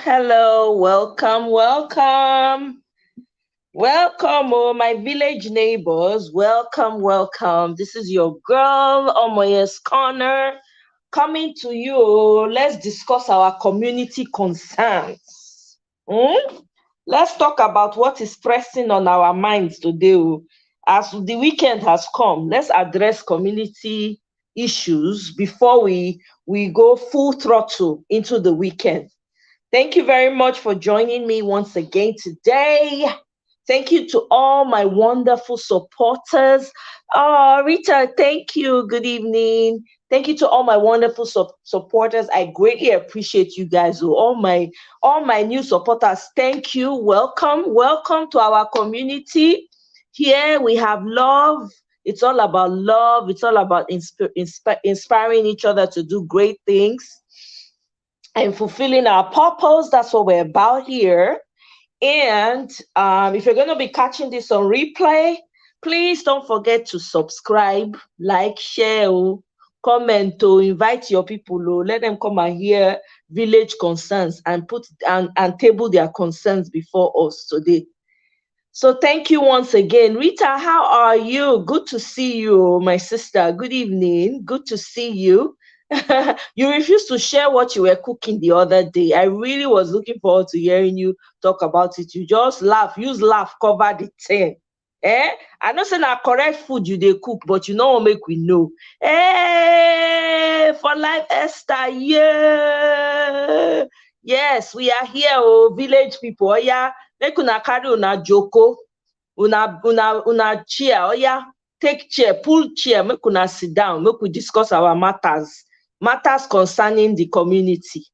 Hello, welcome. Oh, my village neighbors. Welcome. This is your girl, Omoye's Corner, coming to you. Let's discuss our community concerns. Let's talk about what is pressing on our minds today. As the weekend has come, let's address community issues before we go full throttle into the weekend. Thank you very much for joining me once again today. Thank you to all my wonderful supporters. Oh, Rita, thank you. Good evening. Thank you to all my wonderful supporters. I greatly appreciate you guys. All my new supporters, thank you. Welcome to our community. Here we have love. It's all about love. It's all about inspiring each other to do great things and fulfilling our purpose. That's what we're about here. And if you're going to be catching this on replay, please don't forget to subscribe, like, share, comment, to invite your people, let them come and hear village concerns and and table their concerns before us today. So thank you once again. Rita, how are you? Good to see you, my sister. Good evening. Good to see you. You refused to share what you were cooking the other day. I really was looking forward to hearing you talk about it. You just laugh, cover the thing. I know say na correct food you dey cook, but you know what make we know. Hey, for life, Esther, yeah. Yes, we are here, village people. Oh, yeah, make una carry una joko, una chair. Oh yeah, take chair, pull chair, make una sit down, make we discuss our matters concerning the community.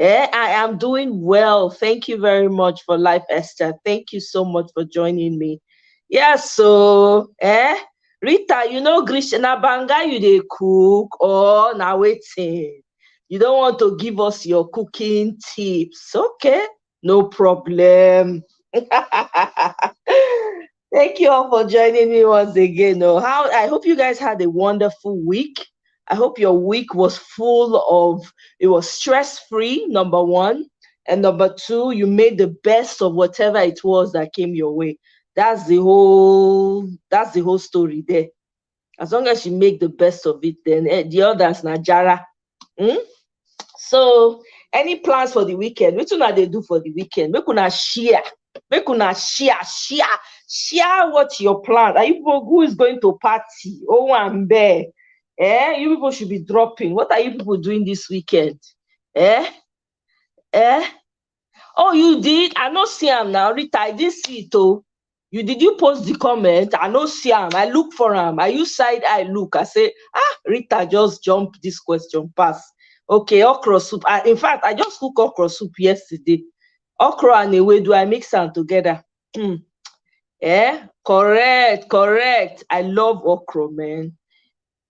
I am doing well. Thank you very much for life, Esther. Thank you so much for joining me. Yes, so Rita, you know Krishna Banga you dey cook or now waiting. You don't want to give us your cooking tips. Okay, no problem. Thank you all for joining me once again. I hope you guys had a wonderful week. I hope your week was it was stress-free, number one. And number two, you made the best of whatever it was that came your way. That's the whole story there. As long as you make the best of it, then the others Najara. So, any plans for the weekend? Which one they do for the weekend? Make una share. Share what your plan. Are you people who is going to party? Oh, I'm there. You people should be dropping. What are you people doing this weekend? Oh, you did? I no see him now. Rita, I didn't see it. Oh, did you post the comment? I no see him. I look for him. I use side eye look. I say, Rita just jump this question pass. Okay, okra soup. In fact, I just cooked okra soup yesterday. Okra and ewedu, I mix them together. Correct. I love okra, man.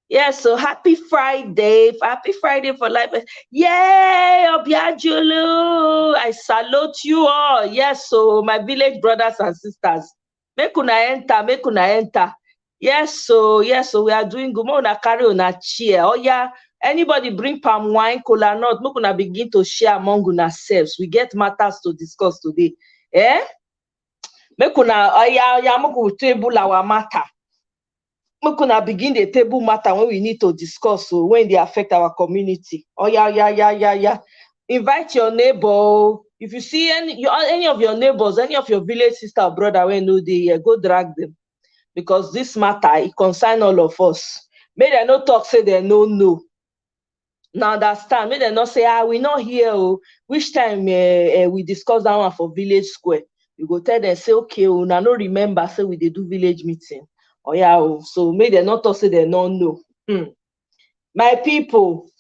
Yeah, so happy Friday for life. Yay, Obiajulu. I salute you all. Yes, so my village brothers and sisters. Make una enter. Yes, so we are doing good. Una carry una cheer. Oh yeah, anybody bring palm wine, kolanut. Make una begin to share among una selves. We get matters to discuss today. Make una make we table our matter. Make una begin the table matter when we need to discuss, so when they affect our community. Oh yeah. Invite your neighbor. If you see any of your neighbors, any of your village sister or brother when no dey here, go drag them, because this matter it concern all of us. Make dem no talk say dem no know. Now understand, make dem not say, we not here. Oh, which time we discuss that one for village square. You go tell them, say, okay, oh, now no remember, say we dey do village meeting. Oh yeah, oh, so make dem not talk say they not know. My people,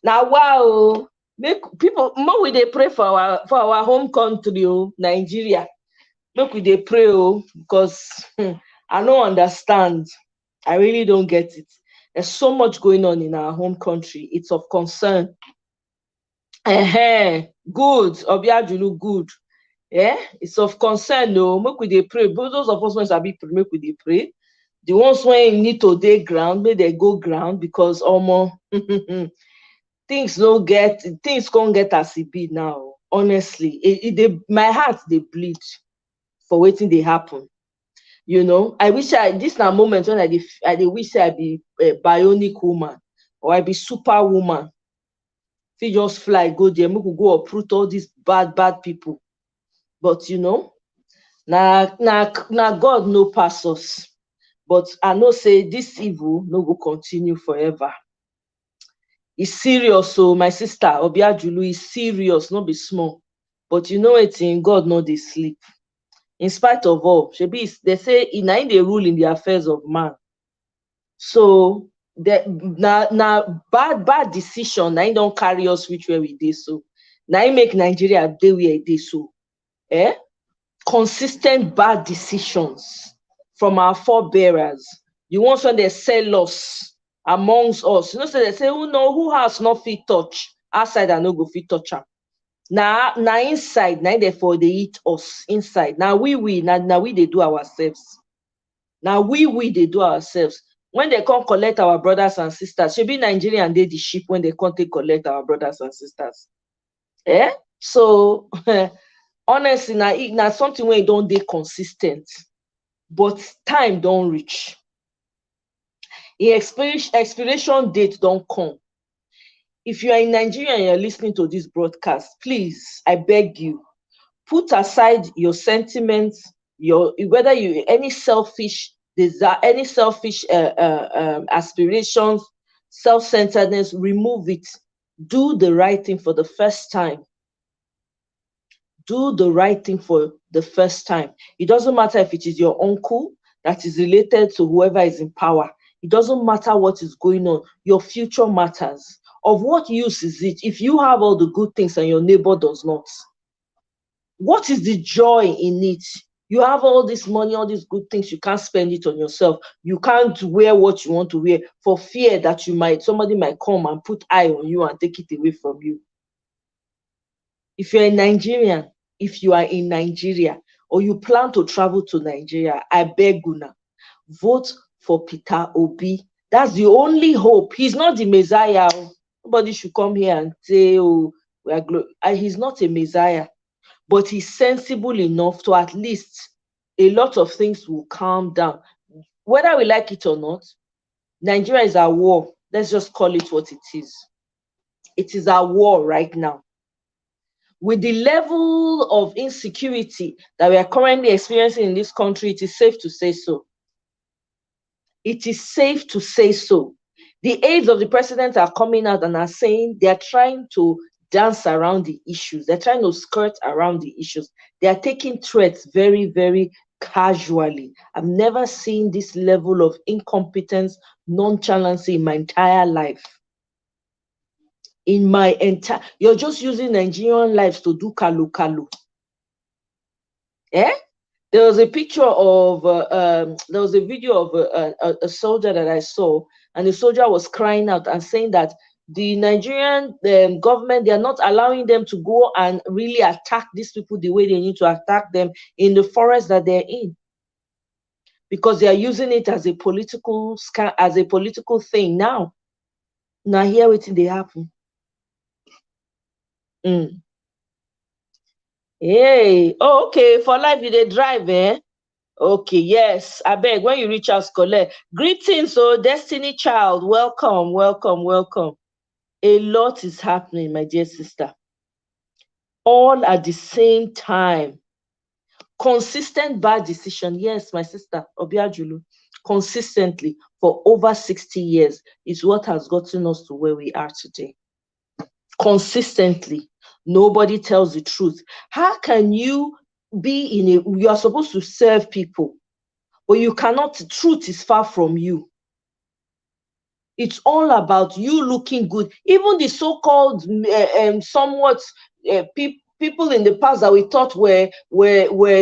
now wow, make people more we dey pray for our home country, oh, Nigeria. Make we dey pray, oh, because I don't understand. I really don't get it. There's so much going on in our home country. It's of concern. Good, Obiajulu, good. Yeah, it's of concern. No, make we dey pray. But those of us when be pray, make we dey pray. The ones when need to dey ground, make they go ground because things can't get as it be now. Honestly, my heart they bleed for waiting they happen. You know, I wish this na moment when I wish I be a bionic woman or I be superwoman. If you just fly, go there, we could go uproot all these bad people. But you know, now God no pass us. But I know say this evil no go continue forever. It's serious, so my sister Obiajulu is serious, not be small. But you know it's in God, not they sleep. In spite of all, they say in they rule in the affairs of man. So now bad decision. Now don't carry us which way we did so. Now make Nigeria day where it is so. Consistent bad decisions from our forebearers. The ones when they sell us amongst us. You know, so they say, who has not fit touch outside and no go fit touch am. Now inside, now therefore they eat us inside. Now we they do ourselves. Now we they do ourselves. When they come collect our brothers and sisters, should be Nigerian they the sheep when they come to collect our brothers and sisters. So honestly, now something where you don't be consistent, but time don't reach. The expiration date don't come. If you are in Nigeria and you're listening to this broadcast, please, I beg you, put aside your sentiments, whether you any selfish desire, any selfish aspirations, self-centeredness, remove it. Do the right thing for the first time. Do the right thing for the first time. It doesn't matter if it is your uncle that is related to whoever is in power. It doesn't matter what is going on. Your future matters. Of what use is it if you have all the good things and your neighbor does not? What is the joy in it? You have all this money, all these good things, you can't spend it on yourself. You can't wear what you want to wear for fear that somebody might come and put eye on you and take it away from you. If you're a Nigerian, if you are in Nigeria or you plan to travel to Nigeria, I beg you now, vote for Peter Obi. That's the only hope. He's not the Messiah. Nobody should come here and say, he's not a Messiah, but he's sensible enough to at least a lot of things will calm down. Whether we like it or not, Nigeria is at war. Let's just call it what it is. It is at war right now. With the level of insecurity that we are currently experiencing in this country, it is safe to say so. It is safe to say so. The aides of the president are coming out and are saying they are trying to dance around the issues. They're trying to skirt around the issues. They are taking threats very, very casually. I've never seen this level of incompetence, nonchalance in my entire life. You're just using Nigerian lives to do kalu. There was a picture of, there was a video of a soldier that I saw, and the soldier was crying out and saying that the Nigerian government, they are not allowing them to go and really attack these people the way they need to attack them in the forest that they're in, because they are using it as a political thing now. Now here waiting they happen. Hey, okay, for life you dey drive, Okay, yes, I beg when you reach out, collect. Greetings, Destiny child, welcome. A lot is happening, my dear sister. All at the same time. Consistent bad decision, yes, my sister Obiajulu. consistently for over 60 years is what has gotten us to where we are today. Consistently. Nobody tells the truth. How can you you are supposed to serve people, but you cannot, truth is far from you. It's all about you looking good. Even the so-called somewhat people in the past that we thought were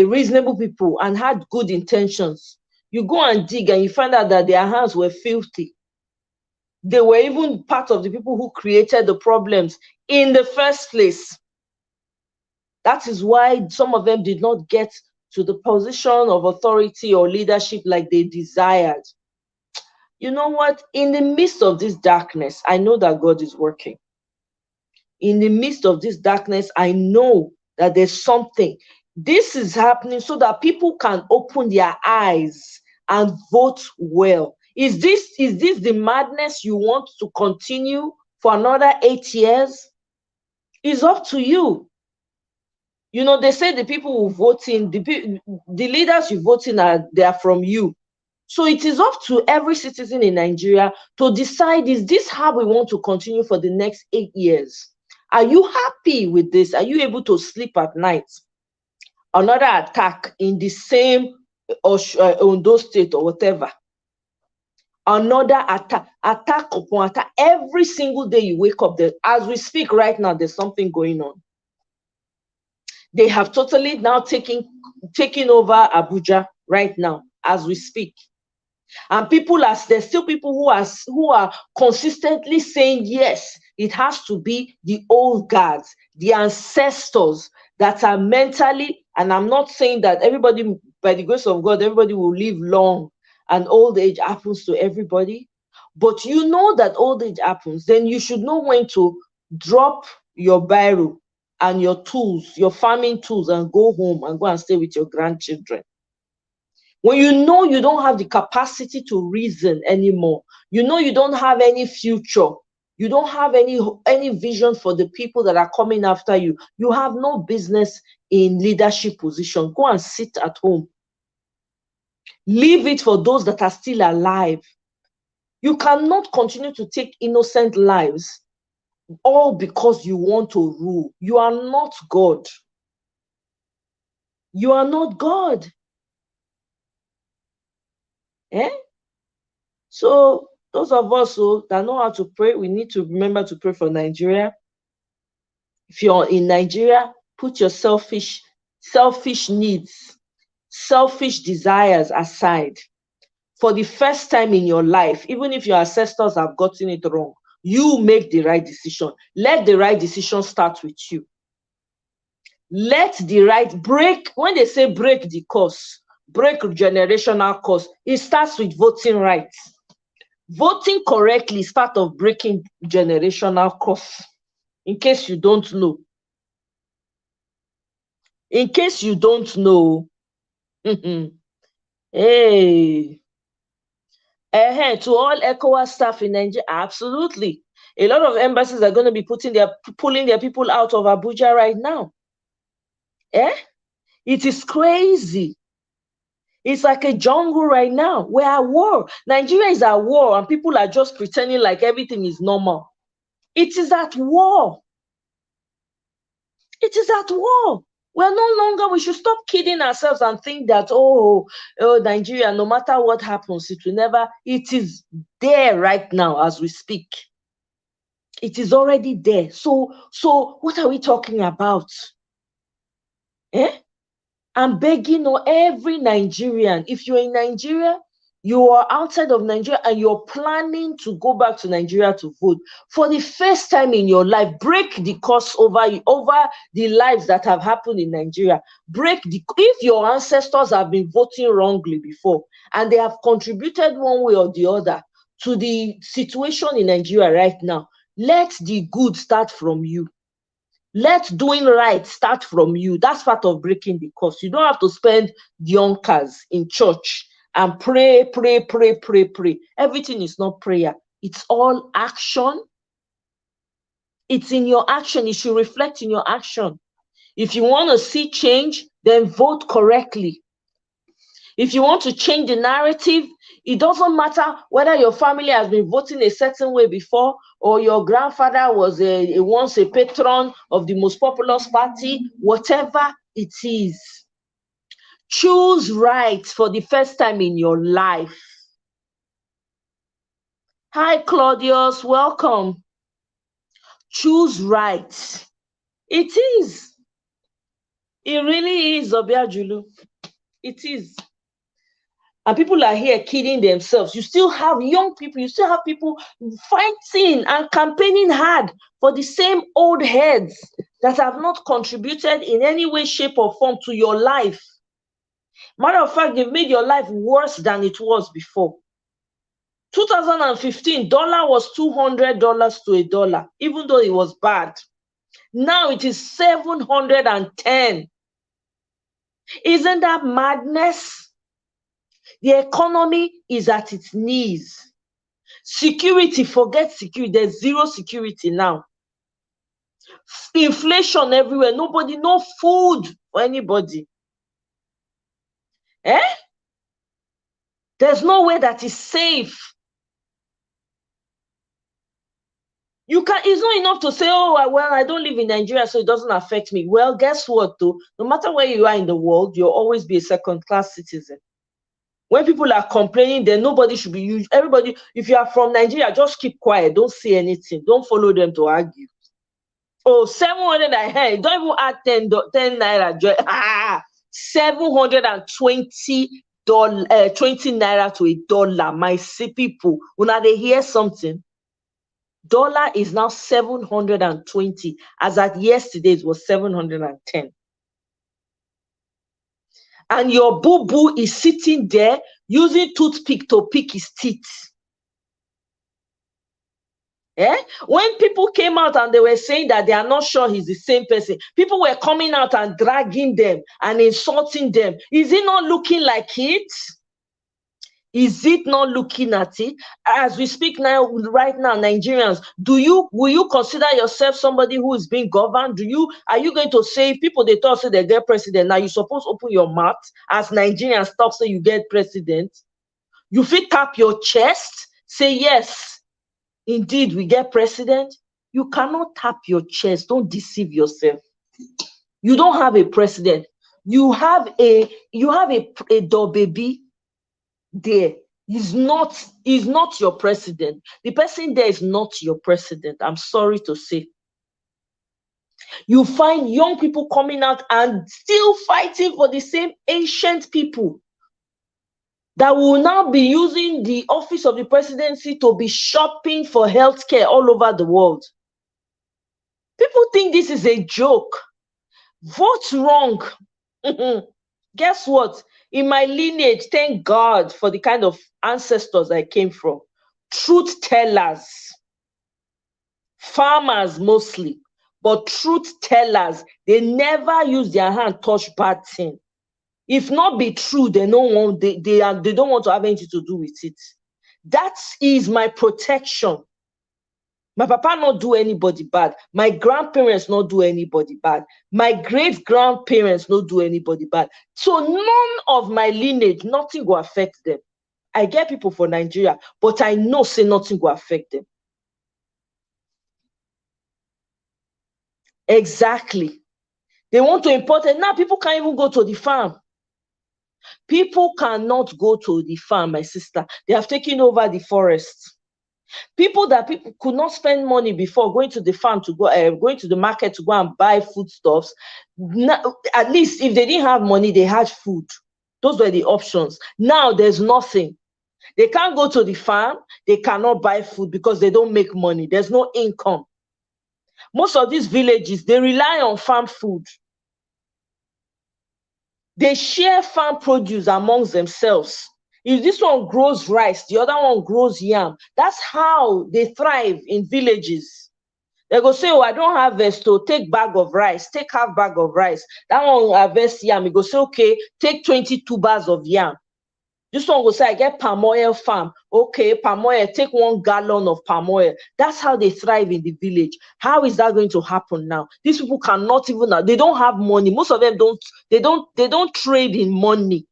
reasonable people and had good intentions. You go and dig and you find out that their hands were filthy. They were even part of the people who created the problems in the first place. That is why some of them did not get to the position of authority or leadership like they desired. You know what? In the midst of this darkness, I know that God is working. In the midst of this darkness, I know that there's something. This is happening so that people can open their eyes and vote well. Is this the madness you want to continue for another 8 years? It's up to you. You know, they say the people who vote in, the leaders you vote in, they are from you. So it is up to every citizen in Nigeria to decide, is this how we want to continue for the next 8 years? Are you happy with this? Are you able to sleep at night? Another attack in the same Ondo state or whatever. Another attack upon attack. Every single day you wake up, there, as we speak right now, there's something going on. They have totally now taken over Abuja right now as we speak. And there's still people who are consistently saying, yes, it has to be the old guards, the ancestors that are mentally, and I'm not saying that everybody, by the grace of God, everybody will live long and old age happens to everybody. But you know that old age happens, then you should know when to drop your biro and your tools, your farming tools, and go home and go and stay with your grandchildren. When you know you don't have the capacity to reason anymore, you know you don't have any future, you don't have any vision for the people that are coming after you, you have no business in leadership position. Go and sit at home. Leave it for those that are still alive. You cannot continue to take innocent lives all because you want to rule. You are not God. You are not God. Eh? So those of us that know how to pray, we need to remember to pray for Nigeria. If you're in Nigeria, put your selfish needs, selfish desires aside. For the first time in your life, even if your ancestors have gotten it wrong, you make the right decision. Let the right decision start with you. Let the right break, when they say break the curse, break generational curse, it starts with voting rights. Voting correctly is part of breaking generational curse. In case you don't know. In case you don't know. Hey. To all ECOWAS staff in Nigeria, absolutely. A lot of embassies are going to be pulling their people out of Abuja right now. It is crazy. It's like a jungle right now. We're at war. Nigeria is at war and people are just pretending like everything is normal. It is at war. It is at war. We're no longer, we should stop kidding ourselves and think that, oh, Nigeria, no matter what happens, it will never, it is there right now as we speak. It is already there. So what are we talking about? I'm begging every Nigerian, if you're in Nigeria, you are outside of Nigeria and you're planning to go back to Nigeria to vote, for the first time in your life, break the curse over the lives that have happened in Nigeria. If your ancestors have been voting wrongly before and they have contributed one way or the other to the situation in Nigeria right now, let the good start from you. Let doing right start from you. That's part of breaking the curse. You don't have to spend yonkers in church and pray. Everything is not prayer. It's all action. It's in your action. It should reflect in your action. If you want to see change, then vote correctly. If you want to change the narrative, it doesn't matter whether your family has been voting a certain way before, or your grandfather was once a patron of the most populous party, whatever it is. Choose right for the first time in your life. Hi, Claudius, welcome. Choose right. It is. It really is, Obiajulu. It is. And people are here kidding themselves. You still have young people, you still have people fighting and campaigning hard for the same old heads that have not contributed in any way, shape, or form to your life. Matter of fact, they've made your life worse than it was before. 2015, dollar was $200 to a dollar, even though it was bad. Now it is 710. Isn't that madness? The economy is at its knees. Security, forget security. There's zero security now. Inflation everywhere. Nobody, no food for anybody. There's no way that is safe. You can. It's not enough to say, oh, well, I don't live in Nigeria, so it doesn't affect me. Well, guess what, though? No matter where you are in the world, you'll always be a second-class citizen. When people are complaining, then nobody should be used. Everybody, if you are from Nigeria, just keep quiet. Don't say anything. Don't follow them to argue. Oh, 700, I heard. Don't even add 10 naira. $720 20 naira to a dollar. My people, when they hear something, dollar is now 720. As at yesterday, it was 710. And your boo-boo is sitting there using toothpick to pick his teeth. When people came out and they were saying that they are not sure he's the same person, people were coming out and dragging them and insulting them. Is he not looking like it? Is it not looking at it? As we speak now, right now, Nigerians, will you consider yourself somebody who is being governed? Are you going to say, people they thought say they get president, now you supposed to open your mouth as Nigerians talk say you get president? You fit tap your chest, say yes, indeed we get president. You cannot tap your chest. Don't deceive yourself. You don't have a president. You have a dog baby there. Is not your president. The person there is not your president. I'm sorry to say. You find young people coming out and still fighting for the same ancient people that will now be using the office of the presidency to be shopping for healthcare all over the world. People think this is a joke. Vote wrong. Guess what? In my lineage, thank God for the kind of ancestors I came from. Truth tellers. Farmers mostly. But truth tellers, they never use their hand touch bad thing. If not be true, they don't want to have anything to do with it. That is my protection. My papa not do anybody bad. My grandparents not do anybody bad. My great-grandparents not do anybody bad. So none of my lineage, nothing will affect them. I get people for Nigeria, but I know say nothing will affect them. Exactly. They want to import it. Now people can't even go to the farm. People cannot go to the farm, my sister. They have taken over the forest. People could not spend money before going to the farm to going to the market to go and buy foodstuffs. Now, at least if they didn't have money, they had food. Those were the options. Now there's nothing. They can't go to the farm. They cannot buy food because they don't make money. There's no income. Most of these villages, they rely on farm food. They share farm produce amongst themselves. If this one grows rice, the other one grows yam. That's how they thrive in villages. They go say, oh, I don't harvest, to take bag of rice, take half bag of rice. That one will harvest yam. He go say, okay, take 20 tubers of yam. This one will say, I get palm oil farm. Okay, palm oil, take 1 gallon of palm oil. That's how they thrive in the village. How is that going to happen now? These people cannot even, they don't have money. Most of them don't trade in money.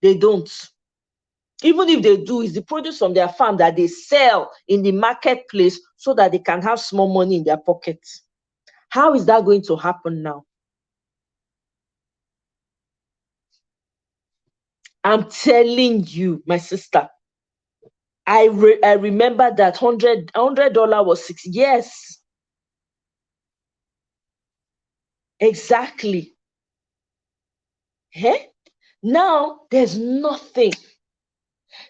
They don't. Even if they do, it's the produce from their farm that they sell in the marketplace so that they can have small money in their pockets. How is that going to happen now? I'm telling you, my sister, I remember that $100 was $6. Yes, exactly. Eh? Now there's nothing.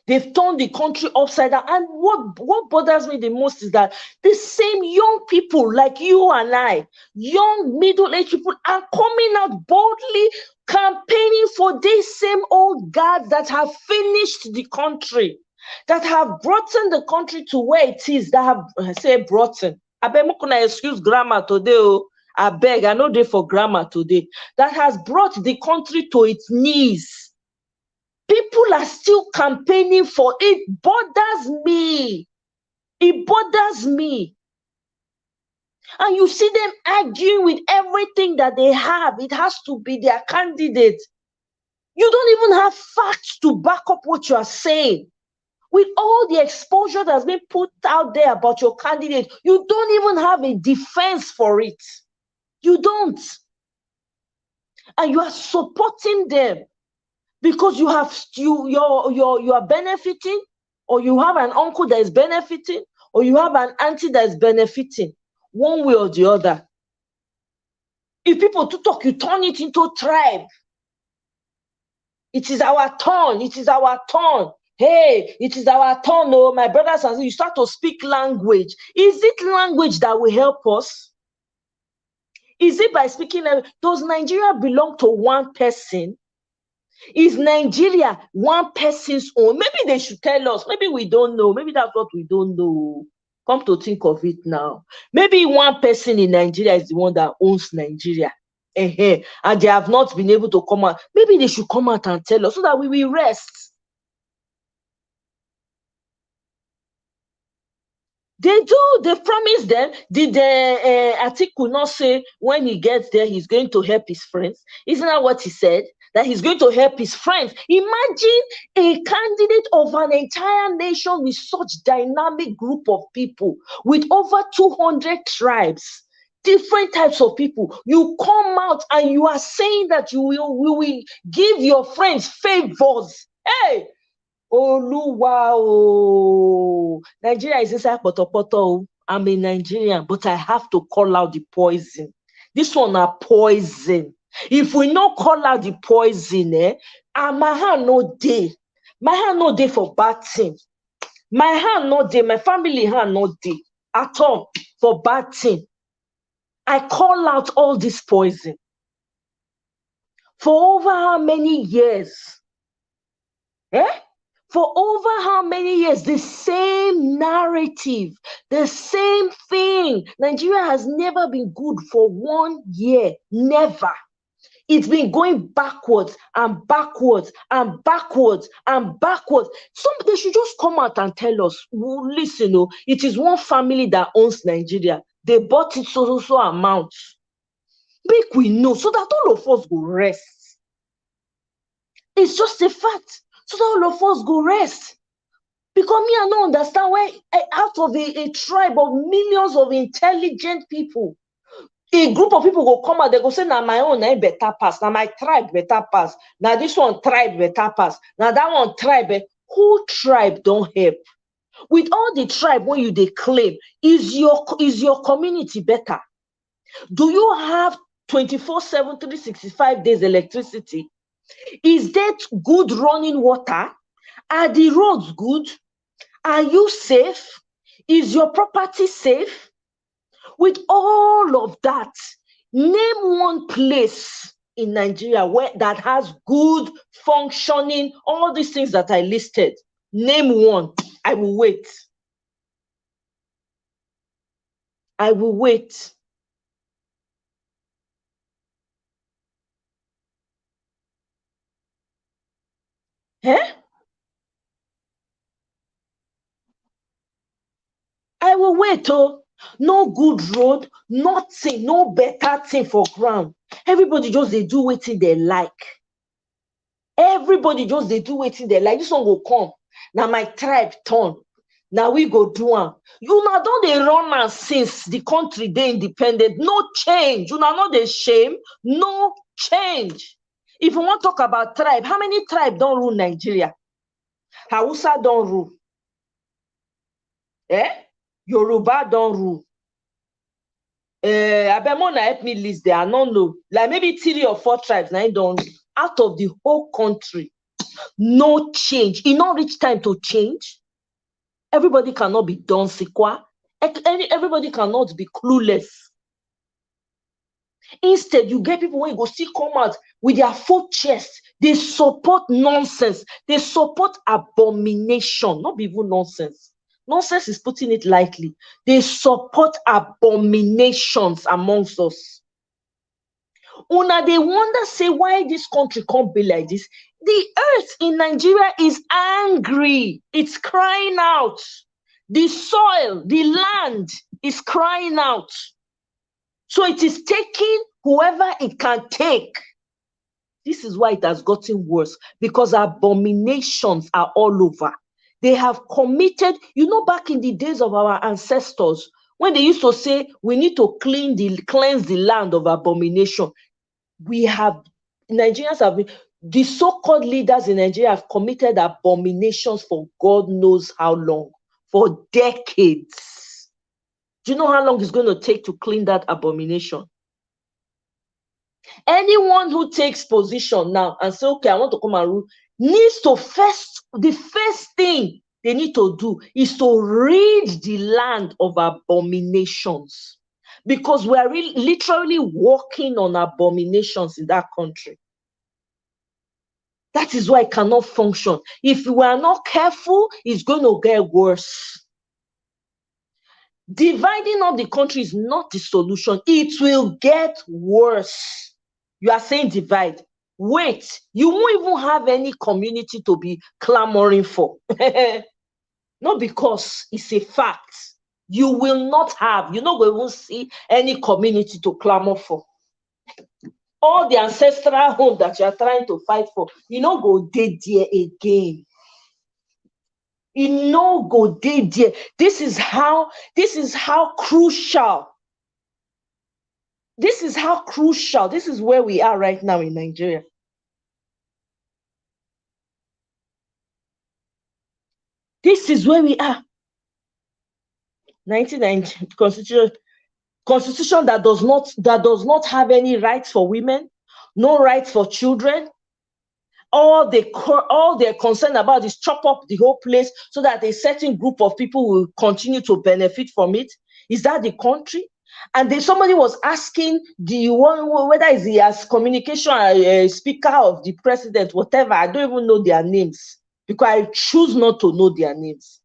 They've turned the country upside down. And what bothers me the most is that the same young people like you and I, young middle-aged people, are coming out boldly campaigning for these same old guards that have finished the country, that have brought the country to where it is, that have, brought in. I beg me excuse grammar today. Oh, I beg, I know they for grammar today. That has brought the country to its knees. People are still campaigning for it. Bothers me. It bothers me. And you see them arguing with everything that they have. It has to be their candidate. You don't even have facts to back up what you are saying. With all the exposure that's been put out there about your candidate, you don't even have a defense for it. You don't. And you are supporting them because you are benefiting, or you have an uncle that is benefiting, or you have an auntie that is benefiting, one way or the other. If people to talk, you turn it into tribe. It is our turn. It is our turn. Hey, it is our turn. Oh, my brothers and sisters, you start to speak language. Is it language that will help us? Is it by speaking language? Does Nigeria belong to one person? Is Nigeria one person's own? Maybe they should tell us. Maybe we don't know. Maybe that's what we don't know. Come to think of it now. Maybe one person in Nigeria is the one that owns Nigeria. And they have not been able to come out. Maybe they should come out and tell us so that we will rest. They do. They promised them. Did Atiku not say when he gets there, he's going to help his friends? Isn't that what he said? That he's going to help his friends. Imagine a candidate of an entire nation with such dynamic group of people, with over 200 tribes, different types of people. You come out and you are saying that you will give your friends favors. Hey! Wow. Nigeria is inside potopoto. I'm a Nigerian, but I have to call out the poison. This one are poison. If we not call out the poison, my hand no day. My hand no day for bad thing. My hand no day. My family hand no day at all for bad thing. I call out all this poison. For over how many years? For over how many years? The same narrative, the same thing. Nigeria has never been good for 1 year. Never. It's been going backwards and backwards and backwards and backwards. Somebody should just come out and tell us, listen, it is one family that owns Nigeria. They bought it so amount. Make we know so that all of us go rest. It's just a fact. So that all of us go rest. Because me, I don't understand why out of a tribe of millions of intelligent people, a group of people go come out, they go say, now my own better pass, now my tribe better pass, now this one tribe better pass, now that one tribe, who tribe don't help? With all the tribe when you they claim, is your community better? Do you have 24/7, 365 days electricity? Is that good running water? Are the roads good? Are you safe? Is your property safe? With all of that, name one place in Nigeria that has good functioning, all these things that I listed. Name one. I will wait. I will wait. I will wait. No good road, nothing, no better thing for ground. Everybody just they do wetin they like. Everybody just they do wetin they like. This one will come. Now my tribe turn. Now we go do am. You now don't they run am since the country they independent. No change. You now not the shame. No change. If you want to talk about tribe, how many tribe don't rule Nigeria? Hausa don't rule. Yoruba don't rule. Abemona help me list there. I don't know. Like maybe 3 or 4 tribes now don't rule. Out of the whole country. No change. It not reach time to change. Everybody cannot be done sequa. Everybody cannot be clueless. Instead, you get people when you go see come out with their full chest. They support nonsense. They support abomination. Not even nonsense. Nonsense is putting it lightly. They support abominations amongst us. Una they wonder say why this country can't be like this. The earth in Nigeria is angry. It's crying out. The soil, the land is crying out. So it is taking whoever it can take. This is why it has gotten worse, because abominations are all over. They have committed, back in the days of our ancestors, when they used to say we need to cleanse the land of abomination. Nigerians have been, the so-called leaders in Nigeria have committed abominations for God knows how long, for decades. Do you know how long it's going to take to clean that abomination? Anyone who takes position now and say, okay, I want to come and rule, needs to the first thing they need to do is to rid the land of abominations. Because we are literally working on abominations in that country. That is why it cannot function. If we are not careful, it's going to get worse. Dividing up the country is not the solution. It will get worse. You are saying divide. Wait, you won't even have any community to be clamoring for. Not because it's a fact. You will not have. You're not going to see any community to clamor for. All the ancestral home that you are trying to fight for, you not go dead there again. You no go dead there. This is how crucial. This is how crucial. This is where we are right now in Nigeria. This is where we are. 1990 constitution that does not have any rights for women, no rights for children. All they're concerned about is chop up the whole place so that a certain group of people will continue to benefit from it. Is that the country? And then somebody was asking the one whether is he as communication speaker of the president, whatever. I don't even know their names because I choose not to know their names.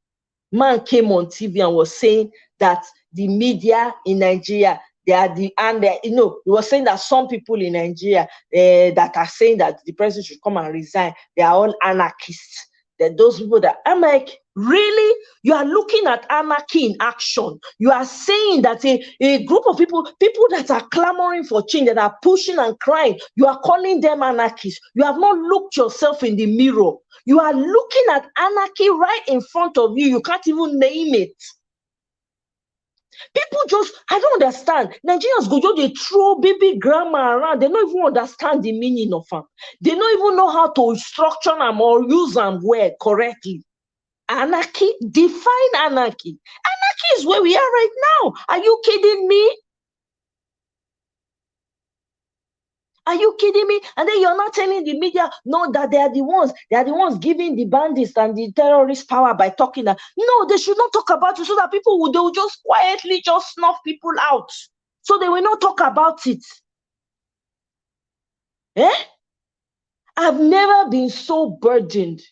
Man came on TV and was saying that the media in Nigeria, he was saying that some people in Nigeria that are saying that the president should come and resign, they are all anarchists. That those people that I'm like, really? You are looking at anarchy in action. You are saying that a group of people that are clamoring for change, that are pushing and crying, you are calling them anarchists. You have not looked yourself in the mirror. You are looking at anarchy right in front of you. You can't even name it. People I don't understand. Nigerians go, they throw baby grammar around. They don't even understand the meaning of them. They don't even know how to structure them or use them well correctly. Anarchy? Define anarchy. Anarchy is where we are right now. Are you kidding me? Are you kidding me? And then you're not telling the media, no, that they are the ones giving the bandits and the terrorists power by talking that. No, they should not talk about it so that they will just quietly just snuff people out. So they will not talk about it. I've never been so burdened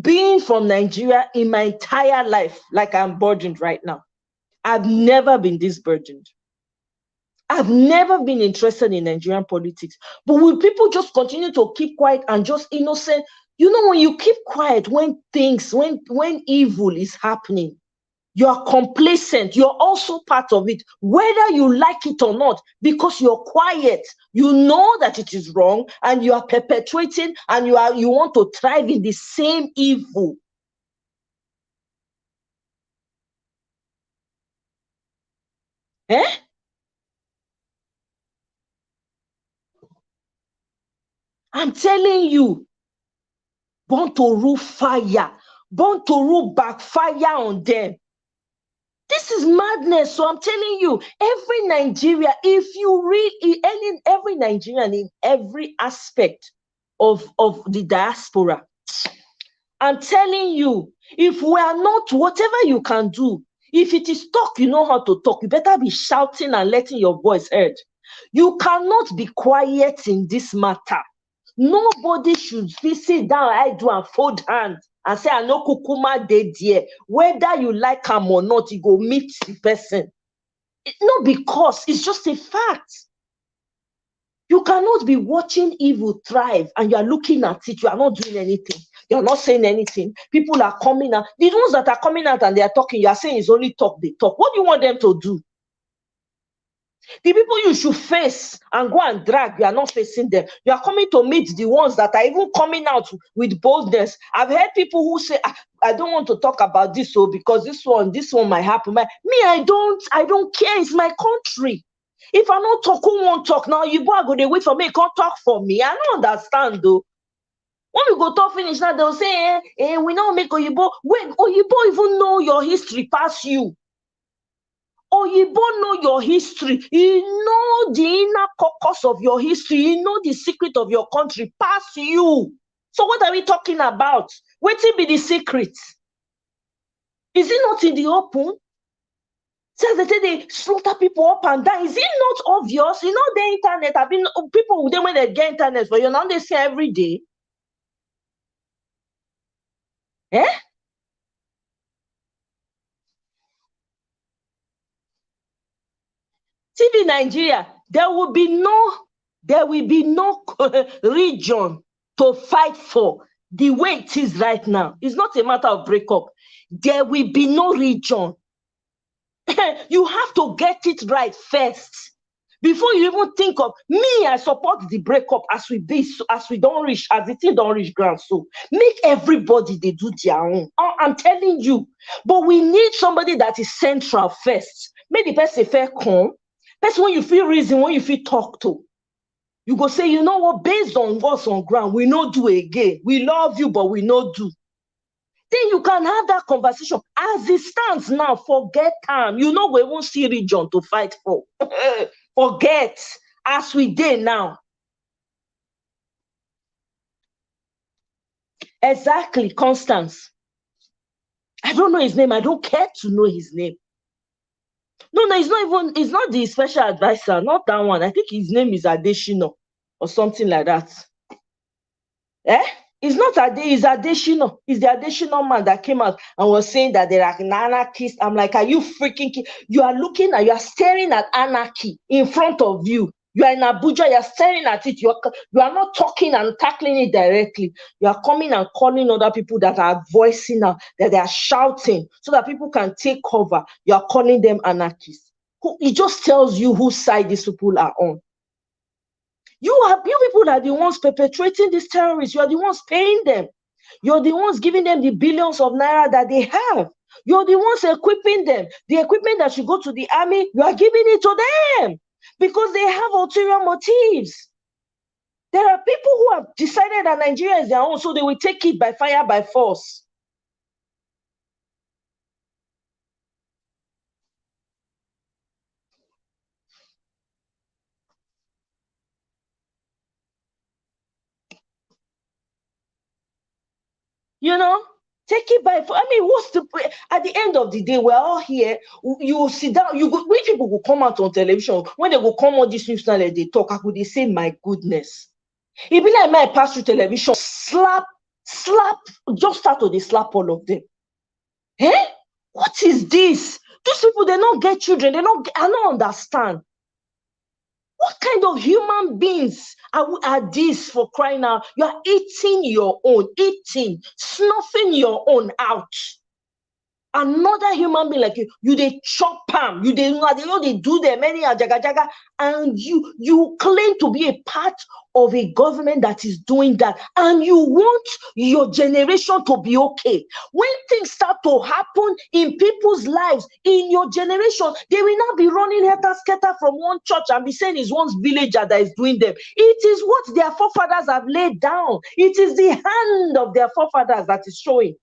being from Nigeria in my entire life like I'm burdened right now. I've never been this burdened. I've never been interested in Nigerian politics. But will people just continue to keep quiet and just innocent? When you keep quiet when evil is happening, You are complacent. You're also part of it, whether you like it or not, because you're quiet. You know that it is wrong, and you are perpetuating, and you want to thrive in the same evil. Eh? I'm telling you, born to rule fire, born to rule backfire on them. This is madness. So I'm telling you, every Nigeria, if you read every Nigerian in every aspect of the diaspora, I'm telling you, if we are not, whatever you can do, if it is talk, you know how to talk, you better be shouting and letting your voice heard. You cannot be quiet in this matter. Nobody should sit down, I do, and fold hands and say, I know kukuma dey there. Whether you like him or not, you go meet the person. Not because, it's just a fact. You cannot be watching evil thrive and you are looking at it. You are not doing anything. You are not saying anything. People are coming out. The ones that are coming out and they are talking, you are saying it's only talk, they talk. What do you want them to do? The people you should face and go and drag, you are not facing them. You are coming to meet the ones that are even coming out with boldness. I've heard people who say, I don't want to talk about this, so because this one might happen. Me, I don't care. It's my country. If I don't talk, who won't talk? Now you are going to wait for me, can't talk for me. I don't understand though. When we go talk finish now, they'll say, we don't make Oyibo. When Oyibo even know your history past you. Oyibo know your history. He know the inner caucus of your history. He know the secret of your country past you. So what are we talking about? What will be the secret? Is it not in the open? Since they say they slaughter people up and down, is it not obvious? You know the internet. I mean, people then when they get internet for you, now they say every day. Eh? TV Nigeria, there will be no region to fight for the way it is right now. It's not a matter of breakup. There will be no region. You have to get it right first. Before you even think of me, I support the breakup as we don't reach, as the thing don't reach ground. So make everybody they do their own. I'm telling you. But we need somebody that is central first. Make the person fair come. That's when you feel reason, when you feel talk to. You go say, you know what, based on what's on ground, we no do again. We love you, but we no do. Then you can have that conversation. As it stands now, forget time. You know we won't see region to fight for. Forget. As we did now. Exactly, Constance. I don't know his name. I don't care to know his name. No, it's not the special advisor, not that one. I think his name is Adeshino or something like that. Eh? It's not it's Adeshino. It's the Adeshino man that came out and was saying that they're like an anarchist. I'm like, are you freaking kidding? You are staring at anarchy in front of you. You are in Abuja, you're staring at it. You are not talking and tackling it directly. You are coming and calling other people that are voicing out, that they are shouting so that people can take cover. You are calling them anarchists. It just tells you whose side these people are on. You people are the ones perpetrating these terrorists. You are the ones paying them. You're the ones giving them the billions of naira that they have. You're the ones equipping them. The equipment that should go to the army, you are giving it to them because they have ulterior motives. There are people who have decided that Nigeria is their own, so they will take it by fire, by force. You know, take it by. I mean, what's the at the end of the day? We're all here. You sit down. You go. When people will come out on television, when they will come on this news channel, they talk. I could they say, my goodness, it be like my pass through television, slap, just start to they slap all of them. Eh? What is this? Those people they don't get children. I don't understand. What kind of human beings are these, for crying out? You are eating your own, snuffing your own out. another human being like you they chop palm, you they know they do them many jaga jaga, and you claim to be a part of a government that is doing that, and you want your generation to be okay. When things start to happen in people's lives in your generation, they will not be running helter skelter from one church and be saying it's one villager that is doing them. It is what their forefathers have laid down. It is the hand of their forefathers that is showing.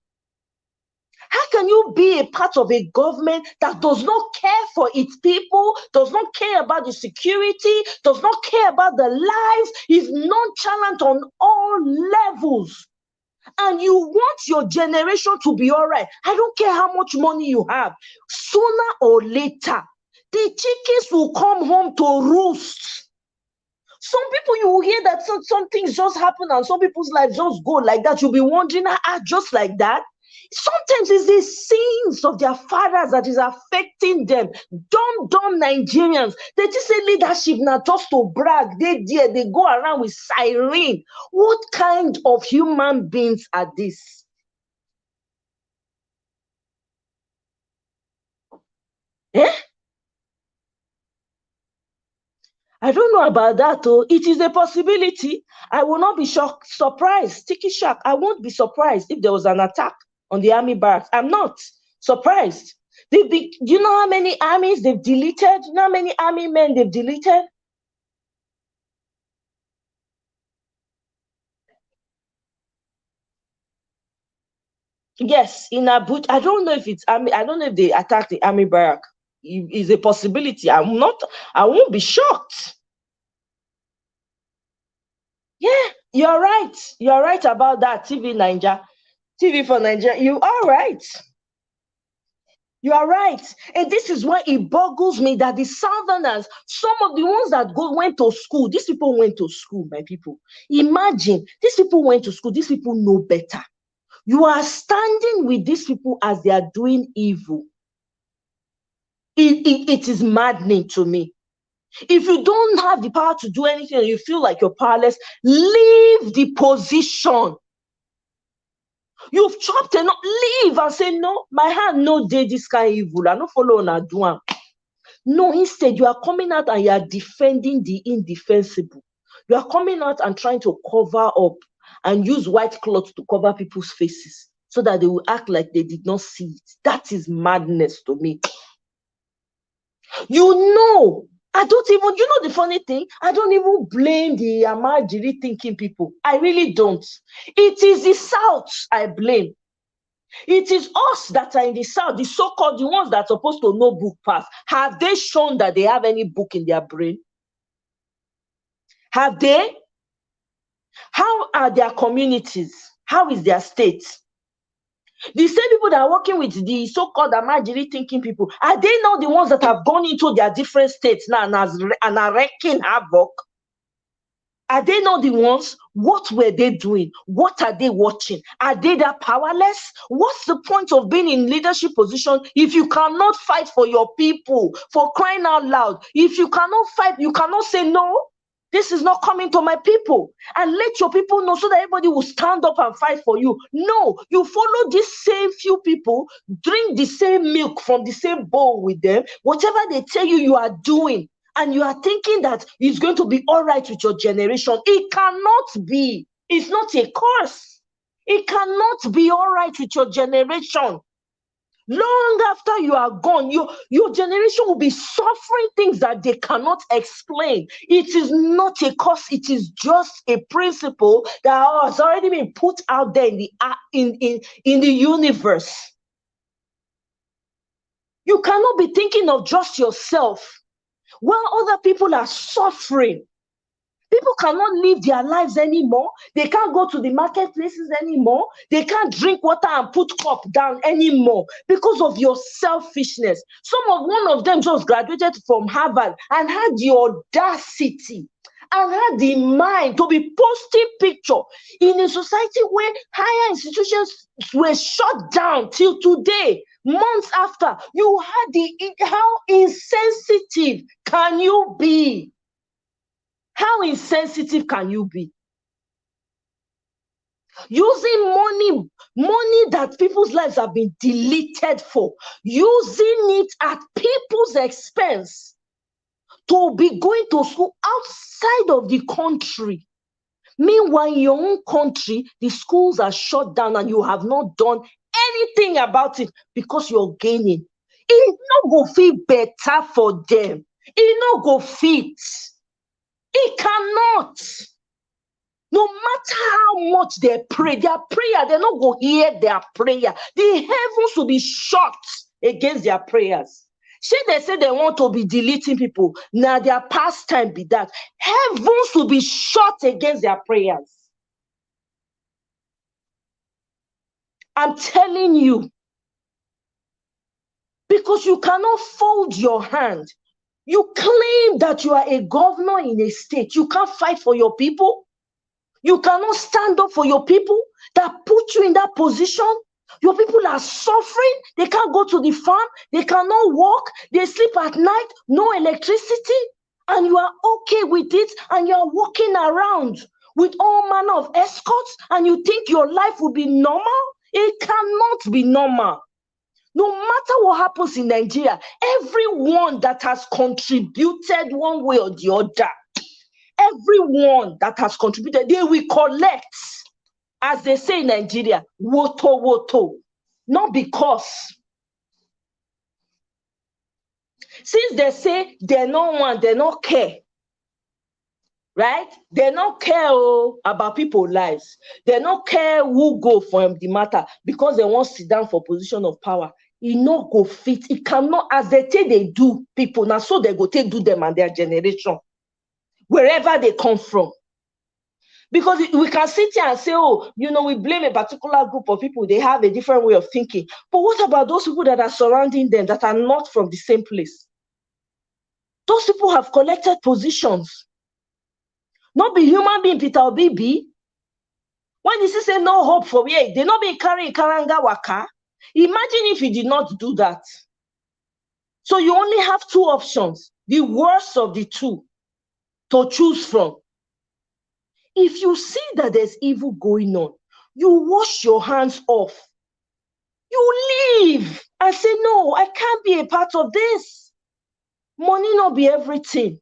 How can you be a part of a government that does not care for its people, does not care about the security, does not care about the lives, is nonchalant on all levels, and you want your generation to be all right? I don't care how much money you have. Sooner or later, the chickens will come home to roost. Some people, you will hear that some things just happen and some people's lives just go like that. You'll be wondering, just like that? Sometimes it's the sins of their fathers that is affecting them. Dumb Nigerians. They just say leadership not just to brag. They go around with siren. What kind of human beings are these? Eh? I don't know about that, though. It is a possibility. I will not be surprised. Tiki Shack, I won't be surprised if there was an attack on the army barracks. I'm not surprised. Do you know how many armies they've deleted? You know how many army men they've deleted? Yes, in Abuja. I don't know if it's army. I don't know if they attacked the army barrack. It's a possibility. I won't be shocked. Yeah, you're right. You're right about that. TV Niger. TV for Nigeria. You are right. You are right. And this is why it boggles me that the Southerners, some of the ones that went to school, these people went to school, my people. Imagine, these people went to school, these people know better. You are standing with these people as they are doing evil. It is maddening to me. If you don't have the power to do anything and you feel like you're powerless, leave the position. You've chopped enough, leave and say, no, my hand no dey this kind of evil. I no follow on a do. No, instead, you are coming out and you are defending the indefensible. You are coming out and trying to cover up and use white cloth to cover people's faces so that they will act like they did not see it. That is madness to me. I don't even, the funny thing, I don't even blame the Amajiri thinking people. I really don't. It is the South I blame. It is us that are in the South, the so-called, the ones that are supposed to know book path. Have they shown that they have any book in their brain? Have they? How are their communities? How is their state? The same people that are working with the so-called Amajiri thinking people, are they not the ones that have gone into their different states now and are wreaking havoc? Are they not the ones? What were they doing? What are they watching? Are they that powerless? What's the point of being in leadership position if you cannot fight for your people? For crying out loud, if you cannot fight, you cannot say no. This is not coming to my people, and let your people know so that everybody will stand up and fight for you. No, you follow these same few people, drink the same milk from the same bowl with them. Whatever they tell you, you are doing. And you are thinking that it's going to be all right with your generation. It cannot be. It's not a curse. It cannot be all right with your generation. Long after you are gone, your generation will be suffering things that they cannot explain. It is not a curse. It is just a principle that has already been put out there in the universe. You cannot be thinking of just yourself while other people are suffering. People cannot live their lives anymore. They can't go to the marketplaces anymore. They can't drink water and put cup down anymore because of your selfishness. One of them just graduated from Harvard and had the audacity and had the mind to be posting picture in a society where higher institutions were shut down till today. Months after, you had how insensitive can you be? How insensitive can you be? Using money that people's lives have been deleted for, using it at people's expense to be going to school outside of the country. Meanwhile, in your own country, the schools are shut down and you have not done anything about it because you're gaining. It no go feel better for them. It no go fit. It cannot. No matter how much they pray, their prayer, they're not going to hear their prayer. The heavens will be shut against their prayers. See, they say they want to be deleting people. Now their pastime be that. Heavens will be shut against their prayers. I'm telling you. Because you cannot fold your hand. You claim that you are a governor in a state. You can't fight for your people. You cannot stand up for your people that put you in that position. Your people are suffering. They can't go to the farm. They cannot walk. They sleep at night. No electricity. And you are okay with it. And you are walking around with all manner of escorts. And you think your life will be normal? It cannot be normal. No matter what happens in Nigeria, everyone that has contributed one way or the other, everyone that has contributed, they will collect, as they say in Nigeria, woto woto. Not because, since they say they don't want, they don't care, right? They don't care about people's lives. They don't care who go for the matter because they want to sit down for position of power. It no go fit. It cannot, as they say they do people, now so they go take do them and their generation, wherever they come from. Because we can sit here and say, oh, we blame a particular group of people. They have a different way of thinking. But what about those people that are surrounding them that are not from the same place? Those people have collected positions. Not be human being, Peter Obibi. When you say no hope for me, they not be carrying Karanga Waka. Imagine if he did not do that. So you only have two options, the worst of the two, to choose from. If you see that there's evil going on, you wash your hands off. You leave and say, no, I can't be a part of this. Money not be everything.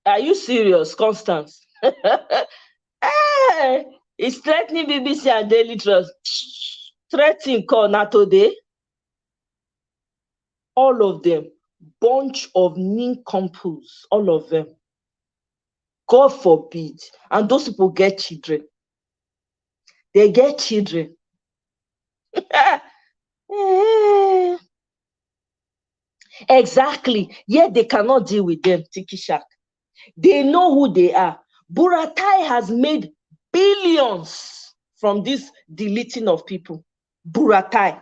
Are you serious, Constance? Hey, it's threatening BBC and Daily Trust. Threatening corner today. All of them. Bunch of nincompoops. All of them. God forbid. And those people get children. They get children. Exactly. Yet they cannot deal with them, Tiki Shack. They know who they are. Buratai has made billions from this deleting of people. Buratai.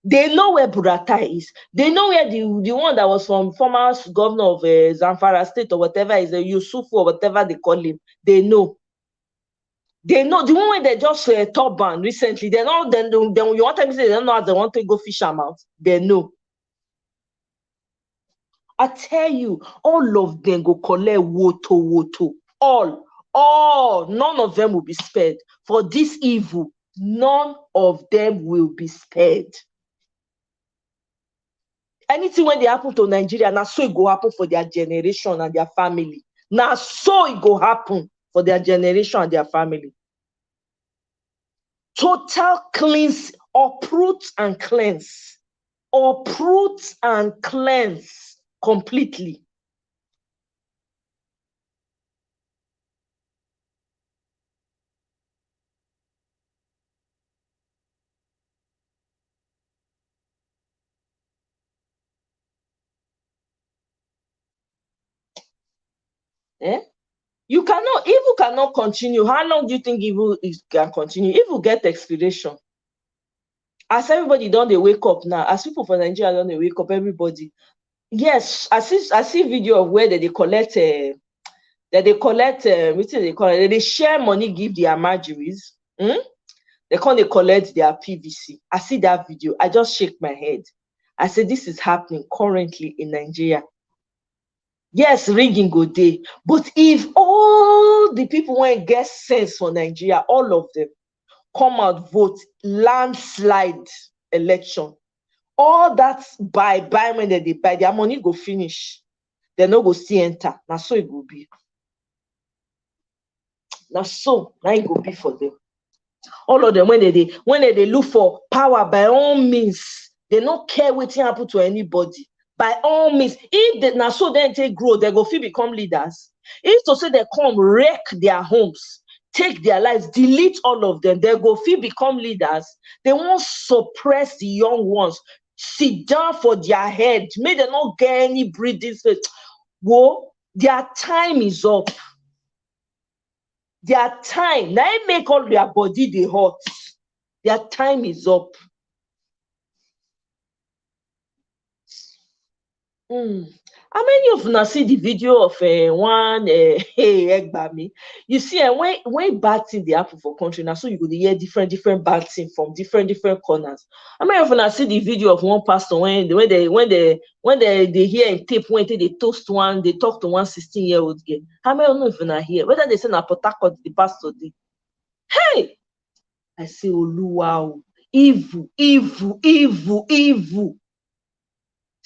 They know where Buratai is. They know where the one that was from former governor of Zamfara State or whatever is, Yusufu or whatever they call him. They know. They know the one they just top ban recently. They know. Then you want to say they don't know as they want to go fish them out. They know. I tell you, all of them go collect woto. All, none of them will be spared. For this evil, none of them will be spared. Anything when they happen to Nigeria, now so it go happen for their generation and their family. Now so it go happen for their generation and their family. Total cleanse, uproot and cleanse. Uproot and cleanse completely. You cannot, evil cannot continue. How long do you think evil can continue? Evil get expiration. As everybody don't they wake up now, as people for Nigeria don't they wake up, everybody. Yes, I see video of where they collect they share money, give their margeries. They can't dey collect their PVC. I see that video. I just shake my head. I say, this is happening currently in Nigeria. Yes, rigging go dey, but if all the people wey get sense for Nigeria, all of them come out vote landslide election, all that buy when they buy, their money go finish. They no go still enter. Na so it go be. Na so na it go be for them. All of them when they look for power by all means, they don't care wetin happen to anybody. By all means, if they now so then take grow, they go fit become leaders. If to say they come wreck their homes, take their lives, delete all of them, they go fit become leaders. They won't suppress the young ones, sit down for their head, make them not get any breathing space. Whoa, their time is up. Their time, now it make all their body dey hot. Their time is up. How many of you see the video of one Egbami? You see, when bad thing dey happen for country, now so you go hear different bad thing from different corners. How many of you see the video of one pastor when they hear in tape when they toast one, they talk to one 16-year-old girl? How many of you hear? Whether they say na Port Harcourt the pastor did. Hey, I say, Oluwa, evil.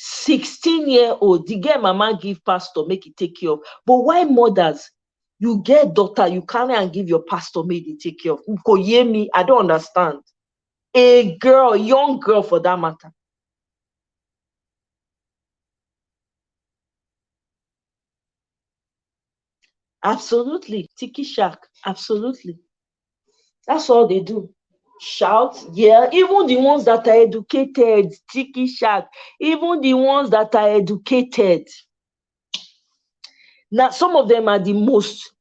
16-year-old, the girl mama give pastor make it take care of. But why mothers, you get daughter, you carry and give your pastor make it take care of? Go hear me, I don't understand. A girl, young girl for that matter. Absolutely, tiki shack, absolutely. That's all they do. Shout, yeah, even the ones that are educated, tiki shack, even the ones that are educated. Now, some of them are the most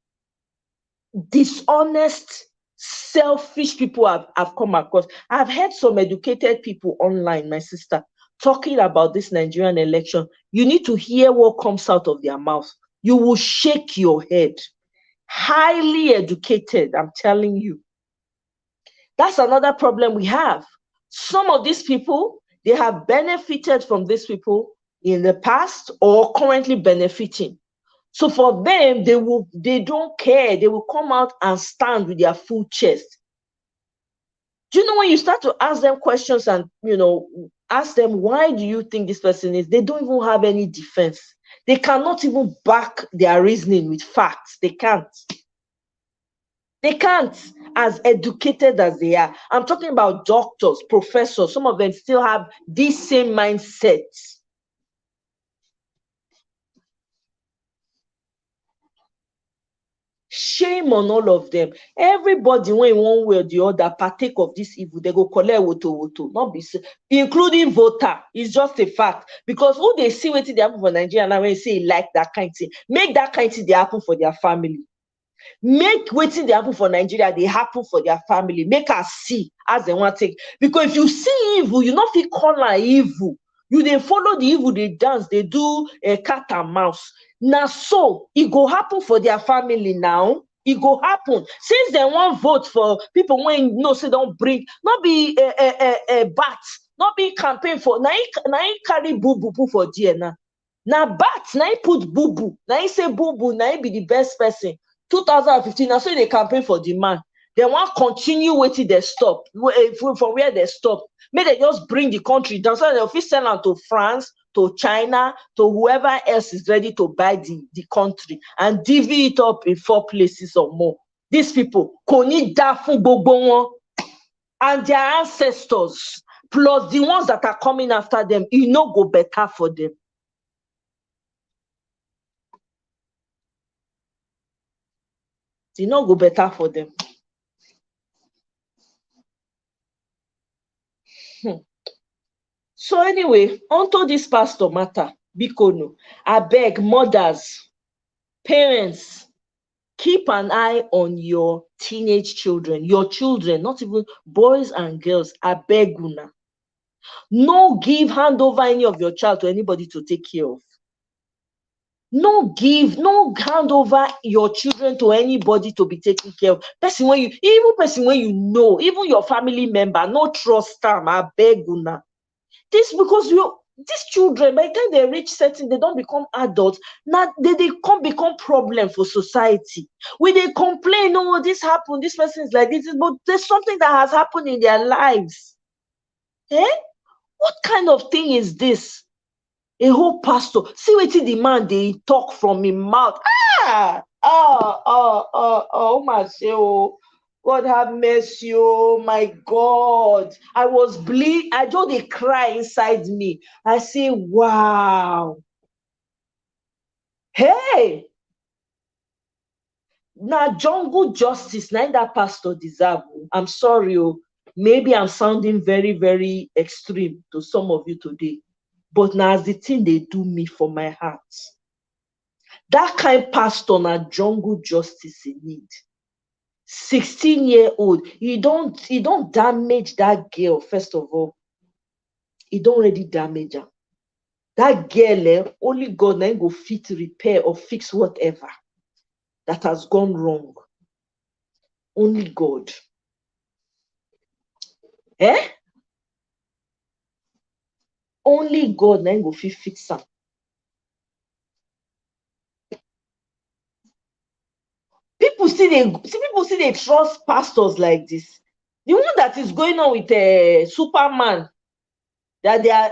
dishonest, selfish people I've come across. I've heard some educated people online, my sister, talking about this Nigerian election. You need to hear what comes out of their mouth. You will shake your head. Highly educated, I'm telling you. That's another problem we have. Some of these people, they have benefited from these people in the past or currently benefiting. So for them, they don't care. They will come out and stand with their full chest. Do you know when you start to ask them questions and, ask them, why do you think this person is? They don't even have any defense. They cannot even back their reasoning with facts. They can't. They can't, as educated as they are. I'm talking about doctors, professors. Some of them still have this same mindset. Shame on all of them. Everybody, when one way or the other partake of this evil, they go collect woto, not be, including voter. It's just a fact. Because who they see what they happen for Nigeria now when they say like that kind of thing, make that kind of thing they happen for their family. Make wetin dey happen for Nigeria dey happen for their family. Make us see as they want to take. Because if you see evil, you not fit call am evil. You dey follow the evil, they dance, they do a cat and mouse. Now so it go happen for their family now. It go happen since they won't vote for people when say don't bring, not be a bat, not be campaign for now. Carry boo for there now. Now bat now put boo. Now say boo. Now be the best person. 2015, now so they campaign for the man. They want continue waiting they stop from where they stop. May they just bring the country down so they'll sell them to France, to China, to whoever else is ready to buy the country and divvy it up in 4 places or more. These people, Koni Dafu Bogbon and their ancestors, plus the ones that are coming after them, it no go better for them. It no go better for them. So anyway, onto this pastor matter, Bikono, I beg mothers, parents, keep an eye on your teenage children, not even boys and girls. I beg una. No give hand over any of your child to anybody to take care of. No hand over your children to anybody to be taken care of. Person when you know, even your family member, no trust them. I beg una. This because these children, by the time they reach certain, they don't become adults. Now they can't become problem for society. When they complain, oh, this happened, this person is like this, but there's something that has happened in their lives. Eh? What kind of thing is this? A whole pastor, see wetin the man dey talk from him mouth. Oh my soul. God have mercy. Oh my God. I was bleed. I just dey cry inside me. I say, wow. Hey, na jungle justice na that pastor deserve. I'm sorry. Maybe I'm sounding very, very extreme to some of you today. But now as the thing they do me for my heart. That kind pastor na jungle justice in need. 16-year-old, he don't damage that girl. First of all, he don't already damage her. That girl, only God na go fit repair or fix whatever that has gone wrong. Only God. Only God na go fit fix am. People still they trust pastors like this. The one that is going on with Superman, that their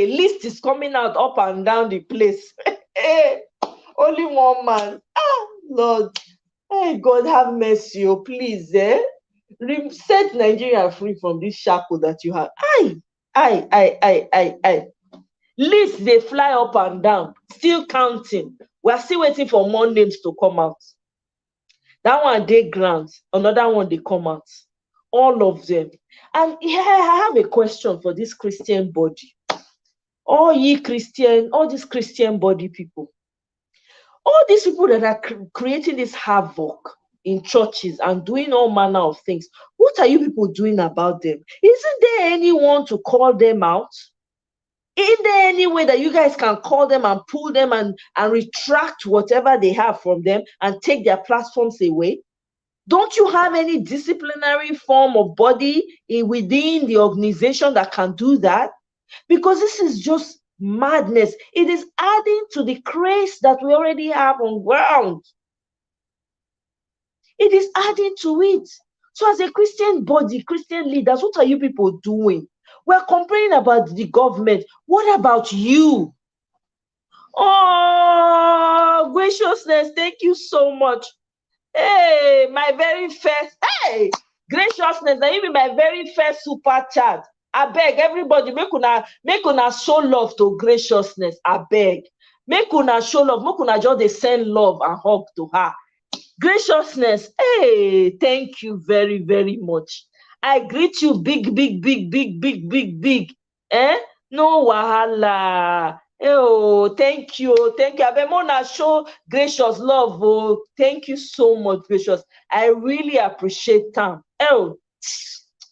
list is coming out up and down the place. Only one man. Lord. Hey, God have mercy. Oh, please, set Nigeria free from this shackle that you have. List they fly up and down, still counting. We are still waiting for more names to come out. That one they grant, another one they come out. All of them. And here I have a question for this Christian body. All these Christian body people. All these people that are creating this havoc in churches and doing all manner of things, what are you people doing about them? Isn't there anyone to call them out? Isn't there any way that you guys can call them and pull them and retract whatever they have from them and take their platforms away? Don't you have any disciplinary form of body within the organization that can do that? Because this is just madness. It is adding to the craze that we already have on ground. It is adding to it. So as a Christian body, Christian leaders, what are you people doing? We're complaining about the government. What about you? Oh, graciousness, thank you so much. Hey, my very first, graciousness, na even my very first super chat. I beg everybody, make una show love to graciousness. I beg. Make una show love, make una just dey send love and hug to her. Graciousness, hey, thank you very, very much. I greet you big. No wahala. Oh, thank you. Abemona show gracious love. Oh, thank you so much, gracious. I really appreciate them. Oh,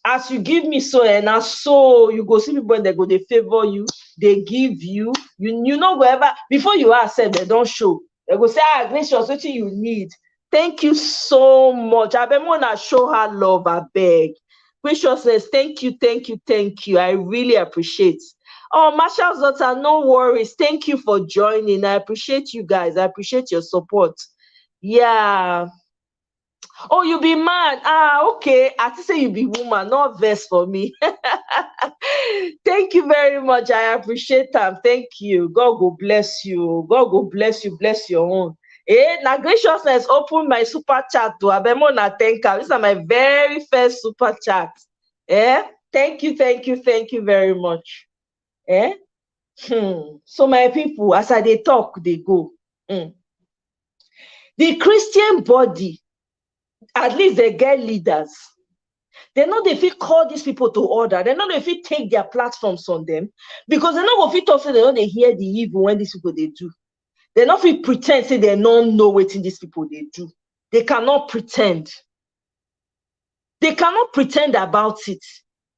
as you give me so, and as so you go see people when they go, they favor you, they give you, you know, wherever before you ask them, they don't show. They go say, gracious, what you need. Thank you so much. Abemona show her love, I beg. Graciousness, thank you. I really appreciate. Oh, Marshall's daughter, no worries. Thank you for joining. I appreciate you guys. I appreciate your support. Yeah. Oh, you be man. Okay. I have to say you be woman, not verse for me. Thank you very much. I appreciate them. Thank you. God go bless you. God go bless you. Bless your own. Now graciousness open my super chat to Abemo na thank you. This is my very first super chat. Thank you very much. So my people, as I they talk, they go. The Christian body, at least they get leaders. They know they fit call these people to order. They know they fit take their platforms on them because they know fit also they know they hear the evil when these people they do. They not fit pretend say they don't know what these people they do. They cannot pretend. They cannot pretend about it.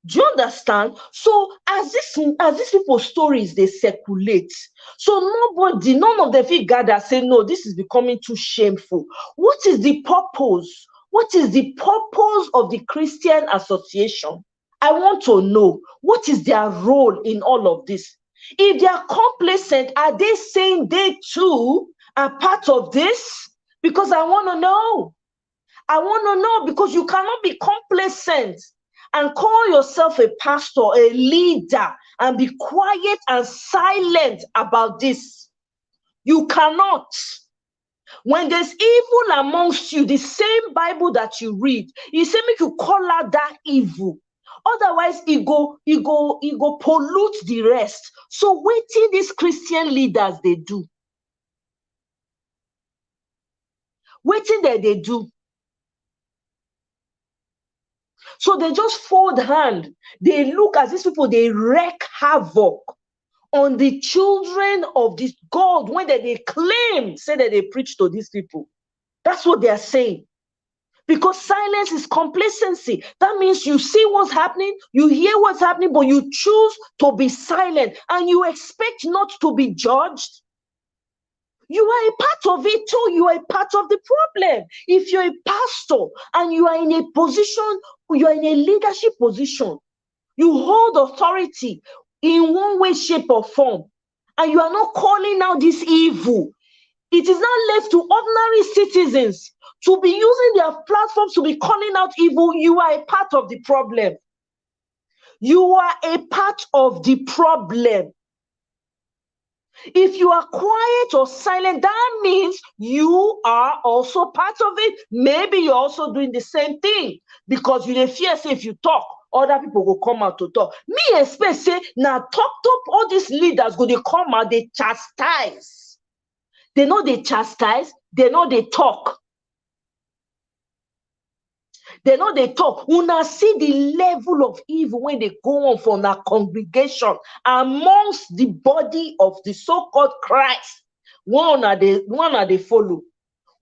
Do you understand? So as these people's stories they circulate, so none of them feel gather say no, this is becoming too shameful. What is the purpose? What is the purpose of the Christian Association? I want to know what is their role in all of this. If they are complacent, are they saying they too are part of this? Because I want to know. I want to know, because you cannot be complacent and call yourself a pastor, a leader, and be quiet and silent about this. You cannot. When there's evil amongst you, the same Bible that you read, he said make you call out that evil. Otherwise, it go pollute the rest. So waiting these Christian leaders they do. Waiting that they do. So they just fold hand. They look as these people, they wreak havoc on the children of this God when they claim, say that they preach to these people. That's what they are saying. Because silence is complacency. That means you see what's happening, you hear what's happening, but you choose to be silent and you expect not to be judged. You are a part of it too. You are a part of the problem. If you're a pastor and you are in a position, you are in a leadership position, you hold authority in one way, shape, or form, and you are not calling out this evil, it is not left to ordinary citizens to be using their platforms to be calling out evil. You are a part of the problem. You are a part of the problem. If you are quiet or silent, that means you are also part of it. Maybe you're also doing the same thing because you fear say if you talk, other people will come out to talk. Me expect say now talk all these leaders go they come out, they chastise. They know they chastise, they know they talk. They know they talk. Una see the level of evil when they go on from that congregation amongst the body of the so-called Christ. One are they follow.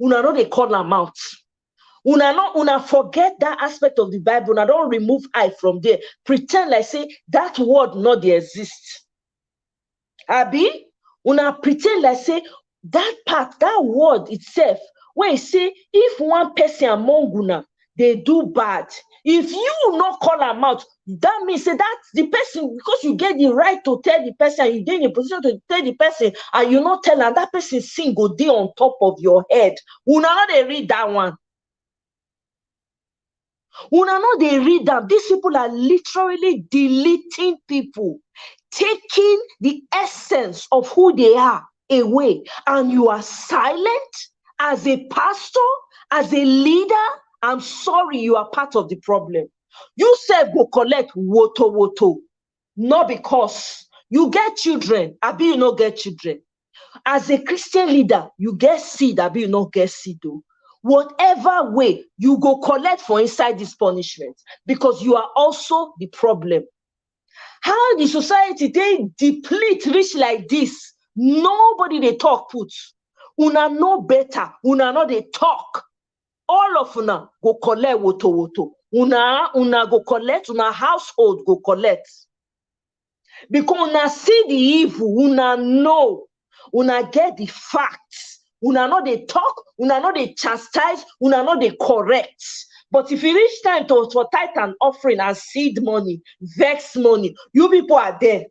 Una know they call them out. Una forget that aspect of the Bible. Una don't remove I from there. Pretend like say that word not they exist. Abi, una pretend like say that part, that word itself, when you say if one person among una they do bad, if you not call them out, that means say that's the person, because you get the right to tell the person, you get in a position to tell the person, and you not tell, and that person sin go dey on top of your head. Una not they read that one. Una know they read that. These people are literally deleting people, taking the essence of who they are away, and you are silent as a pastor, as a leader. I'm sorry, you are part of the problem. You said go collect woto, not because you get children, abi you not get children. As a Christian leader, you get seed, abi you not get seed though. Whatever way you go collect for inside this punishment, because you are also the problem. How the society they deplete rich like this, nobody they talk put. Una know better, una know they talk. All of una go collect woto. Una go collect, una household go collect. Because una see the evil, una know, una get the facts. Una know they talk, una know they chastise, una know they correct. But if you reach time for tithe and offering and seed money, vex money, you people are there.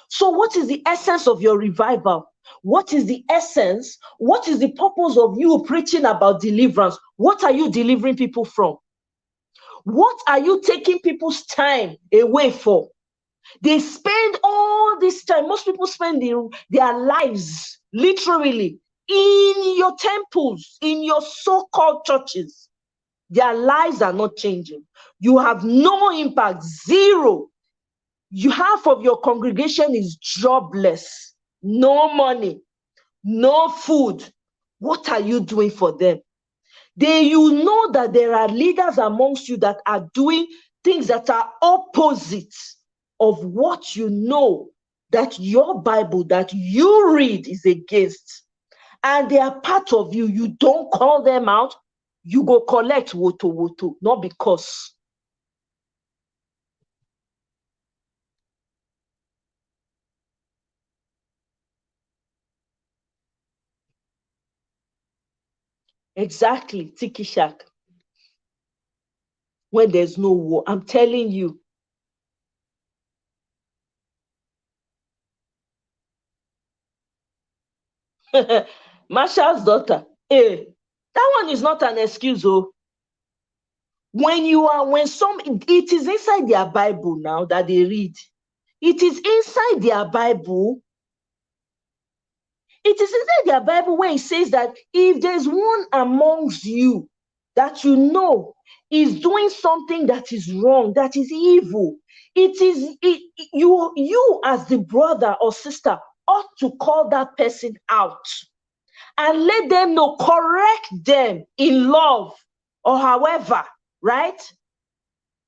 So what is the essence of your revival? What is the essence? What is the purpose of you preaching about deliverance? What are you delivering people from? What are you taking people's time away for? They spend all this time, most people spend their lives literally in your temples, in your so-called churches. Their lives are not changing. You have no impact, zero. Half of your congregation is jobless, no money, no food. What are you doing for them? You know that there are leaders amongst you that are doing things that are opposite of what you know that your Bible that you read is against, and they are part of you. You don't call them out, you go collect woto, not because. Exactly, Tiki Shack. When there's no war, I'm telling you. Marshall's daughter. That one is not an excuse, oh. It is inside their Bible now that they read. It is inside their Bible. It is inside their Bible where it says that if there's one amongst you that you know is doing something that is wrong, that is evil, you as the brother or sister ought to call that person out and let them know, correct them in love or however, right?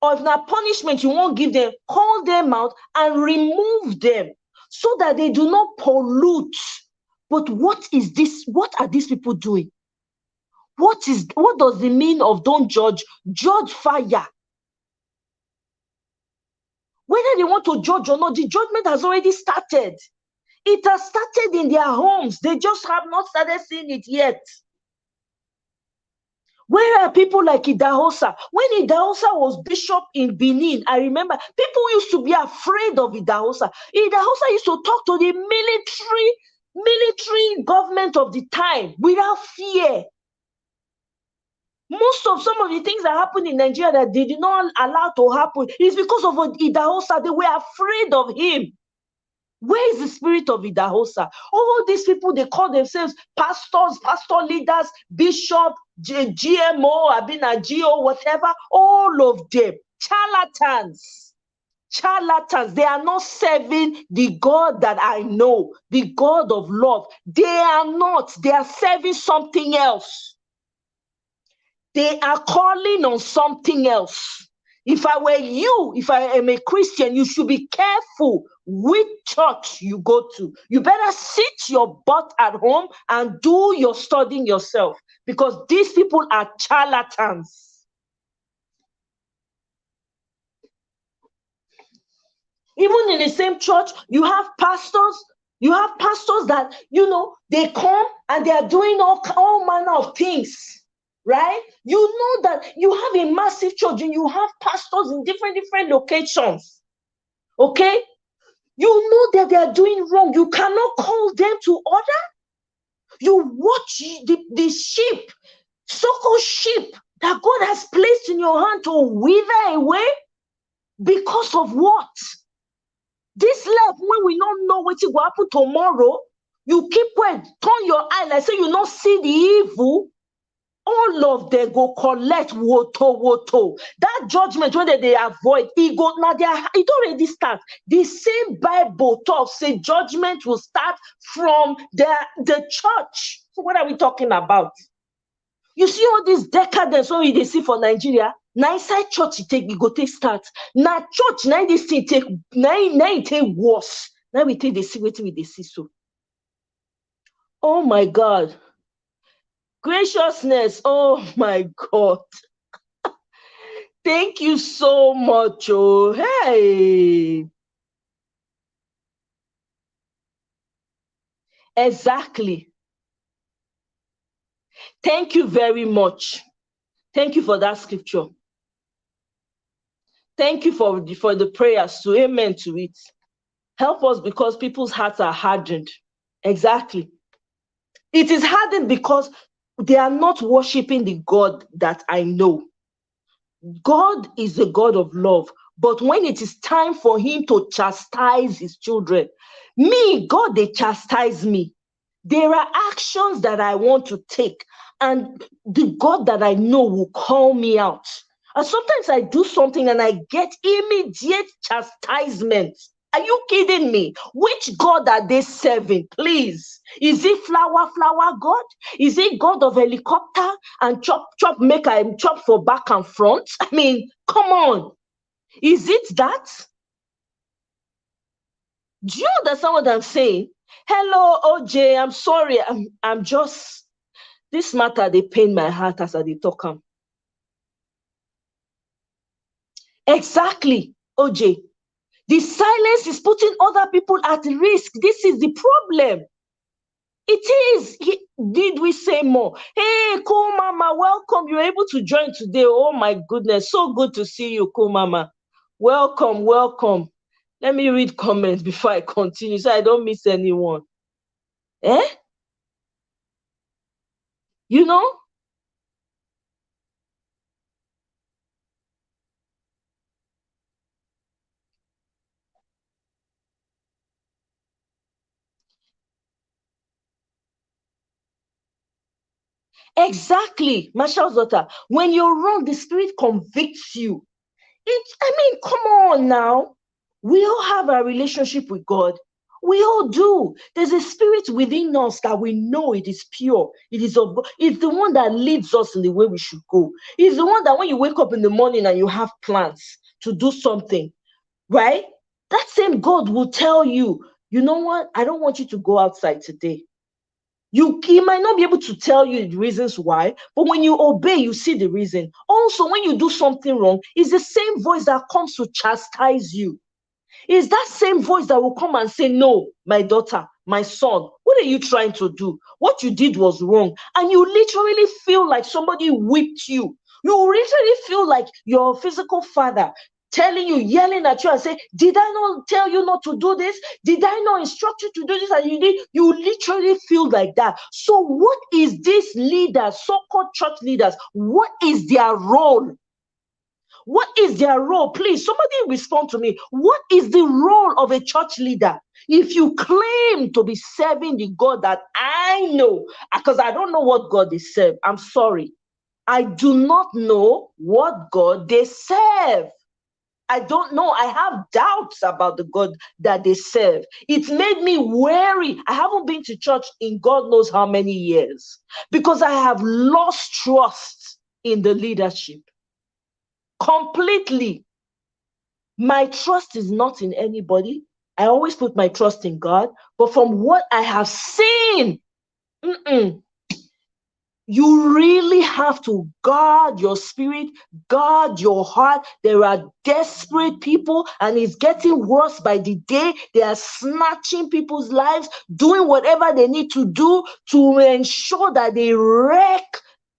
Or if not punishment you won't give them, call them out and remove them so that they do not pollute. But what is this? What are these people doing? What does it mean of don't judge? Judge fire. Whether they want to judge or not, the judgment has already started. It has started in their homes. They just have not started seeing it yet. Where are people like Idahosa? When Idahosa was bishop in Benin, I remember people used to be afraid of Idahosa. Idahosa used to talk to the military government of the time without fear. Most of some of the things that happened in Nigeria that they did not allow to happen is because of Idahosa. They were afraid of him. Where is the spirit of Idahosa? All these people, they call themselves pastors, pastor leaders, bishop, GMO, Abinagio, whatever. All of them, charlatans. Charlatans. They are not serving the God that I know, the God of love. They are not. They are serving something else. They are calling on something else. If I were you, if I am a Christian, you should be careful which church you go to. You better sit your butt at home and do your studying yourself, because these people are charlatans. Even in the same church, you have pastors. You have pastors that, they come and they are doing all manner of things. Right? You know that you have a massive church and you have pastors in different locations. Okay? You know that they are doing wrong. You cannot call them to order. You watch the sheep, so-called sheep that God has placed in your hand to wither away because of what? This life, when we don't know what will happen tomorrow, you keep quiet, turn your eye like say you not see the evil. All of them go collect woto. That judgment when they avoid, it already starts. The same Bible talk say judgment will start from the church. So what are we talking about? You see all this decadence when they see for Nigeria. Now inside church it go take start. Now church now this thing take it take worse. Now we take the see what we see so. Oh my God. Graciousness, oh my God. Thank you so much. Oh, hey. Exactly. Thank you very much. Thank you for that scripture. Thank you for the prayers too. Amen to it. Help us because people's hearts are hardened. Exactly. It is hardened because they are not worshiping the God that I know. God is a God of love. But when it is time for him to chastise his children, God, they chastise me. There are actions that I want to take, and the God that I know will call me out. And sometimes I do something and I get immediate chastisement. Are you kidding me? Which God are they serving? Please. Is it flower God? Is it God of helicopter and chop, make I chop for back and front? I mean, come on. Is it that? Do you understand what I'm saying? Hello, OJ. I'm sorry. I'm just, this matter, they pain my heart as I talk. Exactly, OJ. The silence is putting other people at risk. This is the problem. It is. Did we say more? Hey, cool mama, welcome. You're able to join today. Oh my goodness, so good to see you, cool mama. Welcome, welcome. Let me read comments before I continue so I don't miss anyone. Eh? You know? Exactly, Marshall's daughter. When you're wrong, the spirit convicts you. I mean, come on now. We all have a relationship with God. We all do. There's a spirit within us that we know it is pure. It is of God. It's the one that leads us in the way we should go. It's the one that when you wake up in the morning and you have plans to do something, right? That same God will tell you, you know what? I don't want you to go outside today. He might not be able to tell you the reasons why, but when you obey, you see the reason. Also, when you do something wrong, it's the same voice that comes to chastise you. It's that same voice that will come and say, no, my daughter, my son, what are you trying to do? What you did was wrong. And you literally feel like somebody whipped you. You literally feel like your physical father telling you, yelling at you and say, did I not tell you not to do this? Did I not instruct you to do this? And you did. You literally feel like that. So what is this leaders, so-called church leaders, what is their role? What is their role? Please, somebody respond to me. What is the role of a church leader? If you claim to be serving the God that I know, because I don't know what God they serve. I'm sorry. I do not know what God they serve. I don't know. I have doubts about the God that they serve. It made me wary. I haven't been to church in God knows how many years because I have lost trust in the leadership completely. My trust is not in anybody. I always put my trust in God. But from what I have seen, you really have to guard your spirit, guard your heart. There are desperate people, and it's getting worse by the day. They are snatching people's lives, doing whatever they need to do to ensure that they wreck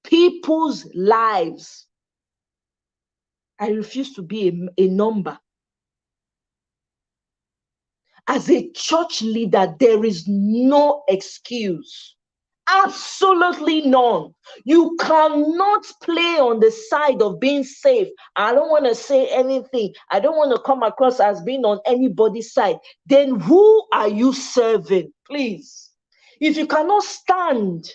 people's lives. I refuse to be a number. As a church leader, there is no excuse. Absolutely none. You cannot play on the side of being safe. I don't want to say anything. I don't want to come across as being on anybody's side. Then who are you serving? Please. If you cannot stand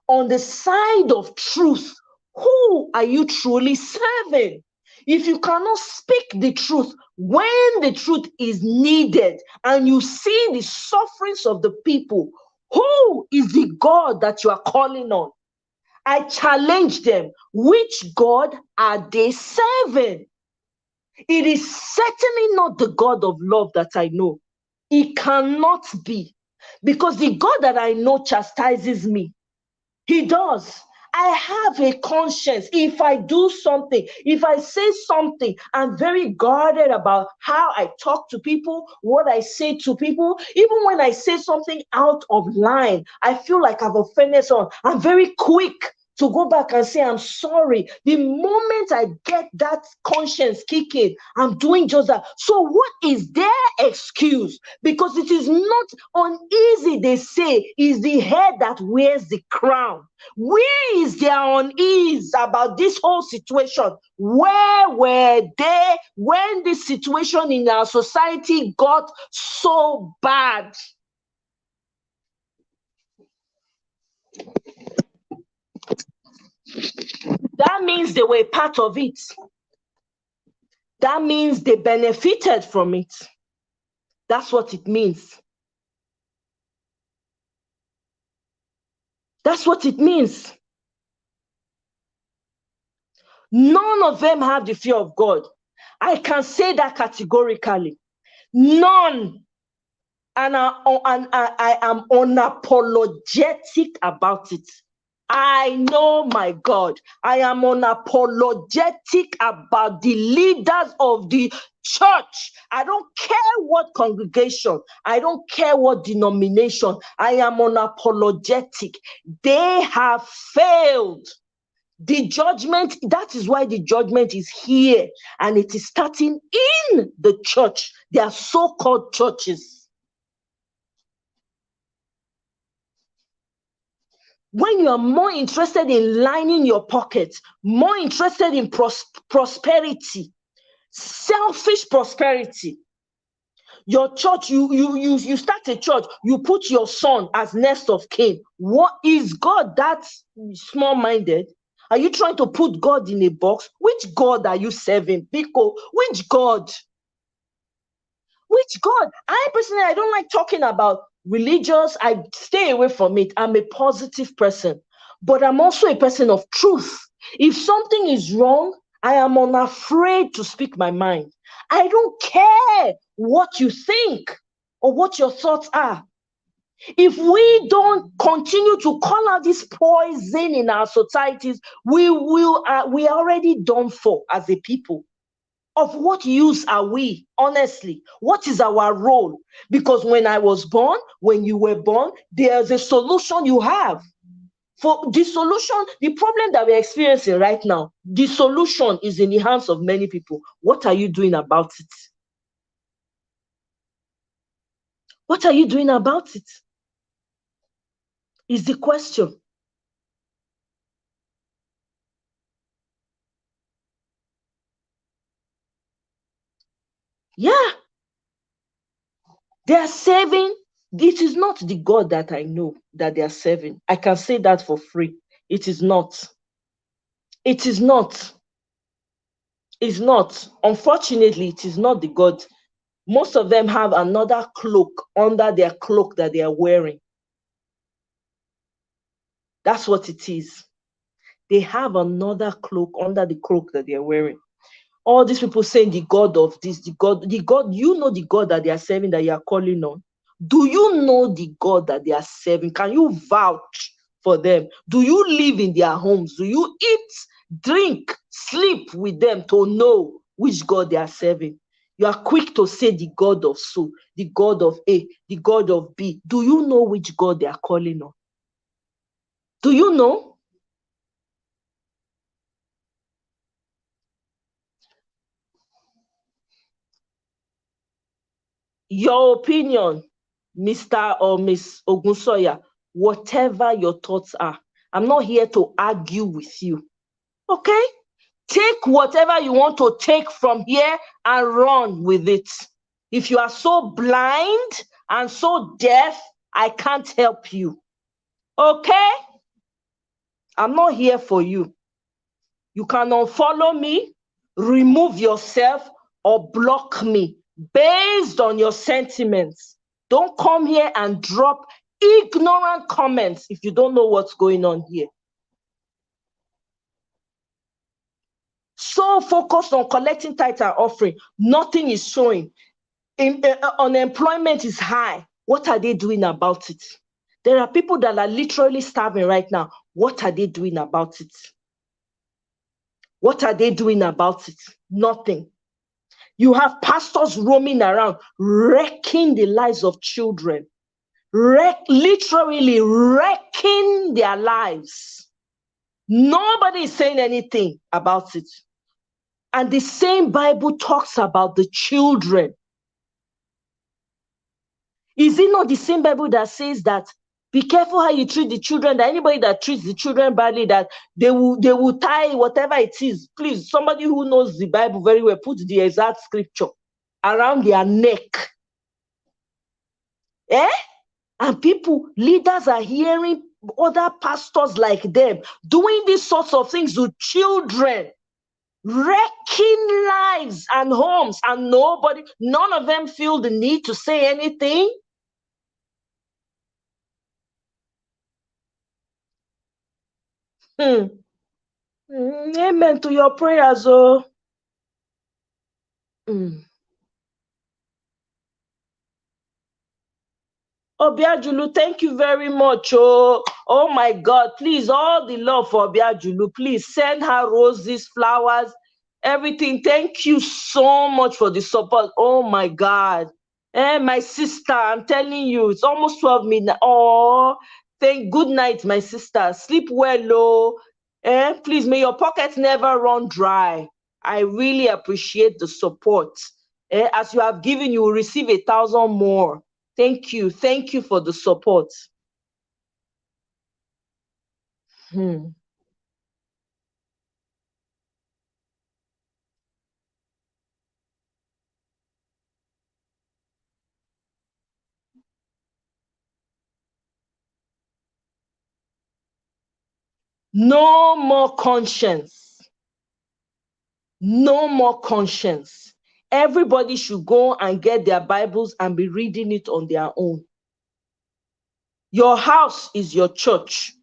on the side of truth, who are you truly serving? If you cannot speak the truth when the truth is needed and you see the sufferings of the people, who is the God that you are calling on? I challenge them. Which God are they serving? It is certainly not the God of love that I know. It cannot be, because the God that I know chastises me. He does. I have a conscience. If I do something, if I say something, I'm very guarded about how I talk to people, what I say to people. Even when I say something out of line, I feel like I've offended someone. I'm very quick to go back and say, I'm sorry. The moment I get that conscience kicking, I'm doing just that. So what is their excuse? Because it is not uneasy, they say, is the head that wears the crown. Where is their unease about this whole situation? Where were they when this situation in our society got so bad? That means they were part of it. That means they benefited from it. That's what it means. That's what it means. None of them have the fear of God. I can say that categorically. None. And I am unapologetic about it. I know my God. I am unapologetic about the leaders of the church. I don't care what congregation. I don't care what denomination. I am unapologetic. They have failed. The judgment, that is why the judgment is here, and it is starting in the church. They are so-called churches. When you are more interested in lining your pockets, more interested in prosperity, selfish prosperity, your church, you start a church, you put your son as next of kin. What is God that small-minded? Are you trying to put God in a box? Which God are you serving? Pico, which God? Which God? I personally, I don't like talking about religious. I stay away from it. I'm a positive person, but I'm also a person of truth. If something is wrong, I am unafraid to speak my mind. I don't care what you think or what your thoughts are. If we don't continue to call out this poison in our societies, we are already done for as a people. Of what use are we, honestly? What is our role? Because when I was born, when you were born, there's a solution you have. For the solution, the problem that we're experiencing right now, the solution is in the hands of many people. What are you doing about it? What are you doing about it? Is the question. Yeah. They are serving. This is not the God that I know that they are serving. I can say that for free. It is not. It is not. It's not. Unfortunately, it is not the God. Most of them have another cloak under their cloak that they are wearing. That's what it is. They have another cloak under the cloak that they are wearing. All these people saying the God of this, the God, you know the God that they are serving, that you are calling on. Do you know the God that they are serving? Can you vouch for them? Do you live in their homes? Do you eat, drink, sleep with them to know which God they are serving? You are quick to say the God of so, the God of A, the God of B. Do you know which God they are calling on? Do you know? Your opinion, Mr. or Miss Ogunsoya, whatever your thoughts are. I'm not here to argue with you. Okay? Take whatever you want to take from here and run with it. If you are so blind and so deaf, I can't help you. Okay? I'm not here for you. You can unfollow me, remove yourself, or block me based on your sentiments. Don't come here and drop ignorant comments if you don't know what's going on here. So focused on collecting tithe and offering, nothing is showing. Unemployment is high. What are they doing about it? There are people that are literally starving right now. What are they doing about it? What are they doing about it? Nothing. You have pastors roaming around, wrecking the lives of children, literally wrecking their lives. Nobody is saying anything about it. And the same Bible talks about the children. Is it not the same Bible that says that be careful how you treat the children, that anybody that treats the children badly, that they will tie whatever it is? Please, somebody who knows the Bible very well, put the exact scripture around their neck. And people, leaders are hearing other pastors like them doing these sorts of things to children, wrecking lives and homes, and none of them feel the need to say anything. Amen to your prayers, oh. Obiajulu, thank you very much. Oh my God, please, all the love for Obiajulu. Please send her roses, flowers. everything. Thank you so much for the support. Oh my God. My sister, I'm telling you, it's almost 12 midnight. Oh, thank good night, my sister. Sleep well, oh. Please, may your pockets never run dry. I really appreciate the support. As you have given, you will receive 1,000 more. Thank you. Thank you for the support. Hmm. No more conscience. No more conscience. Everybody should go and get their Bibles and be reading it on their own. Your house is your church.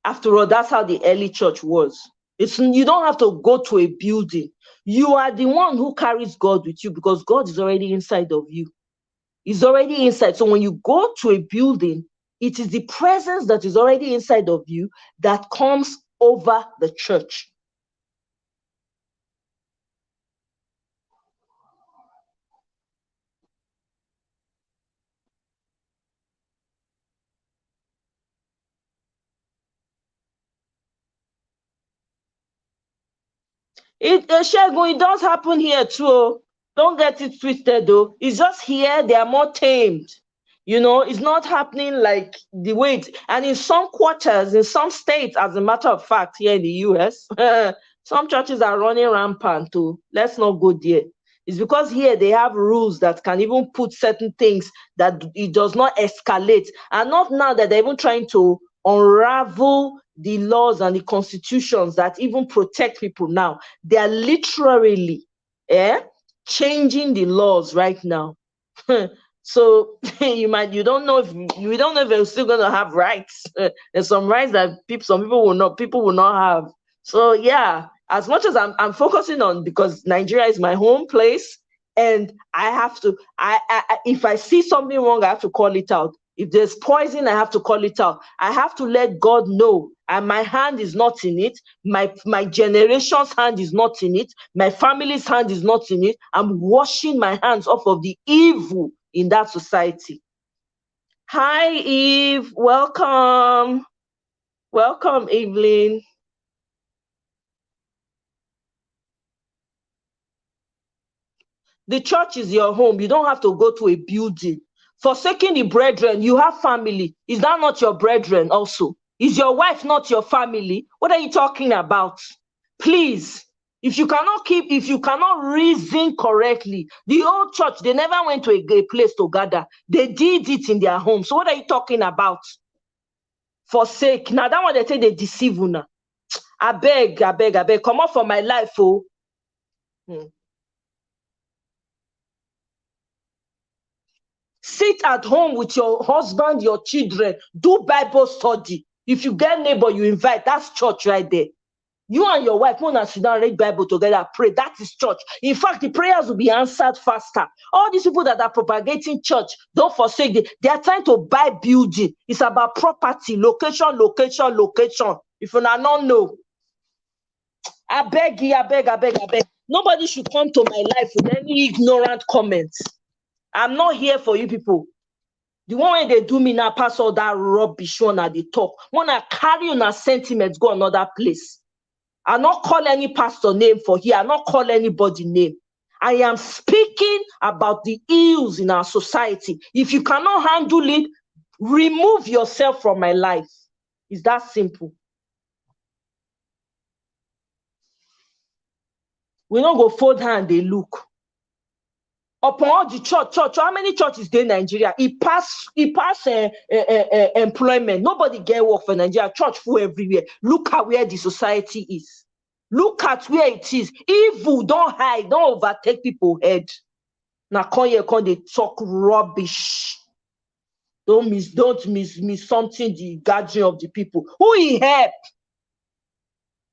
After all, that's how the early church was. You don't have to go to a building. You are the one who carries God with you because God is already inside of you. He's already inside. So when you go to a building, it is the presence that is already inside of you that comes over the church. Shegun, it does happen here too. Oh. Don't get it twisted though. It's just here they are more tamed. It's not happening like the way it, and in some quarters, in some states, as a matter of fact, here in the US, some churches are running rampant too. Let's not go there. It's because here they have rules that can even put certain things that it does not escalate. And not now that they're even trying to unravel the laws and the constitutions that even protect people now. They are literally changing the laws right now. So you don't know if you're still gonna have rights. There's some rights that some people will not have. So yeah, as much as I'm focusing on, because Nigeria is my home place, and I have to if I see something wrong, I have to call it out. If there's poison, I have to call it out. I have to let God know, and my hand is not in it. My generation's hand is not in it. My family's hand is not in it. I'm washing my hands off of the evil in that society. Hi, Eve. Welcome. Welcome, Evelyn. The church is your home. You don't have to go to a building. Forsaking the brethren, you have family. Is that not your brethren also? Is your wife not your family? What are you talking about? Please, if you cannot reason correctly, the old church, they never went to a place to gather. They did it in their home. So what are you talking about? Forsake. Now that one they say they deceive you now. I beg. Come out from my life, oh. Hmm. Sit at home with your husband, your children, do Bible study. If you get neighbor, you invite. That's church right there. You and your wife, when sit down, read Bible together, pray. That is church. In fact, the prayers will be answered faster. All these people that are propagating church, don't forsake them. They are trying to buy building. It's about property, location. If you not know, I beg you, I beg. Nobody should come to my life with any ignorant comments. I'm not here for you people. The one when they do me now, pass all that rubbish one at the top. When I carry on a sentiment, go another place. I not call any pastor name for here. I not call anybody name. I am speaking about the ills in our society. If you cannot handle it, remove yourself from my life. It's that simple. We don't go fold hand, they look. Upon all the church, how many churches in Nigeria? It pass employment. Nobody get work for Nigeria. Church full everywhere. Look at where the society is. Look at where it is. Evil, don't hide, don't overtake people's head. Now come here, they talk rubbish. Don't miss something the gathering of the people. Who he help?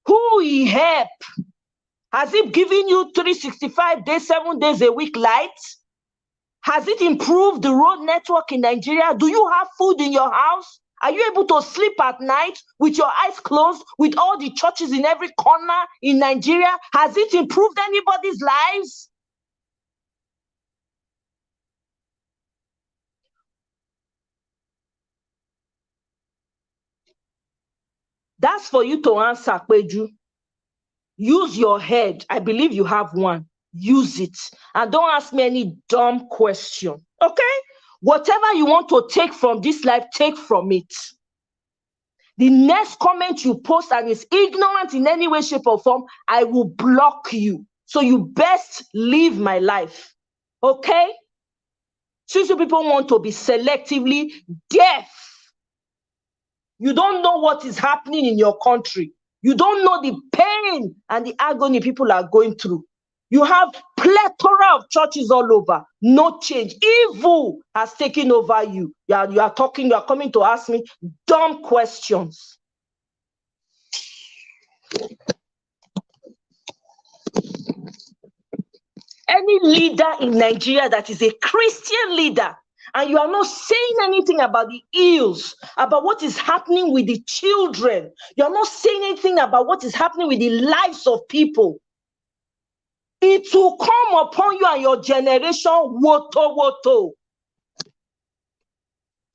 Who he help? Has it given you 365 days, 7 days a week light? Has it improved the road network in Nigeria? Do you have food in your house? Are you able to sleep at night with your eyes closed, with all the churches in every corner in Nigeria? Has it improved anybody's lives? That's for you to answer, Peju. Use your head. I believe you have one. Use it. And don't ask me any dumb question. Okay? Whatever you want to take from this life, take from it. The next comment you post and is ignorant in any way, shape, or form, I will block you. So you best live my life. Okay? Since you people want to be selectively deaf, you don't know what is happening in your country. You don't know the pain and the agony people are going through. You have plethora of churches all over, no change. Evil has taken over you. You are coming to ask me dumb questions. Any leader in Nigeria that is a Christian leader, and you are not saying anything about the ills, about what is happening with the children, you are not saying anything about what is happening with the lives of people, it will come upon you and your generation, woto, woto.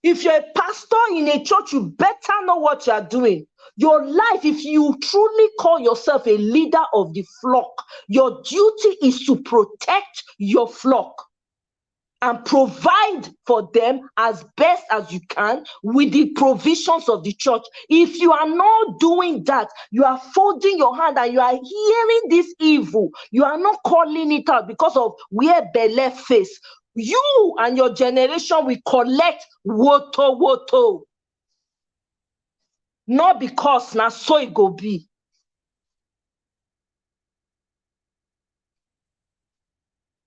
If you're a pastor in a church, you better know what you are doing. Your life, if you truly call yourself a leader of the flock, your duty is to protect your flock and provide for them as best as you can with the provisions of the church. If you are not doing that, you are folding your hand and you are hearing this evil. You are not calling it out because of where belle face. You and your generation will collect woto woto. Not because na so it go be.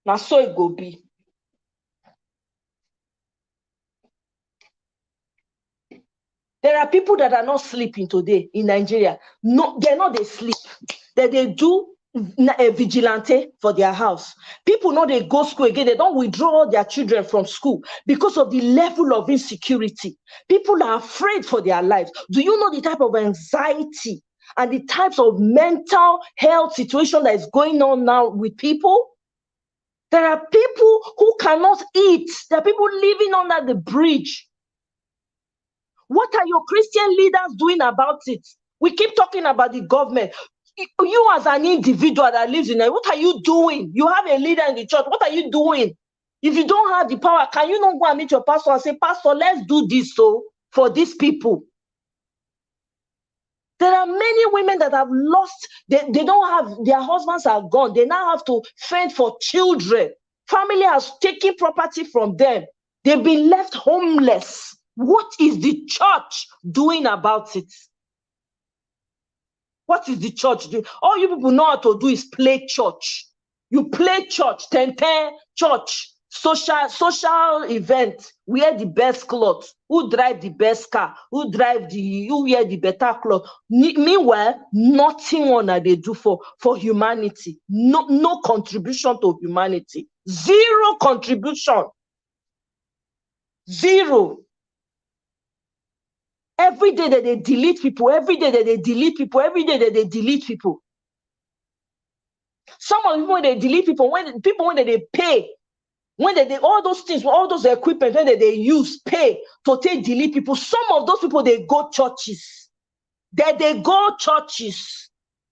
Na so it go be. There are people that are not sleeping today in Nigeria. No, they're not they sleep. They do a vigilante for their house. People know they go school again. They don't withdraw their children from school because of the level of insecurity. People are afraid for their lives. Do you know the type of anxiety and the types of mental health situation that is going on now with people? There are people who cannot eat. There are people living under the bridge. What are your Christian leaders doing about it? We keep talking about the government. You as an individual that lives in it, what are you doing? You have a leader in the church. What are you doing? If you don't have the power, can you not go and meet your pastor and say, Pastor, let's do this so for these people? There are many women that have lost, they don't have, their husbands are gone. They now have to fend for children. Family has taken property from them. They've been left homeless. What is the church doing about it? What is the church doing? All you people know how to do is play church. You play church, 10-10 church, social event, wear the best clothes, who drive the best car, who wear the better clothes. Meanwhile, nothing one that they do for humanity. No contribution to humanity. Zero contribution. Zero. Every day that they delete people, every day that they delete people, every day that they delete people. Some of them, when they delete people, when they pay, when they all those things, all those equipment, when they use, pay to take delete people. Some of those people, they go churches. They go churches.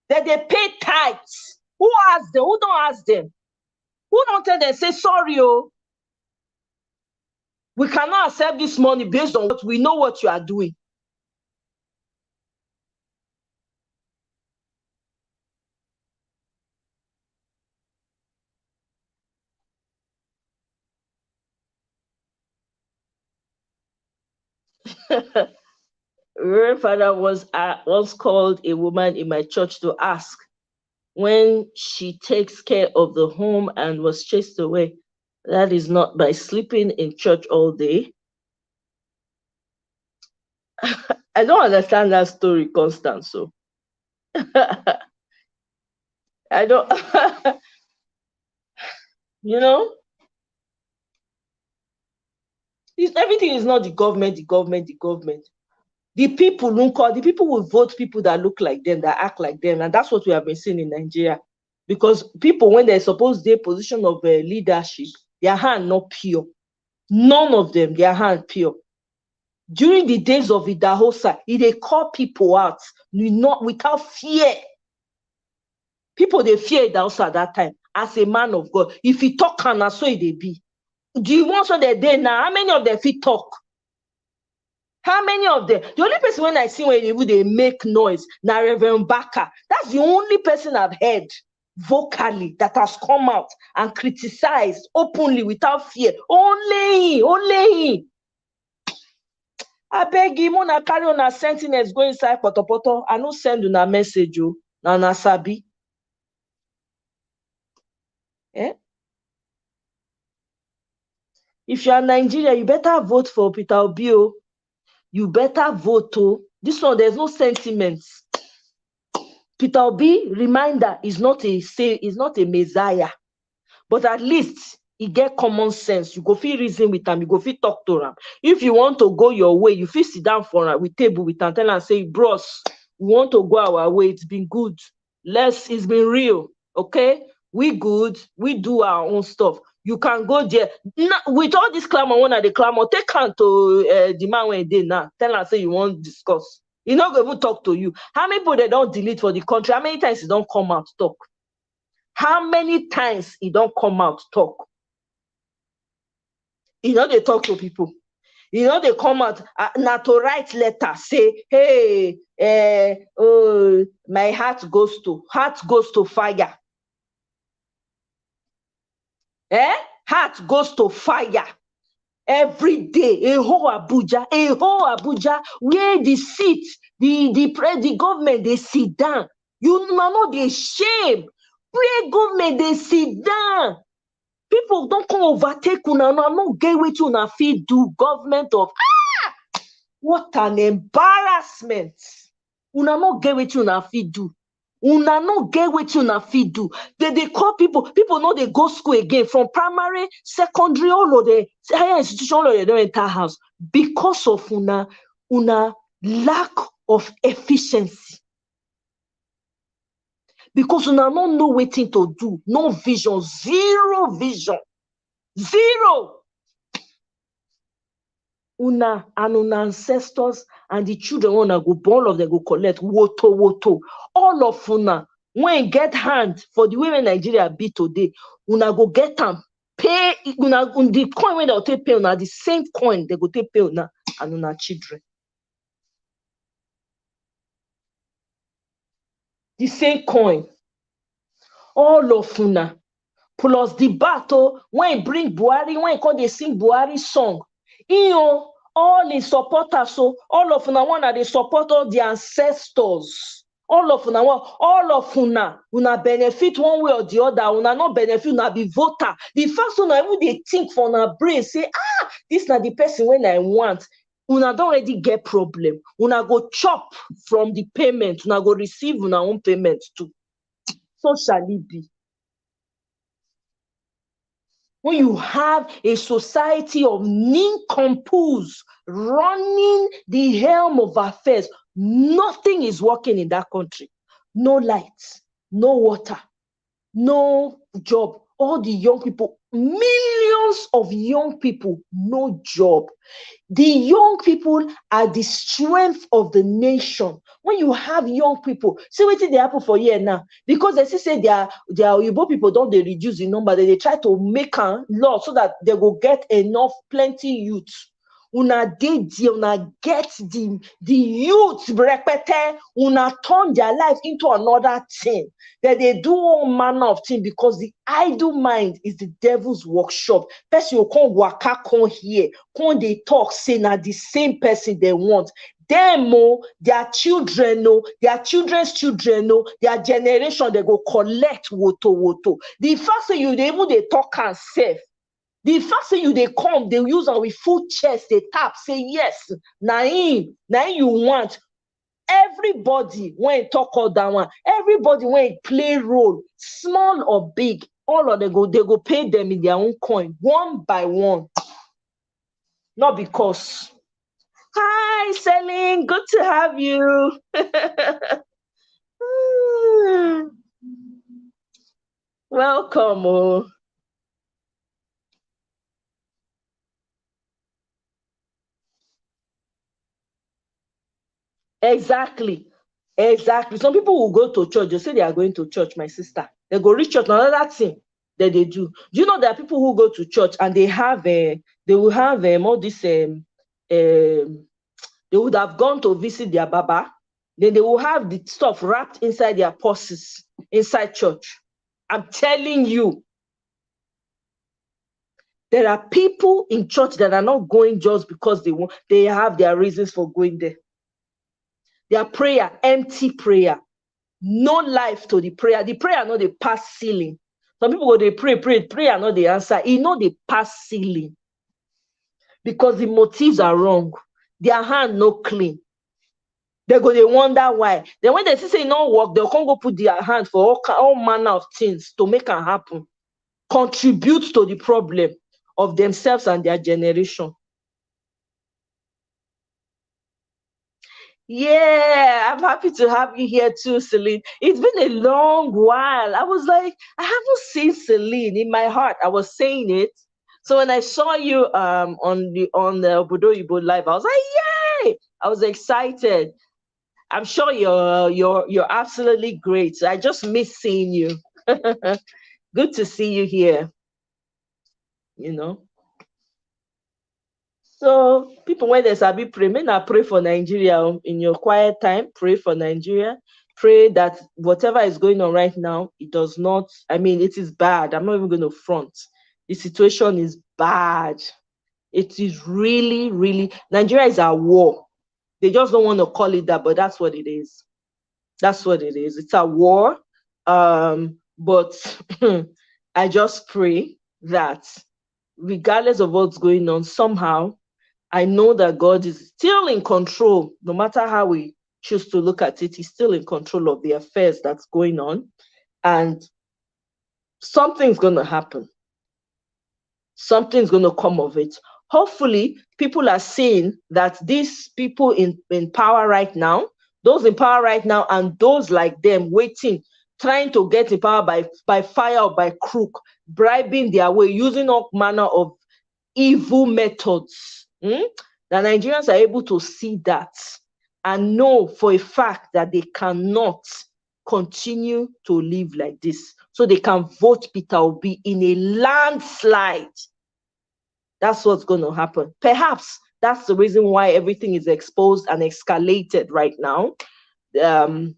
That they pay tithes. Who asked them? Who don't ask them? Who don't tell them, say, sorry, oh, we cannot accept this money based on what we know what you are doing. Reverend Father once called a woman in my church to ask when she takes care of the home and was chased away. That is not by sleeping in church all day. I don't understand that story, Constance. So I don't, you know, everything is not the government, the government, the government. The people will vote people that look like them, that act like them. And that's what we have been seeing in Nigeria. Because people, when they're supposed their position of leadership, their hand not pure. None of them, their hand pure. During the days of Idahosa, they call people out not without fear. People, they fear Idahosa at that time as a man of God. If he talk, and so they be. Do you want so they now? How many of them fit talk? How many of them? The only person when I see when they make noise, now Reverend Baka. That's the only person I've heard vocally that has come out and criticized openly without fear. Only he. I beg you, Mona carry on a sentinels go inside Potopoto. I no send you a message, you na nasabi. Eh? If you are Nigeria, you better vote for Peter Obi. You better vote. This one, there's no sentiments. Peter Obi, reminder, is not a messiah, but at least he get common sense. You go feel reason with him. You go feel talk to him. If you want to go your way, you feel sit down for him with table with him, tell him say, bros, we want to go our way. It's been good. It's been real. Okay, we good. We do our own stuff. You can go there. With all this clamor, one of the clamor, take hand to the man when they now. Tell him say you want to discuss. He not going to talk to you. How many people they don't delete for the country? How many times he don't come out talk? How many times he don't come out talk? They talk to people. They come out not to write letter, say, hey, oh, my heart goes to fire. Heart goes to fire. Every day, a whole Abuja, where the seat, the government, they sit down. You know, they shame. Where government, they sit down. People don't come overtake una, no get what you na fit do. Government of what an embarrassment. Una no get what you na fit do. Una no get what you na fit do. They call people know they go school again from primary, secondary, all of the higher institution, all of they don't enter house because of una lack of efficiency. Because una no know wetin to do, no vision, zero vision, zero. Una and una ancestors and the children wanna go, all of them go collect woto. All of una when get hand for the way Nigeria be today, una go get them, pay una the coin when they'll take pay una, the same coin they go take pay una and una children. The same coin. All of una. Plus the battle when bring Buhari, when call they sing Buhari song. All in supporters, so all of una one they support all the ancestors. All of una benefit one way or the other. Una not benefit, una be voter. The first one even they think for una brain, say, this not the person when I want. Una don't already get problem. Una go chop from the payment. Una go receive una own payment too. So shall it be. When you have a society of nincompoops running the helm of affairs, nothing is working in that country. No lights, no water, no job. All the young people, millions of young people, no job. The young people are the strength of the nation. When you have young people, see what they happen for here now. Because they say their Igbo people don't they reduce the number, they try to make a law so that they will get enough, plenty youth. Una get the youth repete, una turn their life into another thing. That they do all manner of things because the idle mind is the devil's workshop. Person who come waka, come here, come they talk, say na the same person they want. Them their children their children's children their generation, they go collect woto. The first thing they talk and safe. The first thing they come, they use our full chest, they tap, say yes, now you want. Everybody when talk all that one, everybody when play role, small or big, all of them they go pay them in their own coin, one by one. Not because Hi, Celine. Good to have you. Welcome. Oh. Exactly. Exactly. Some people will go to church. They say they are going to church, my sister. They go reach church. Another thing that they do. Do you know there are people who go to church and they have they will have all this they would have gone to visit their baba. Then they will have the stuff wrapped inside their purses inside church. I'm telling you, there are people in church that are not going just because they have their reasons for going there. Their prayer, empty prayer. No life to the prayer. The prayer not the pass ceiling. Some people go they pray and not the answer. It not the pass ceiling because the motives are wrong. Their hand no clean. They go they wonder why. Then when they see say no work, they'll come go put their hand for all manner of things to make it happen. Contribute to the problem of themselves and their generation. Yeah, I'm happy to have you here too, Celine. It's been a long while. I was like, I haven't seen Celine in my heart. I was saying it. So when I saw you on the Obodo Ibo live, I was like, yay! I was excited. I'm sure you're absolutely great. So I just miss seeing you. Good to see you here, you know. So people when there's a big pray, may not pray for Nigeria in your quiet time. Pray for Nigeria. Pray that whatever is going on right now, it does not. I mean, it is bad. I'm not even going to front. The situation is bad. It is really, really. Nigeria is at war. They just don't want to call it that, but that's what it is. That's what it is. It's a war. But I just pray that regardless of what's going on, somehow I know that God is still in control, no matter how we choose to look at it. He's still in control of the affairs that's going on. And something's going to happen. Something's going to come of it. Hopefully, people are seeing that these people in power right now, those in power right now, and those like them waiting, trying to get in power by fire or by crook, bribing their way, using all manner of evil methods. The Nigerians are able to see that and know for a fact that they cannot continue to live like this. So they can vote Peter Obi in a landslide. That's what's going to happen. Perhaps that's the reason why everything is exposed and escalated right now. Um,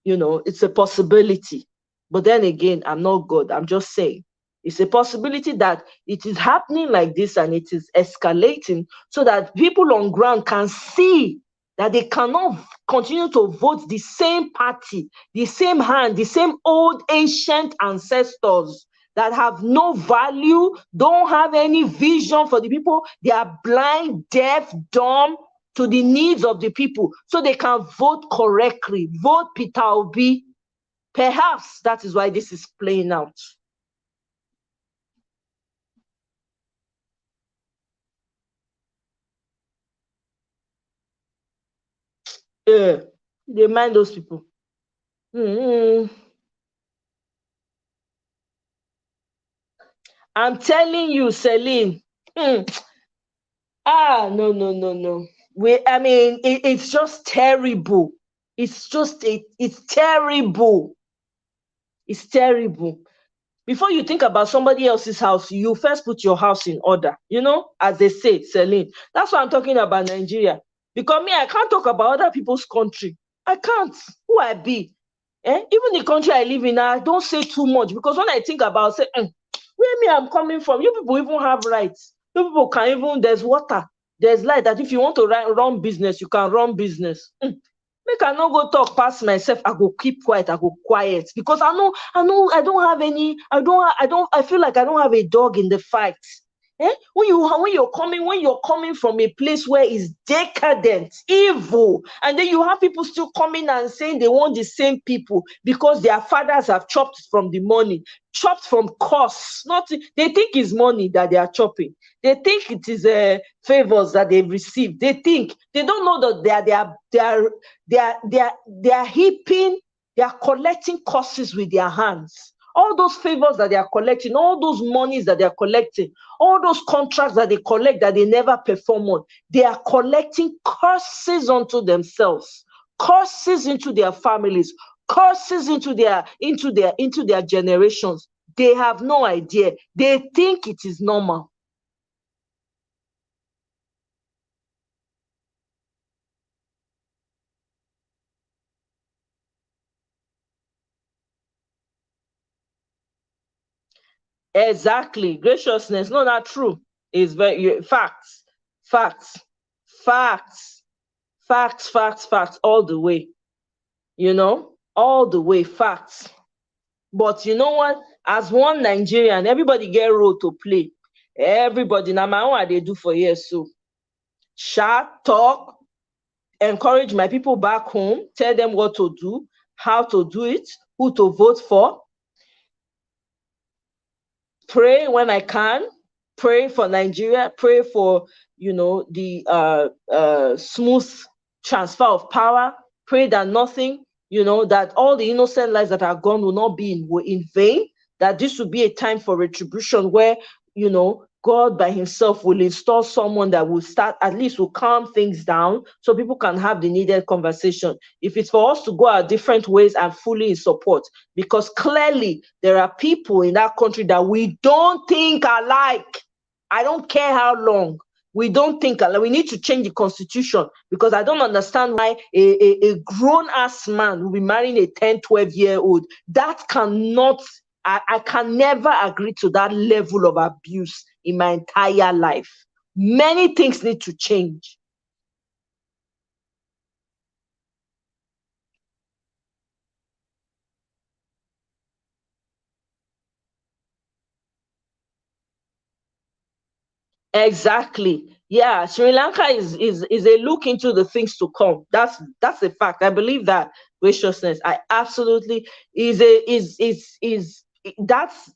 it's a possibility. But then again, I'm not God. I'm just saying it's a possibility that it is happening like this and it is escalating so that people on ground can see that they cannot continue to vote the same party, the same hand, the same old ancient ancestors that have no value, don't have any vision for the people. They are blind, deaf, dumb to the needs of the people so they can vote correctly. Vote Peter Obi. Perhaps that is why this is playing out. Yeah, they mind those people. Mm-hmm. I'm telling you, Celine. No, no, no, no. I mean, it's just terrible. It's terrible. It's terrible. Before you think about somebody else's house, you first put your house in order. As they say, Celine. That's why I'm talking about Nigeria. Because me, I can't talk about other people's country. I can't. Who I be? Even the country I live in, I don't say too much because when I think about, say, where me I'm coming from, you people even have rights. You people can even, there's water, there's light. That if you want to run business, you can run business. Make I not go talk past myself. I go keep quiet. I go quiet because I know. I don't have any. I feel like I don't have a dog in the fight. When you're coming from a place where it's decadent, evil, and then you have people still coming and saying they want the same people because their fathers have chopped from the money, chopped from costs. Not they think it's money that they are chopping. They think it is favors that they've received. They don't know that they are heaping, they are collecting costs with their hands. All those favors that they are collecting, all those monies that they are collecting, all those contracts that they collect that they never perform on, they are collecting curses onto themselves, curses into their families, curses into their generations. They have no idea. They think it is normal. Exactly. Graciousness. No, not true. It's very facts, facts, facts, facts, all the way. All the way, facts. But you know what? As one Nigerian, everybody get role to play. Everybody. Now, my own, they do for years. So, chat, talk, encourage my people back home, tell them what to do, how to do it, who to vote for, pray when I can, pray for Nigeria, pray for the smooth transfer of power, pray that nothing, that all the innocent lives that are gone will not be in vain, that this will be a time for retribution where God by himself will install someone that will start, at least will calm things down so people can have the needed conversation. If it's for us to go our different ways, I'm fully in support, because clearly there are people in that country that we don't think alike. I don't care how long. We don't think alike. We need to change the constitution, because I don't understand why a grown-ass man will be marrying a 10, 12-year-old. That cannot, I can never agree to that level of abuse in my entire life. Many things need to change. Exactly. Yeah, Sri Lanka is a look into the things to come. That's a fact. I believe that graciousness. I absolutely is that's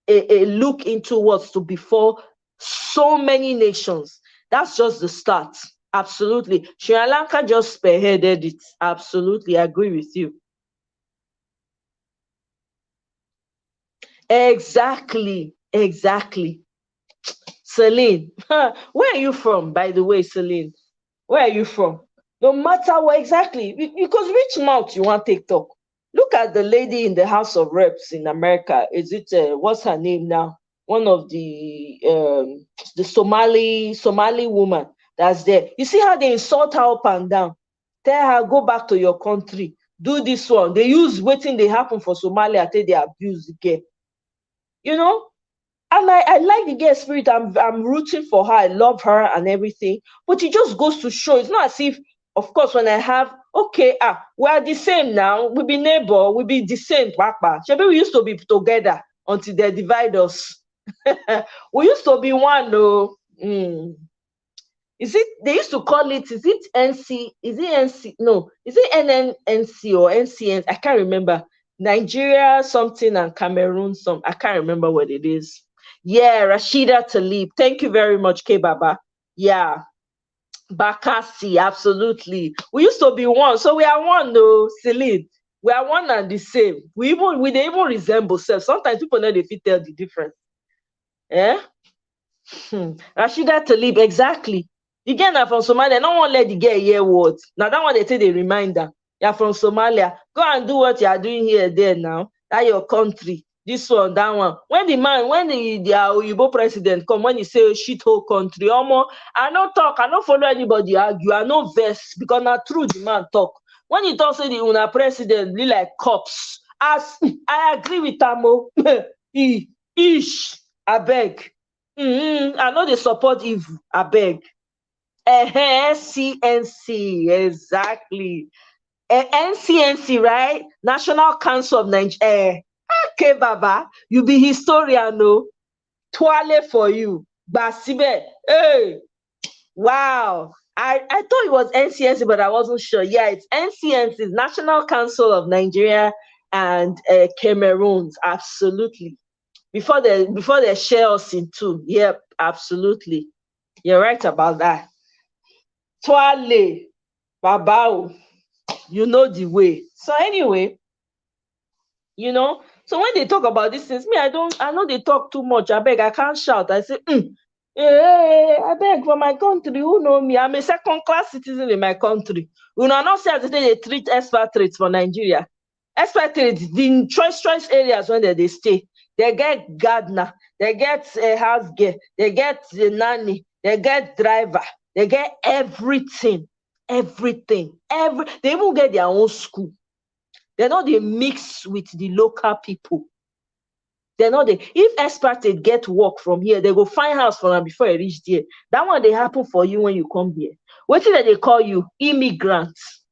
a look into what's to befall so many nations. That's just the start. Absolutely. Sri Lanka just spearheaded it. Absolutely. I agree with you. Exactly. Exactly. Celine. Where are you from, by the way, Celine? Where are you from? No matter what, exactly. Because which mouth you want to take talk? Look at the lady in the House of Reps in America. Is it what's her name now? One of the Somali woman that's there. You see how they insult her up and down. Tell her, go back to your country. Do this one. They use waiting they happen for Somalia till they abuse the girl. You know, and I like the girl spirit. I'm rooting for her. I love her and everything. But it just goes to show, it's not as if, of course, when I have, okay, we are the same now. We be neighbor, we be the same, papa. Maybe we used to be together until they divide us. We used to be one, though. Is it, they used to call it, is it NC? Is it NC? No, is it NNNC or NCN? I can't remember. Nigeria something and Cameroon some. I can't remember what it is. Yeah, Rashida Talib. Thank you very much, K Baba. Yeah, Bakassi, absolutely. We used to be one, so we are one, though, Celine. We are one and the same. They even resemble self. Sometimes people know they fit tell the difference. Yeah. Rashida Talib, exactly. The girl na from Somalia. No one let the girl hear words. Now that one they take the reminder. You're from Somalia. Go and do what you are doing here, there now. That your country. This one, that one. When the Oyibo president come, when he say shit whole country, I no talk, I no follow anybody argue, I no vex, because na true the man talk. When he talk say the una president be like cops, as I agree with Tamo, ish, I beg. I know they support evil, I beg. CNC, exactly. NCNC, right? National Council of Nigeria. Okay, Baba, you be historian, no? Toilet for you. Basibe. Hey. Wow. I thought it was NCNC, but I wasn't sure. Yeah, it's NCNC, National Council of Nigeria and Cameroons. Absolutely. Before they share us in two. Yep, absolutely. You're right about that. Toile, babao, you know the way. So anyway, so when they talk about these things, I know they talk too much. I beg, I can't shout. I say, hey, I beg for my country. Who know me? I'm a second-class citizen in my country. We know not say as they treat expatriates for Nigeria. Expatriates, the choice areas when they stay, they get gardener, they get a house girl, they get the nanny, they get driver, they get everything. Everything. They even get their own school. They know they mix with the local people. If expatriate get work from here, they go find house for them before they reach there. That one they happen for you when you come here. What is that they call you? Immigrants.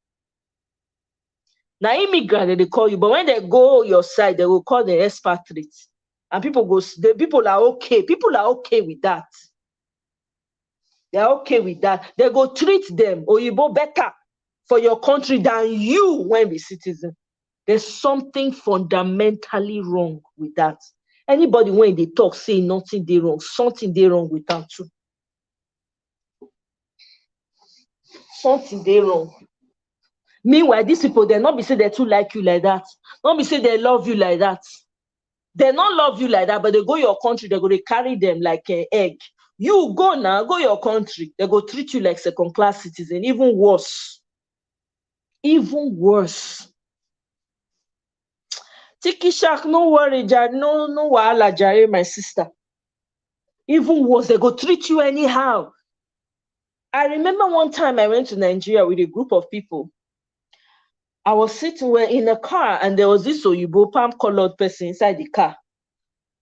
Now immigrant they call you, but when they go your side, they will call the expatriates. And people are okay. People are okay with that. They're okay with that. They go treat them or you go better for your country than you when be citizen. There's something fundamentally wrong with that. Anybody when they talk say nothing they wrong, something they wrong with that too. Something they wrong. Meanwhile, these people, they not be say they too like you like that. Not be say they love you like that. They not love you like that, but they go your country, they go they carry them like an egg. You go now, go your country, they go treat you like second-class citizen, even worse. Even worse. Tiki Shark, no worry, Jare, no wahala, Jare, my sister. Even worse, they go treat you anyhow. I remember one time I went to Nigeria with a group of people. I was sitting in a car and there was this Oyibo palm-colored person inside the car.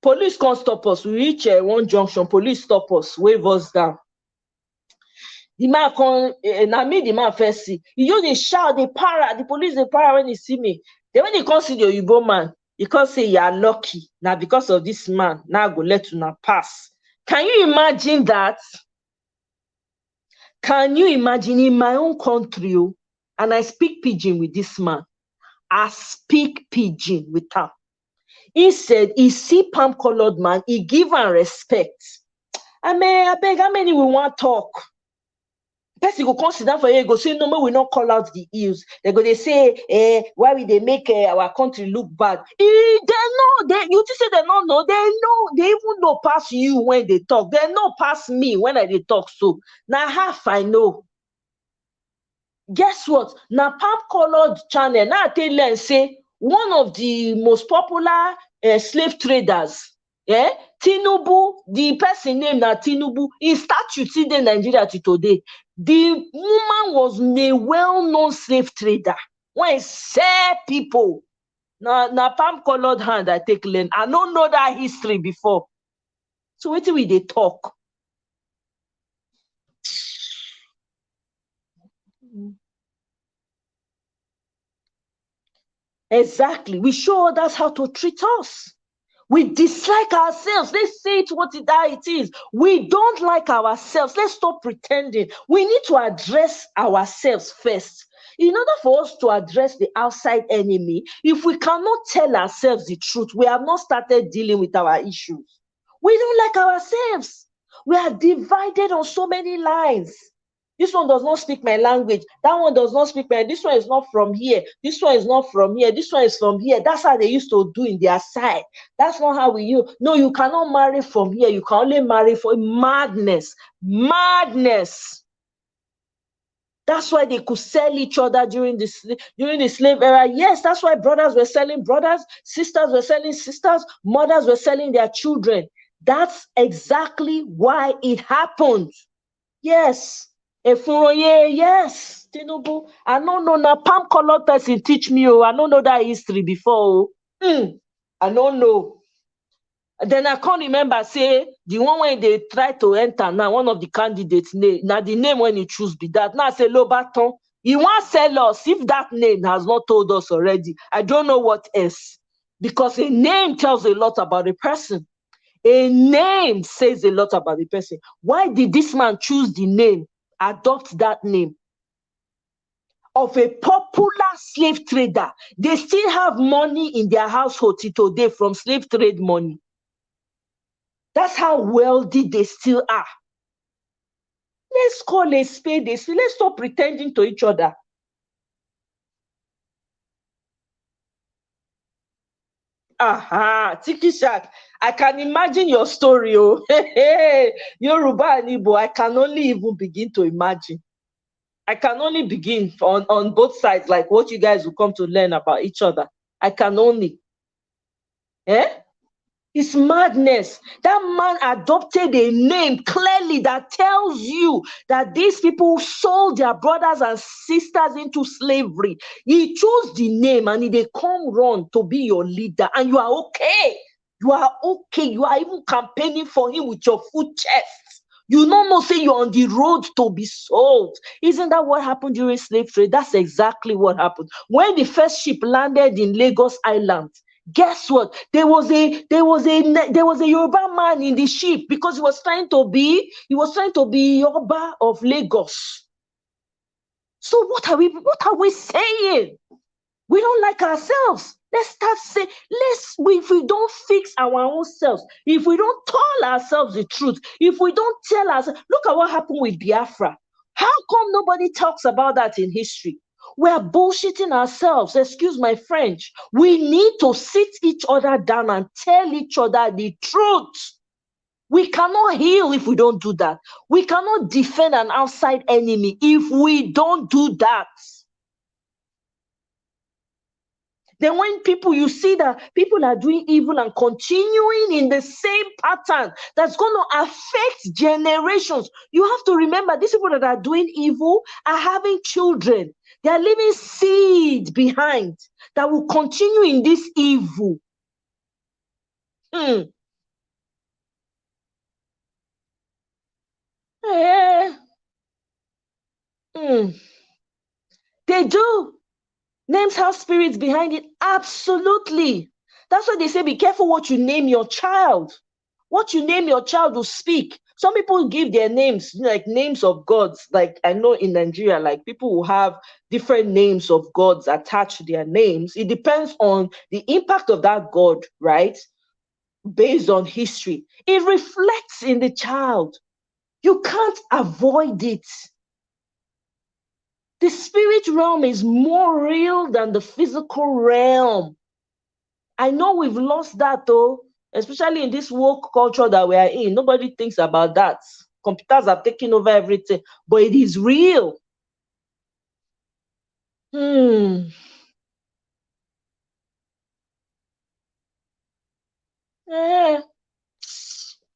Police can't stop us. We reach one junction, police stop us, wave us down. The man come, the man first see. He just they shout, they para, the police they para when they see me. Then when they come see the Oyibo man, he can't say you are lucky. Now because of this man, now I go let you now pass. Can you imagine that? Can you imagine in my own country, and I speak pidgin with this man. I speak pidgin with him. He said, he see palm-colored man, he give him respect. I beg, how many we want talk? Person go consider for you, go say, no, we not call out the ills. They go, they say, why will they make our country look bad? They know, you just say they don't know, they even know past you when they talk. They know past me when I they talk. So now half I know. Guess what? Now palm-colored channel, now I tell you and say, one of the most popular slave traders, Tinubu, the person named Tinubu, in statute in Nigeria to today. The woman was a well-known slave trader. When I say people, now palm-colored hand I take learn. I don't know that history before. So what will they talk? Exactly. We show others how to treat us. We dislike ourselves. Let's say it what it is. We don't like ourselves. Let's stop pretending. We need to address ourselves first. In order for us to address the outside enemy, if we cannot tell ourselves the truth, we have not started dealing with our issues. We don't like ourselves. We are divided on so many lines. This one does not speak my language. That one does not speak my. This one is not from here. This one is not from here. This one is from here. That's how they used to do in their side. That's not how we use. No, you cannot marry from here. You can only marry for madness. Madness. That's why they could sell each other during the slave era. Yes, that's why brothers were selling brothers, sisters were selling sisters, mothers were selling their children. That's exactly why it happened. Yes. Yes, Tinubu. I don't know na palm-colored person teach me. I don't know that history before. I don't know. Then I can't remember say the one when they try to enter now, one of the candidates name. Now the name when you choose be that. Now I say Lobaton. He wants sell us if that name has not told us already. I don't know what else. Because a name tells a lot about a person. A name says a lot about the person. Why did this man choose the name, adopt that name of a popular slave trader? They still have money in their household today from slave trade money. That's how wealthy they still are. Let's call a spade a spade. Let's stop pretending to each other. Aha, Tiki Shak. I can imagine your story. Oh, Yoruba and Igbo. I can only even begin to imagine. I can only begin on both sides, like what you guys will come to learn about each other. I can only. Eh? It's madness. That man adopted a name clearly that tells you that these people sold their brothers and sisters into slavery. He chose the name and they come run to be your leader, and you are okay. You are okay. You are even campaigning for him with your full chest. You don't know, say you're on the road to be sold. Isn't that what happened during slave trade? That's exactly what happened. When the first ship landed in Lagos Island, guess what? There was a Yoruba man in the ship because he was trying to be Yoruba of Lagos. So what are we saying? We don't like ourselves. Let's start saying, if we don't fix our own selves, if we don't tell ourselves the truth, if we don't tell ourselves, look at what happened with Biafra. How come nobody talks about that in history? We're bullshitting ourselves. Excuse my French. We need to sit each other down and tell each other the truth. We cannot heal if we don't do that. We cannot defend an outside enemy if we don't do that. Then when you see that people are doing evil and continuing in the same pattern, that's going to affect generations. You have to remember, these people that are doing evil are having children. They are leaving seed behind that will continue in this evil. They do. Names have spirits behind it. Absolutely. That's why they say be careful what you name your child. What you name your child will speak. Some people give their names, like names of gods. Like I know in Nigeria, like people will have different names of gods attached to their names. It depends on the impact of that god, right? Based on history. It reflects in the child. You can't avoid it. The spirit realm is more real than the physical realm. I know we've lost that though, especially in this woke culture that we are in. Nobody thinks about that. Computers are taking over everything, but it is real.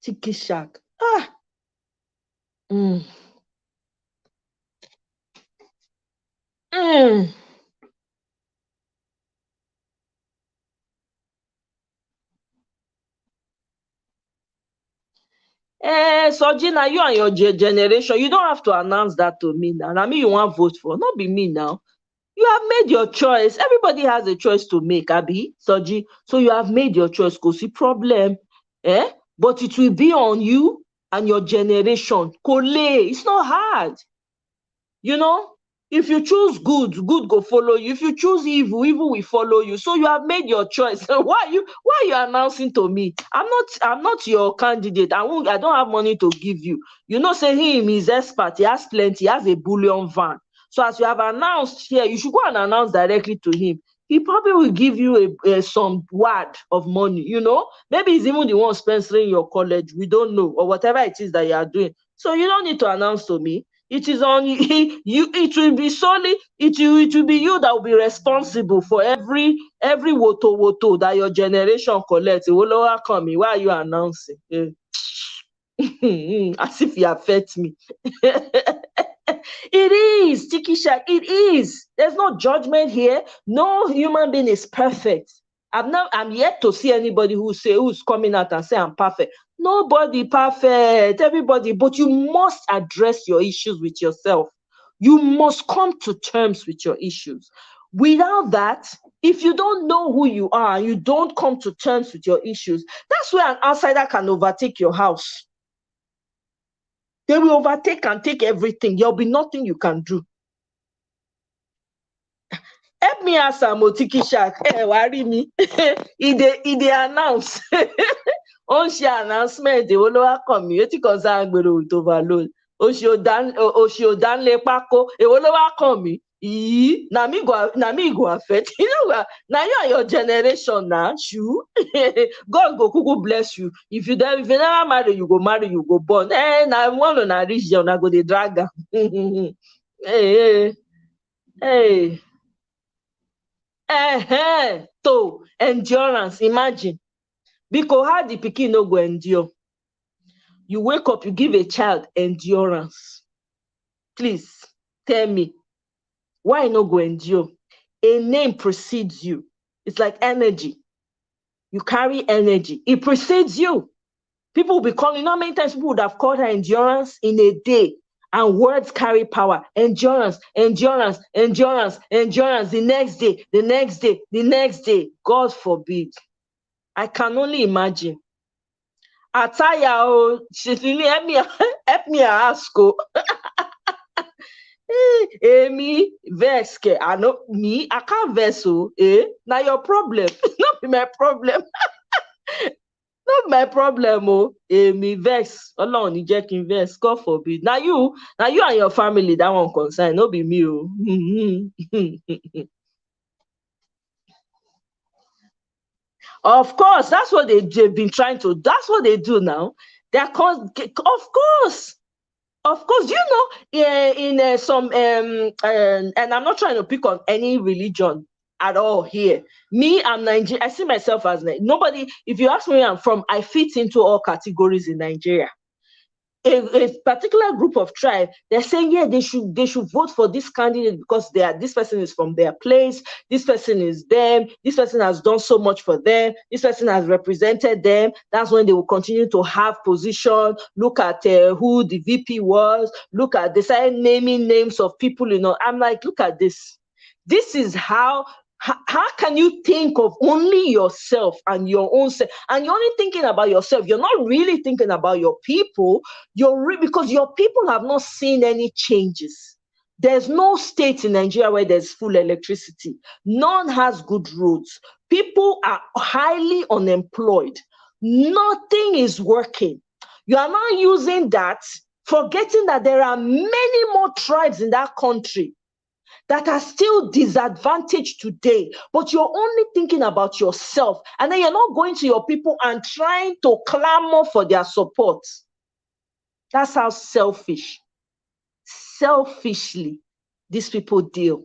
Tiki Shack. So Gina, you and your generation, you don't have to announce that to me now. I mean, you want to vote for, not be me now. You have made your choice. Everybody has a choice to make, Abi, Soji. So you have made your choice. Go see problem, but it will be on you and your generation. Kole, it's not hard. You know, if you choose good, good go follow you. If you choose evil, evil will follow you. So you have made your choice. Why are you announcing to me? I'm not your candidate. I don't have money to give you. You know, say him is expert, he has plenty, he has a bullion van. So as you have announced here, you should go and announce directly to him. He probably will give you some word of money, you know. Maybe he's even the one sponsoring your college. We don't know, or whatever it is that you are doing. So you don't need to announce to me. It is on you. It will be solely. It will be you that will be responsible for every woto that your generation collects. It will lower coming. Why are you announcing? As if you affect me. It is, Tiki Shack. It is. There's no judgment here. No human being is perfect. I'm yet to see anybody who's coming out and say I'm perfect. Nobody perfect, everybody, but you must address your issues with yourself. You must come to terms with your issues. Without that, If you don't know who you are, you don't come to terms with your issues, that's where an outsider can overtake your house. They will overtake and take everything. There'll be nothing you can do. Help me ask Motiki Shark. Worry me. He announce. On she announcement, the Olowa community concern with overload. Oshodan le pako. E Olowa come. Na me go affect. You know what? Now you and your generation now. Shoo. God go kuku bless you. If you never marry, you go born. Now one na reach you, na go the drag. Hey. To endurance, imagine. Because how the pikin no go endure? You wake up, you give a child endurance. Please tell me, why no go endure? A name precedes you. It's like energy. You carry energy. It precedes you. People will be calling, you know how many times people would have called her endurance in a day? And words carry power. Endurance, endurance, endurance, endurance. The next day, the next day, the next day. God forbid. I can only imagine. Ataya, help me ask. Me vex. I know me. I can't vex. Now your problem. Not my problem. Not my problem. Me vex. Alone, you just vex. God forbid. Now you and your family that one concern. No be me. Of course, that's what they've been trying to. That's what they do now. Of course. Of course, you know, in some and I'm not trying to pick on any religion at all here. Me, I'm Nigerian. I see myself as nobody. If you ask me where I'm from, I fit into all categories in Nigeria. A particular group of tribe, they're saying, yeah, they should vote for this candidate because this person is from their place, this person is them, this person has done so much for them, this person has represented them. That's when they will continue to have position. Look at who the VP was. Look at they started naming names of people. I'm like, look at this. This is how can you think of only yourself and your own self, and you're only thinking about yourself? You're not really thinking about your people. Because your people have not seen any changes. There's no state in Nigeria where there's full electricity. None has good roads. People are highly unemployed. Nothing is working. You are not using that, forgetting that there are many more tribes in that country that are still disadvantaged today, but you're only thinking about yourself, and then you're not going to your people and trying to clamor for their support. That's how selfishly these people deal.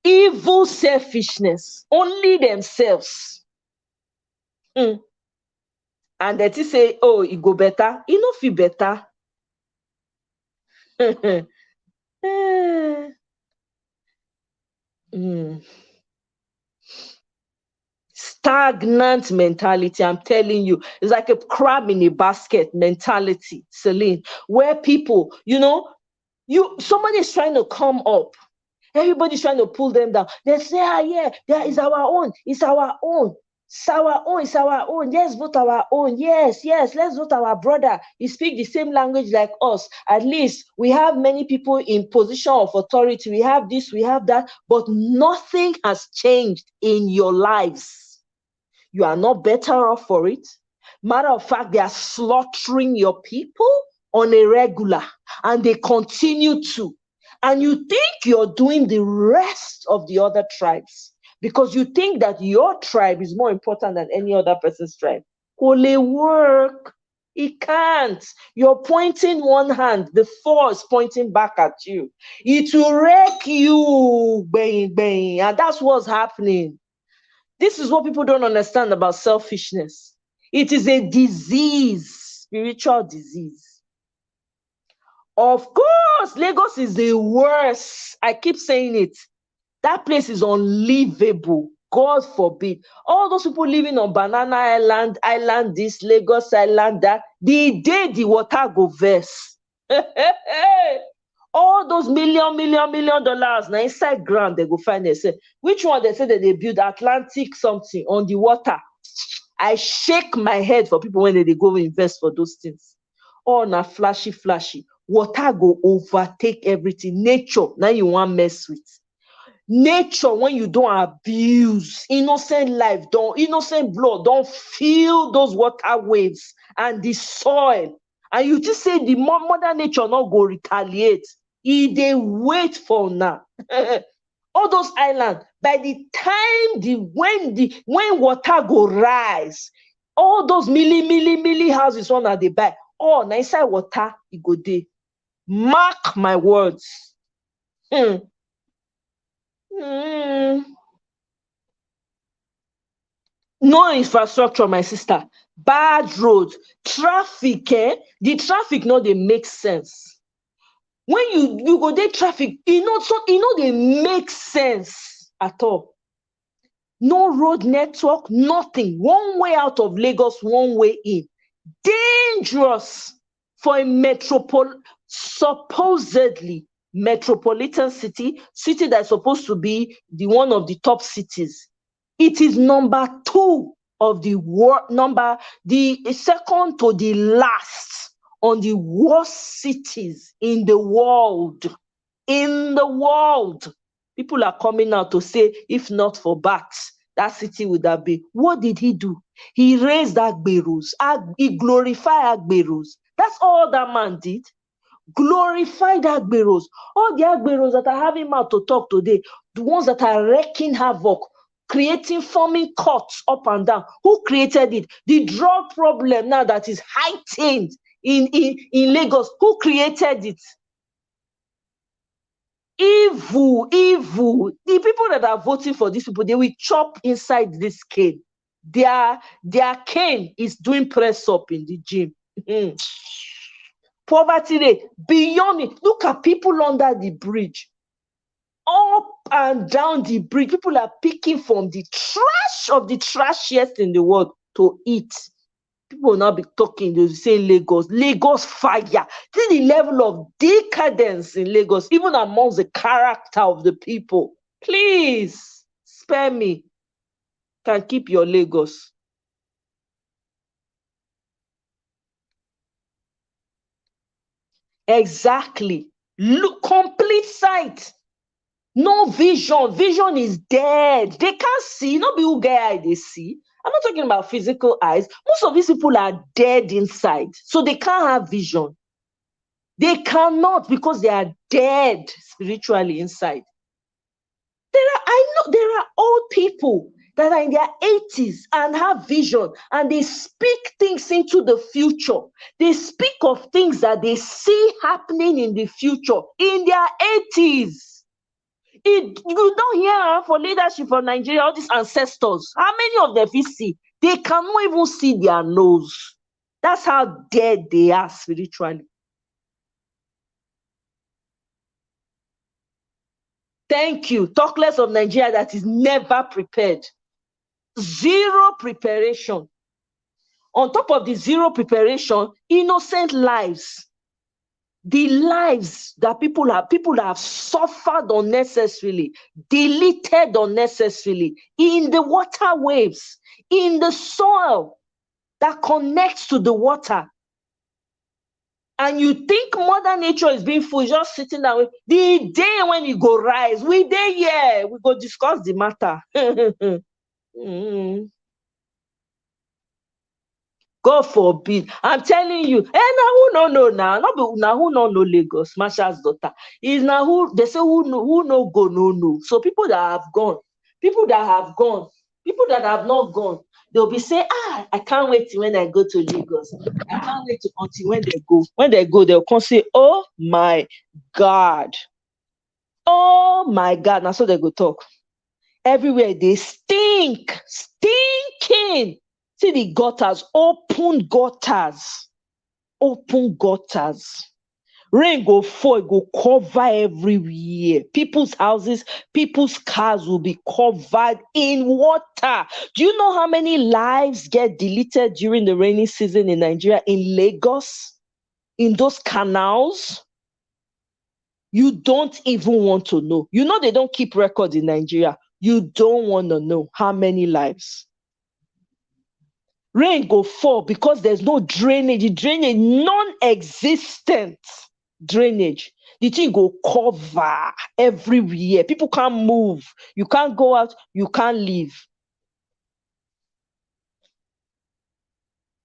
Evil selfishness, only themselves. And they say, oh, it go better. It no feel better. Stagnant mentality, I'm telling you. It's like a crab in a basket mentality, Celine, where people, somebody is trying to come up. Everybody's trying to pull them down. They say, yeah, it's our own. It's our own. It's our own. It's our own. Let's vote our own. Yes. Let's vote our brother. He speaks the same language like us. At least we have many people in position of authority. We have this, we have that, but nothing has changed in your lives. You are not better off for it. Matter of fact, they are slaughtering your people on a regular, and they continue to. And you think you're doing the rest of the other tribes because you think that your tribe is more important than any other person's tribe. Only work. It can't. You're pointing one hand, the force pointing back at you. It will wreck you, bang, bang. And that's what's happening. This is what people don't understand about selfishness. It is a disease, spiritual disease. Of course, Lagos is the worst. I keep saying it. That place is unlivable. God forbid. All those people living on Banana Island, this, Lagos Island, that, the day the water go verse. All those million dollars now inside ground, they go find. They say, which one? They say that they build Atlantic something on the water. I shake my head for people when they go invest for those things. Oh, na flashy. Water go overtake everything. Nature, now you want mess with. Nature, when you don't abuse innocent life, don't innocent blood, don't feel those water waves and the soil. And you just say the mother nature not go retaliate. They wait for now. All those islands, by the time when water go rise, all those milli houses one that they buy, oh, na inside water it go there. Mark my words. No infrastructure, my sister. Bad roads, traffic. The traffic no dey make sense. When you go there, traffic, they make sense at all. No road network, nothing. One way out of Lagos, one way in. Dangerous for a supposedly metropolitan city that's supposed to be the one of the top cities. It is number 2 of the world, the second to the last on the worst cities in the world. People are coming out to say, if not for bats, that city would have been. What did he do? He raised Agberos. He glorified Agberos. That's all that man did. Glorified Agberos. All the Agberos that are having mouth to talk today, the ones that are wreaking havoc, forming cuts up and down. Who created it? The drug problem now that is heightened in Lagos. Who created it? Evil. The people that are voting for these people, they will chop inside this cane. Their cane is doing press up in the gym. Poverty rate beyond it. Look at people under the bridge. Up and down the bridge, people are picking from the trash of the trashiest in the world to eat. People will now be talking, they'll say Lagos fire. See the level of decadence in Lagos, even amongst the character of the people. Please, spare me. Can keep your Lagos. Exactly. Look, complete sight. No vision. Vision is dead. They can't see. Not be who get eye they see. I'm not talking about physical eyes. Most of these people are dead inside. So they can't have vision. They cannot, because they are dead spiritually inside. There are old people that are in their 80s and have vision, and they speak things into the future. They speak of things that they see happening in the future in their 80s. You don't hear for leadership for Nigeria, all these ancestors. How many of them you see? They cannot even see their nose. That's how dead they are spiritually. Thank you. Talk less of Nigeria that is never prepared. Zero preparation. On top of the zero preparation, innocent lives. The lives that people have suffered unnecessarily, deleted unnecessarily, in the water waves, in the soil that connects to the water. And you think Mother Nature is being foolish, just sitting down. The day when it go rise, we go discuss the matter. God forbid. I'm telling you. Now who no know now? Not who no know Lagos, Marsha's daughter. Is now who they say who no go no. So people that have gone, people that have not gone, they'll be saying, I can't wait till when I go to Lagos. I can't wait until when they go. When they go, they'll come say, oh my God. Oh my God. Now so they go talk. Everywhere they stinking. See the gutters, open gutters. Rain go fall, go cover everywhere. People's houses, people's cars will be covered in water. Do you know how many lives get deleted during the rainy season in Nigeria, in Lagos, in those canals? You don't even want to know. You know they don't keep records in Nigeria. You don't want to know how many lives. Rain go fall because there's no drainage. The drainage, non-existent drainage. The thing go cover everywhere. People can't move. You can't go out. You can't leave.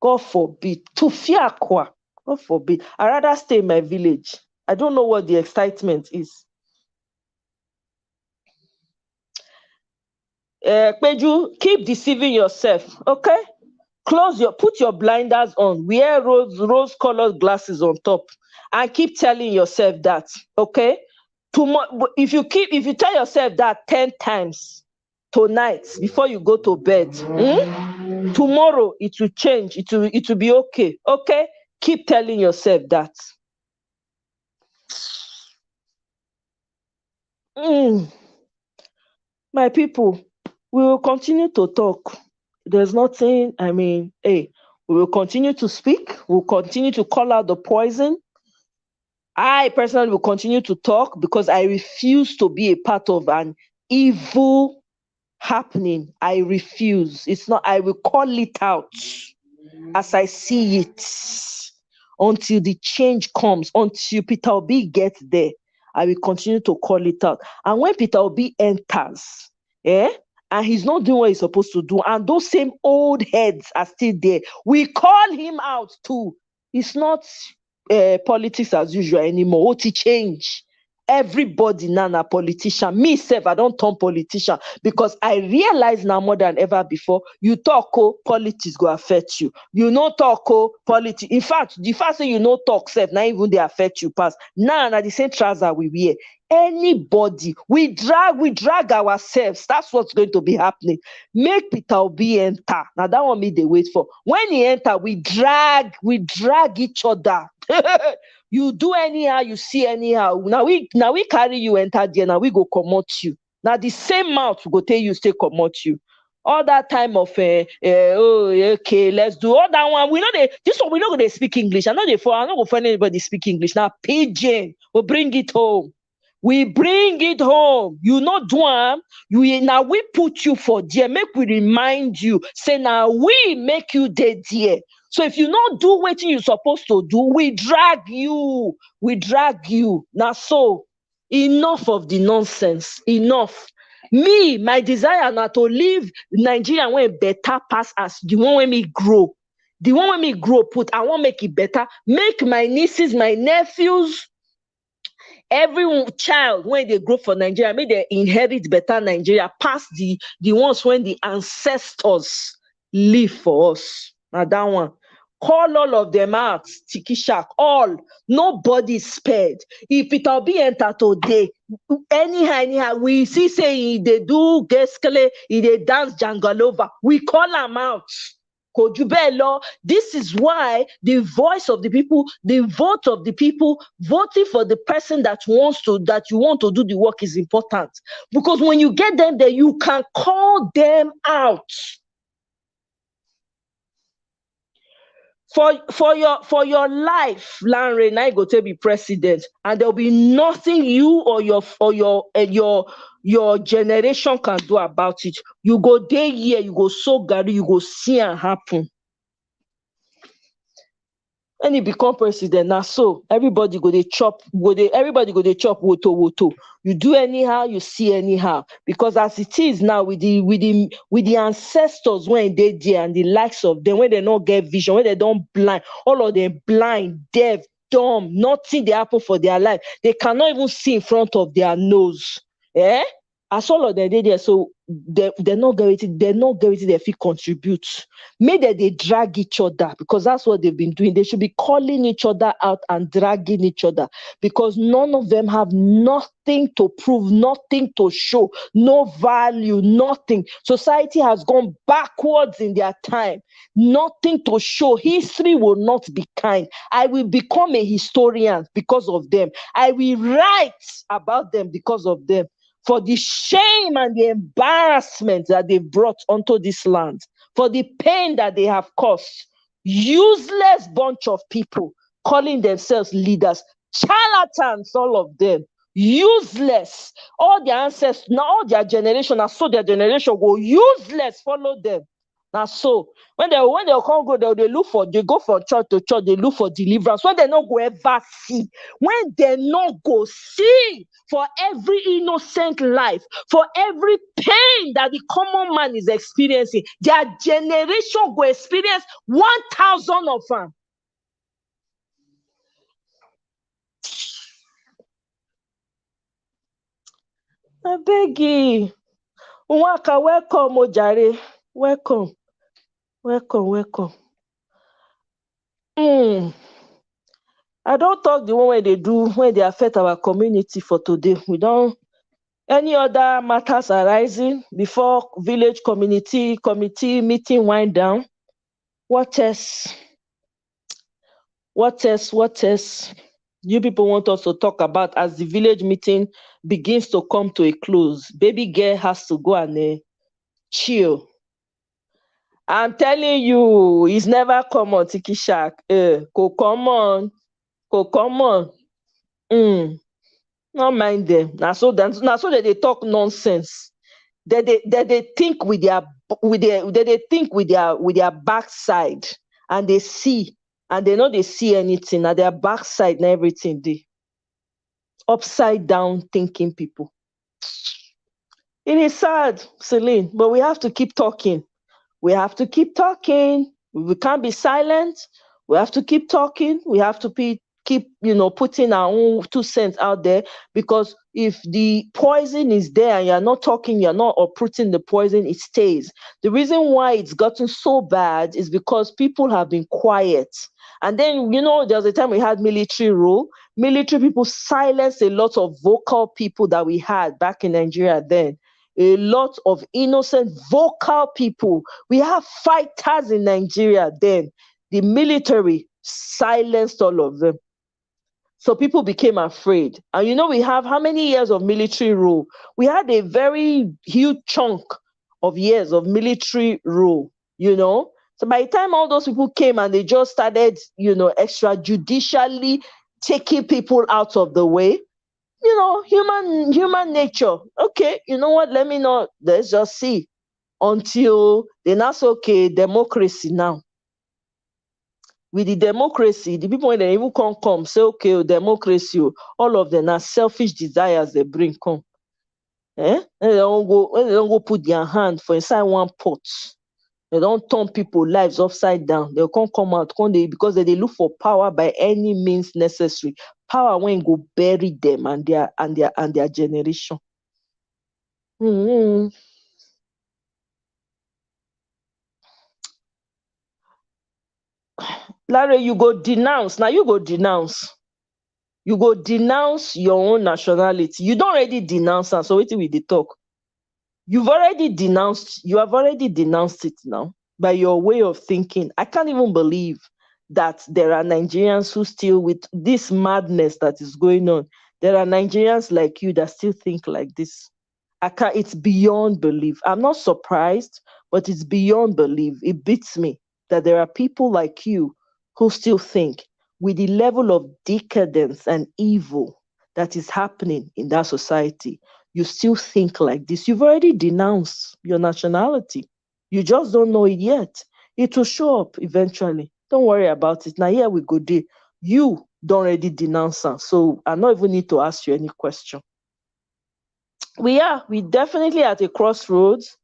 God forbid. To fear aqua. God forbid. I'd rather stay in my village. I don't know what the excitement is. Peju, keep deceiving yourself, okay? Put your blinders on, wear rose-colored glasses on top, and keep telling yourself that, okay? If you tell yourself that 10 times tonight before you go to bed, tomorrow it will change. It will be okay. Okay? Keep telling yourself that. My people, we will continue to talk. There's nothing, we will continue to speak. We'll continue to call out the poison. I personally will continue to talk because I refuse to be a part of an evil happening. I refuse. It's not, I will call it out as I see it until the change comes, until Peter Obi gets there. I will continue to call it out. And when Peter Obi enters, and he's not doing what he's supposed to do, and those same old heads are still there, we call him out too. It's not politics as usual anymore. What to change? Everybody now a politician. Me self, I don't turn politician because I realize now more than ever before, you talk, politics go affect you. You know talk, politics. In fact, the fact that you know talk self, now even they affect you pass. Now, the same trouser we wear. Anybody, we drag ourselves. That's what's going to be happening. Make Peter Obi enter. Now that one me they wait for. When he enter, we drag each other. You do anyhow, you see anyhow. Now we carry you enter there. Now we go comot you. Now the same mouth we go tell you stay comot you. All that time of okay, let's do all that one. We know this one we not gonna speak English. I'm not gonna find anybody speak English. Now pidgin, we'll bring it home. We bring it home. You not do now we put you for there. Make we remind you. Say now we make you dead there. So if you not do what you're supposed to do, we drag you. We drag you. Now so enough of the nonsense. Enough. Me, my desire now to live Nigeria when better pass as the one when me grow. The one when me grow put, I want make it better. Make my nieces, my nephews, every child when they grow for Nigeria, may they inherit better Nigeria past the ones when the ancestors live for us. Now that one. Call all of them out, Tiki Shack, all. Nobody spared. If Peter Obi enter today, anyhow, we see say they do Geskele, they dance Jangalova. We call them out. Kojubelo. This is why the voice of the people, the vote of the people, voting for the person that you want to do the work is important. Because when you get them there, you can call them out. For your life, Lanre, now you go to be president, and there'll be nothing you or your generation can do about it. You go there here, you go so gary, you go see it happen. When he become president, now so everybody go they chop, everybody go they chop woto. You do anyhow, you see anyhow. Because as it is now with the ancestors when they there and the likes of them, when they don't get vision, when they don't blind, all of them blind, deaf, dumb, nothing they happen for their life. They cannot even see in front of their nose. As all of them did there, so they're not guaranteed they feel contribute. Maybe they drag each other because that's what they've been doing. They should be calling each other out and dragging each other because none of them have nothing to prove, nothing to show, no value, nothing. Society has gone backwards in their time, nothing to show. History will not be kind. I will become a historian because of them. I will write about them because of them. For the shame and the embarrassment that they brought onto this land, for the pain that they have caused. Useless bunch of people calling themselves leaders, charlatans, all of them. Useless. All their ancestors, now all their generation, and so their generation go useless, follow them. Now so when they come go, they go from church to church, they look for deliverance. When they not go ever see, when they not go see for every innocent life, for every pain that the common man is experiencing, their generation go experience 1,000 of them. I beg you. Nwaka, welcome, Ojare. Welcome, welcome. I don't talk the one where they do, when they affect our community for today. We don't. Any other matters arising before village committee meeting wind down? What else? What else? You people want us to talk about as the village meeting begins to come to a close? Baby girl has to go and chill. I'm telling you, it's never common, Tiki Shack. Go common. Not mind them. Now so that they talk nonsense. They think with their backside, and they see, and they know they see anything at their backside and everything. They upside down thinking people. It is sad, Celine, but we have to keep talking. We have to keep talking. We can't be silent. We have to keep talking. We have to keep putting our own 2 cents out there, because if the poison is there and you're not talking, you're not uprooting the poison, it stays. The reason why it's gotten so bad is because people have been quiet. And then, there was a time we had military rule. Military people silenced a lot of vocal people that we had back in Nigeria then. A lot of innocent vocal people. We have fighters in Nigeria then. The military silenced all of them. So people became afraid. And we have how many years of military rule? We had a very huge chunk of years of military rule, So by the time all those people came and they just started, extrajudicially taking people out of the way, human nature. Okay, you know what? Let's just see until they now say, okay, democracy now. With the democracy, the people when they even come say, okay, democracy, all of them are selfish desires they bring come. When they don't go put their hand for inside one pot. They don't turn people lives upside down. They can't come out because they look for power by any means necessary. Power when go bury them and their generation. Larry, you go denounce. Now you go denounce. You go denounce your own nationality. You don't already denounce her, so wait till we talk. You have already denounced it now by your way of thinking. I can't even believe that there are Nigerians who still, with this madness that is going on, there are Nigerians like you that still think like this. It's beyond belief. I'm not surprised, but it's beyond belief. It beats me that there are people like you who still think, with the level of decadence and evil that is happening in that society, you still think like this. You've already denounced your nationality. You just don't know it yet. It will show up eventually. Don't worry about it. Now here we go there. You don't already denounce her, so I don't even need to ask you any question. We definitely at a crossroads.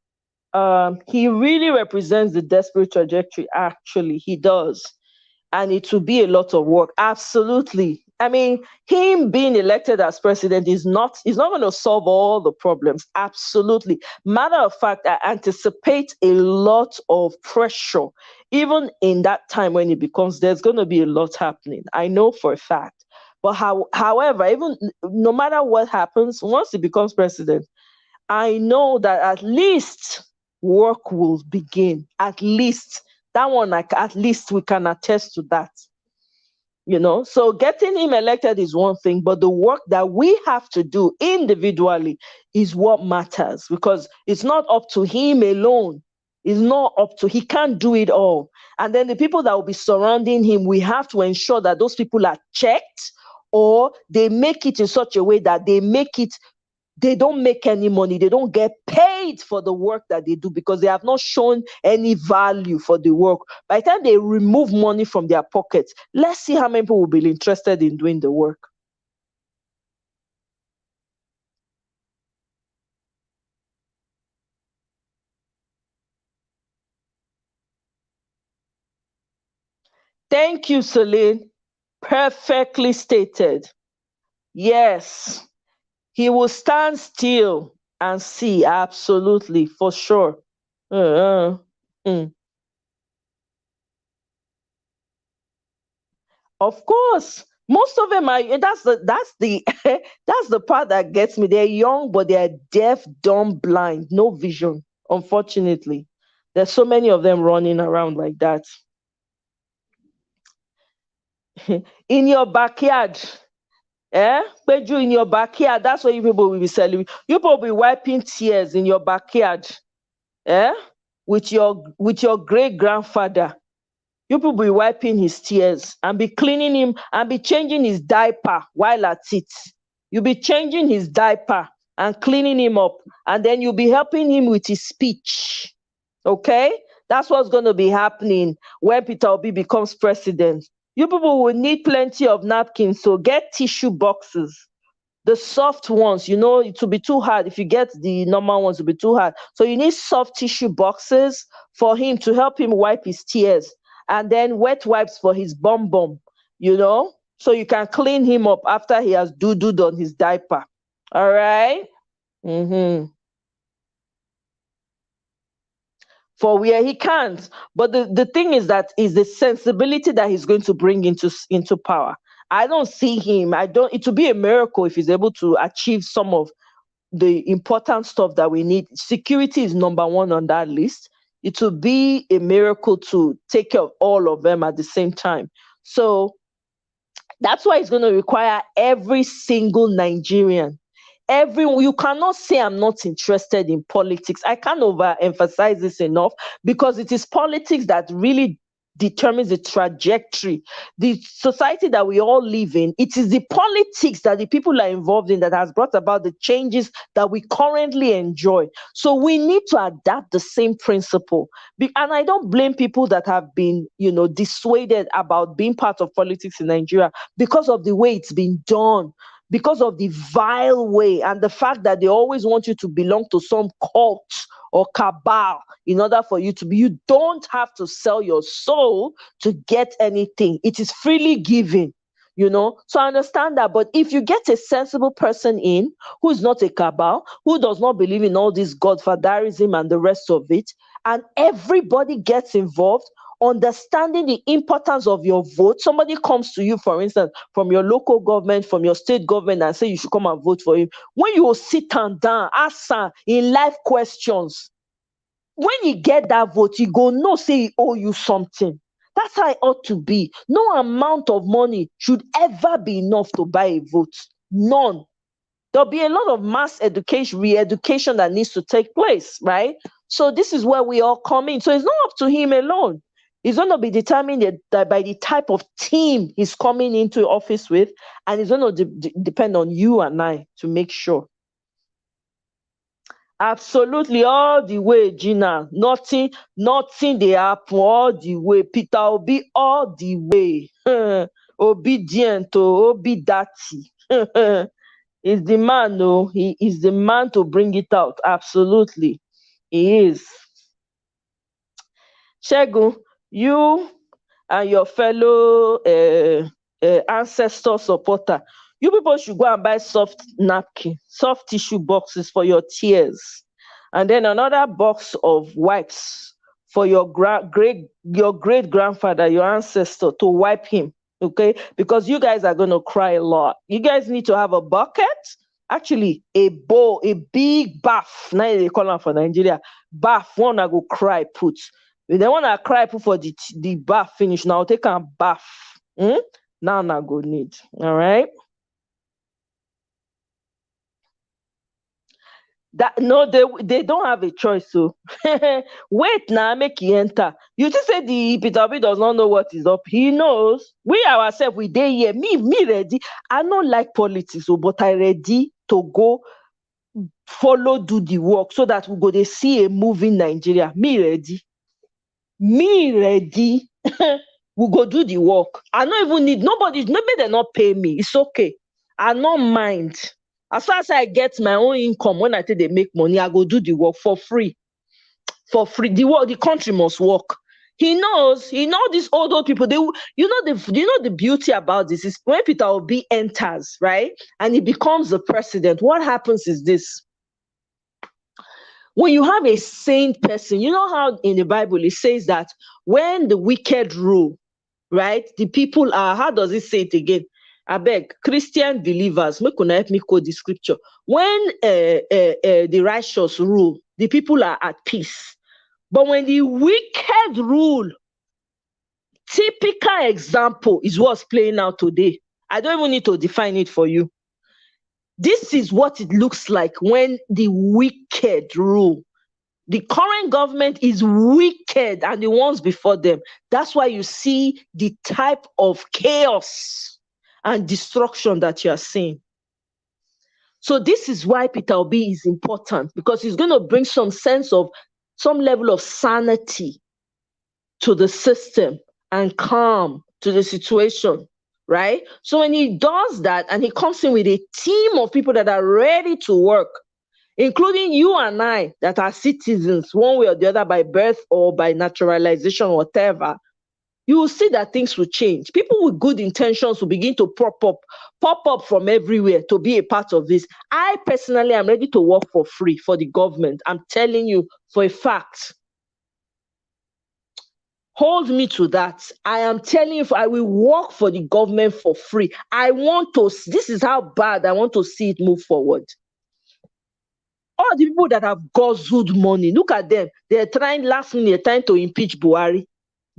He really represents the desperate trajectory. Actually, he does. And it will be a lot of work. Absolutely. I mean, him being elected as president is not going to solve all the problems. Absolutely. Matter of fact, I anticipate a lot of pressure. Even in that time when it becomes, there's going to be a lot happening. I know for a fact. But however, even no matter what happens, once he becomes president, I know that at least work will begin. At least that one, at least we can attest to that. So getting him elected is one thing, but the work that we have to do individually is what matters, because it's not up to him alone. It's not up to, he can't do it all. And then the people that will be surrounding him, we have to ensure that those people are checked or they make it in such a way that they don't make any money. They don't get paid for the work that they do because they have not shown any value for the work. By the time they remove money from their pockets, let's see how many people will be interested in doing the work. Thank you, Celine. Perfectly stated. Yes, he will stand still and see. Absolutely, for sure. Uh, mm. Of course, most of them are. That's the that's the part that gets me. They're young, but they're deaf, dumb, blind, no vision. Unfortunately, there's so many of them running around like that. In your backyard, Peju, in your backyard, that's what you people will be selling. You people will be wiping tears in your backyard, eh? With your great grandfather. You people be wiping his tears and be cleaning him and be changing his diaper while at it. You'll be changing his diaper and cleaning him up, and then you'll be helping him with his speech. Okay? That's what's going to be happening when Peter Obi becomes president. You people will need plenty of napkins, so get tissue boxes, the soft ones. It will be too hard. If you get the normal ones, it'll be too hard. So you need soft tissue boxes for him to help him wipe his tears, and then wet wipes for his bum bum, so you can clean him up after he has doo-dooed on his diaper. All right? Mm-hmm. For where he can't. But the thing is that is the sensibility that he's going to bring into power. I don't see him. It will be a miracle if he's able to achieve some of the important stuff that we need. Security is number one on that list. It will be a miracle to take care of all of them at the same time. So that's why it's going to require every single Nigerian. You cannot say I'm not interested in politics. I can't overemphasize this enough, because it is politics that really determines the trajectory, the society that we all live in. It is the politics that the people are involved in that has brought about the changes that we currently enjoy. So we need to adapt the same principle. And I don't blame people that have been, dissuaded about being part of politics in Nigeria because of the way it's been done, because of the vile way, and the fact that they always want you to belong to some cult or cabal in order for you to be. You don't have to sell your soul to get anything. It is freely given. So I understand that. But if you get a sensible person in who is not a cabal, who does not believe in all this godfatherism and the rest of it, and everybody gets involved, understanding the importance of your vote. Somebody comes to you, for instance, from your local government, from your state government, and say you should come and vote for him. When you will sit and down, ask her in life questions, when you get that vote, you go no say he owe you something. That's how it ought to be. No amount of money should ever be enough to buy a vote. None. There'll be a lot of mass education, re-education that needs to take place, right? So this is where we all come in. So it's not up to him alone. It's going to be determined that by the type of team he's coming into office with, and it's going to depend on you and I to make sure. Absolutely, all the way, Gina. Nothing they happen all the way. Peter Obi all the way. Obedient to Obi Dati. Is the man, no, he is the man to bring it out. Absolutely, he is. Shegun, you and your fellow ancestor supporter, you people should go and buy soft napkin, soft tissue boxes for your tears, and then another box of wipes for your great grandfather, your ancestor, to wipe him. Okay, because you guys are going to cry a lot. You guys need to have a bucket, actually a bowl, a big bath. Now they call them for Nigeria bath. One I go cry put. If they want to cry put for the bath finish, now take a bath. Now I go need. All right. That no, they don't have a choice. So wait now, make he enter. You just say the Peter Obi does not know what is up. He knows. We ourselves, we dey here. Me ready. I don't like politics, oh, but I ready to go follow do the work so that we go dey see a move in Nigeria. Me ready. Me ready. We go do the work. I don't even need nobody. Maybe they not pay me. It's okay. I don't mind. As far as I get my own income, when I think they make money, I go do the work for free. For free. The work, the country must work. He knows these old people. The beauty about this is when Peter Obi enters, right, and he becomes the president. What happens is this: when you have a sane person, you know how in the Bible it says that when the wicked rule, right, the people are, how does it say it again? I beg, Christian believers, make una help me quote the scripture. When the righteous rule, the people are at peace. But when the wicked rule, typical example is what's playing out today. I don't even need to define it for you. This is what it looks like when the wicked rule. The current government is wicked and the ones before them. That's why you see the type of chaos and destruction that you are seeing. So this is why Peter Obi is important, because he's going to bring some sense of some level of sanity to the system and calm to the situation, right? So when he does that and he comes in with a team of people that are ready to work, including you and I that are citizens one way or the other by birth or by naturalization, whatever, you will see that things will change. People with good intentions will begin to pop up from everywhere to be a part of this. I personally am ready to work for free for the government. I'm telling you for a fact. Hold me to that. I am telling you, I will work for the government for free. This is how bad I want to see it move forward. All the people that have guzzled money, look at them. They're trying last minute, trying to impeach Buhari.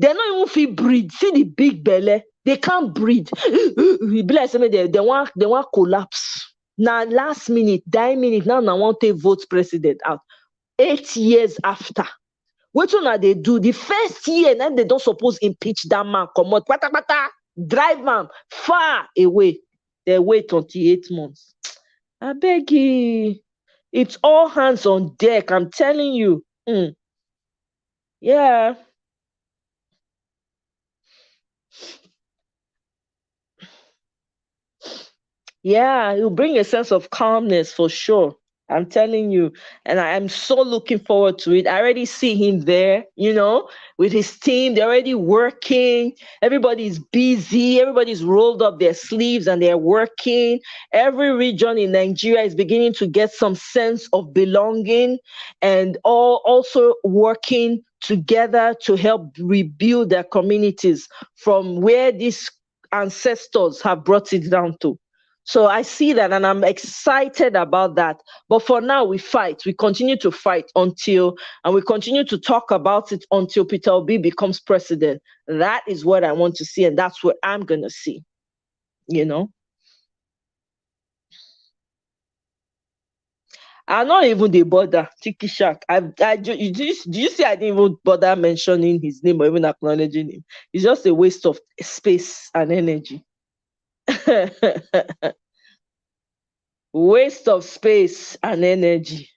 They're not even fit breathe. See the big belly. They can't breathe. It be like they want collapse. Now last minute, 9 minutes, now I want to vote president out. 8 years after. What they do? The first year, then they don't suppose impeach that man. Come out, drive him far away. They wait 28 months. I beg you. It's all hands on deck. I'm telling you. Yeah. Yeah, it'll bring a sense of calmness for sure. I'm telling you. And I'm so looking forward to it. I already see him there, with his team. They're already working. Everybody's busy. Everybody's rolled up their sleeves and they're working. Every region in Nigeria is beginning to get some sense of belonging and all also working together to help rebuild their communities from where these ancestors have brought it down to. So I see that and I'm excited about that. But for now, we fight. We continue to fight and we continue to talk about it until Peter Obi becomes president. That is what I want to see. And that's what I'm going to see, I'm not even the bother. Tiki Shack. Do you see I didn't even bother mentioning his name or even acknowledging him? It's just a waste of space and energy. Waste of space and energy,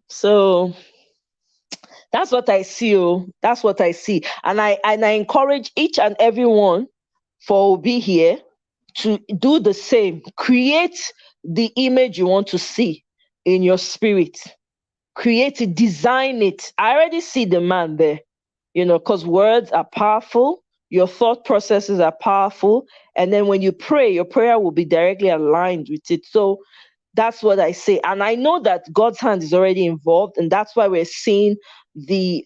so that's what I see. That's what I see, and I encourage each and everyone for be here to do the same. Create the image you want to see in your spirit. Create it, design it. I already see the man there, because words are powerful. Your thought processes are powerful. And then when you pray, your prayer will be directly aligned with it. So that's what I say. And I know that God's hand is already involved. And that's why we're seeing the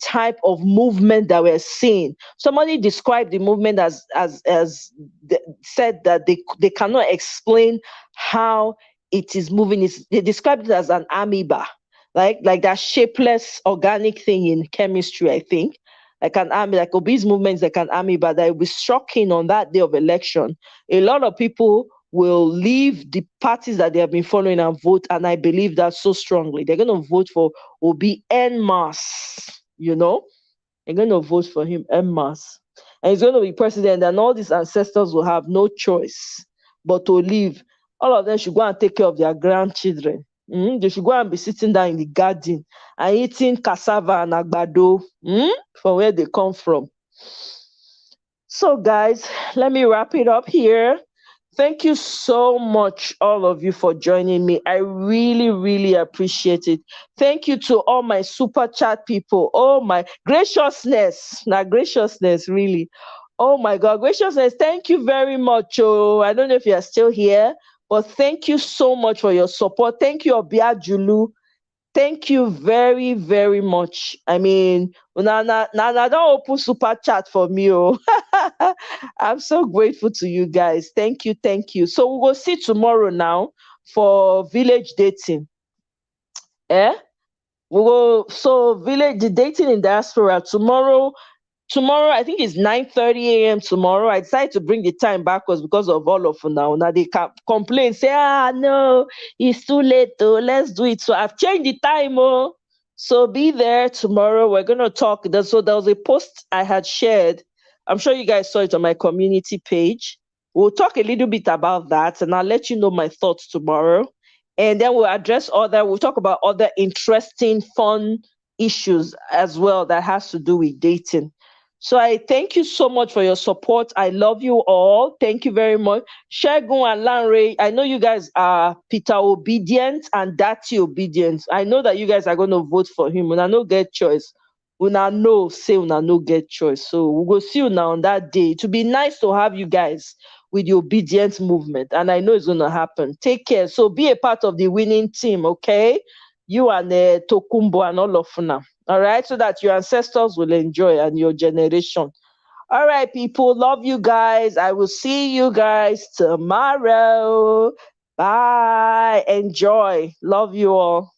type of movement that we're seeing. Somebody described the movement as said that they cannot explain how it is moving. They described it as an amoeba, like that shapeless organic thing in chemistry, I think. Like an army, like obese movements, like an amoeba that will be shocking on that day of election. A lot of people will leave the parties that they have been following and vote. And I believe that so strongly. They're going to vote for Obi en masse, They're going to vote for him en masse. And he's going to be president, and all these ancestors will have no choice but to leave. All of them should go and take care of their grandchildren. They should go and be sitting down in the garden and eating cassava and agbado from where they come from. So, guys, let me wrap it up here. Thank you so much, all of you, for joining me. I really, really appreciate it. Thank you to all my super chat people. Oh, my graciousness. Now, graciousness, really. Oh, my God. Graciousness, thank you very much. Oh, I don't know if you are still here, but thank you so much for your support. Thank you, Obia Julu. Thank you very, very much. I mean, Nana don't open super chat for me. Oh. I'm so grateful to you guys. Thank you, thank you. So we will see tomorrow now for village dating. Eh? We will village the dating in diaspora tomorrow. Tomorrow, I think it's 9:30 a.m. tomorrow. I decided to bring the time backwards because of all of now. Now they complain, say, no, it's too late though. Let's do it. So I've changed the time. Oh. So be there tomorrow. We're gonna talk. So there was a post I had shared. I'm sure you guys saw it on my community page. We'll talk a little bit about that, and I'll let you know my thoughts tomorrow. And then we'll talk about other interesting, fun issues as well that has to do with dating. So I thank you so much for your support. I love you all. Thank you very much. Shegun and Lanre, I know you guys are Peter obedient and Dati obedient. I know that you guys are going to vote for him. Una no get choice. Una no say una no get choice. So we'll go see you now on that day. It would be nice to have you guys with the obedience movement. And I know it's going to happen. Take care. So be a part of the winning team, okay? You and Tokumbo and all of them. All right, so that your ancestors will enjoy and your generation. All right, people, love you guys. I will see you guys tomorrow. Bye. Enjoy. Love you all.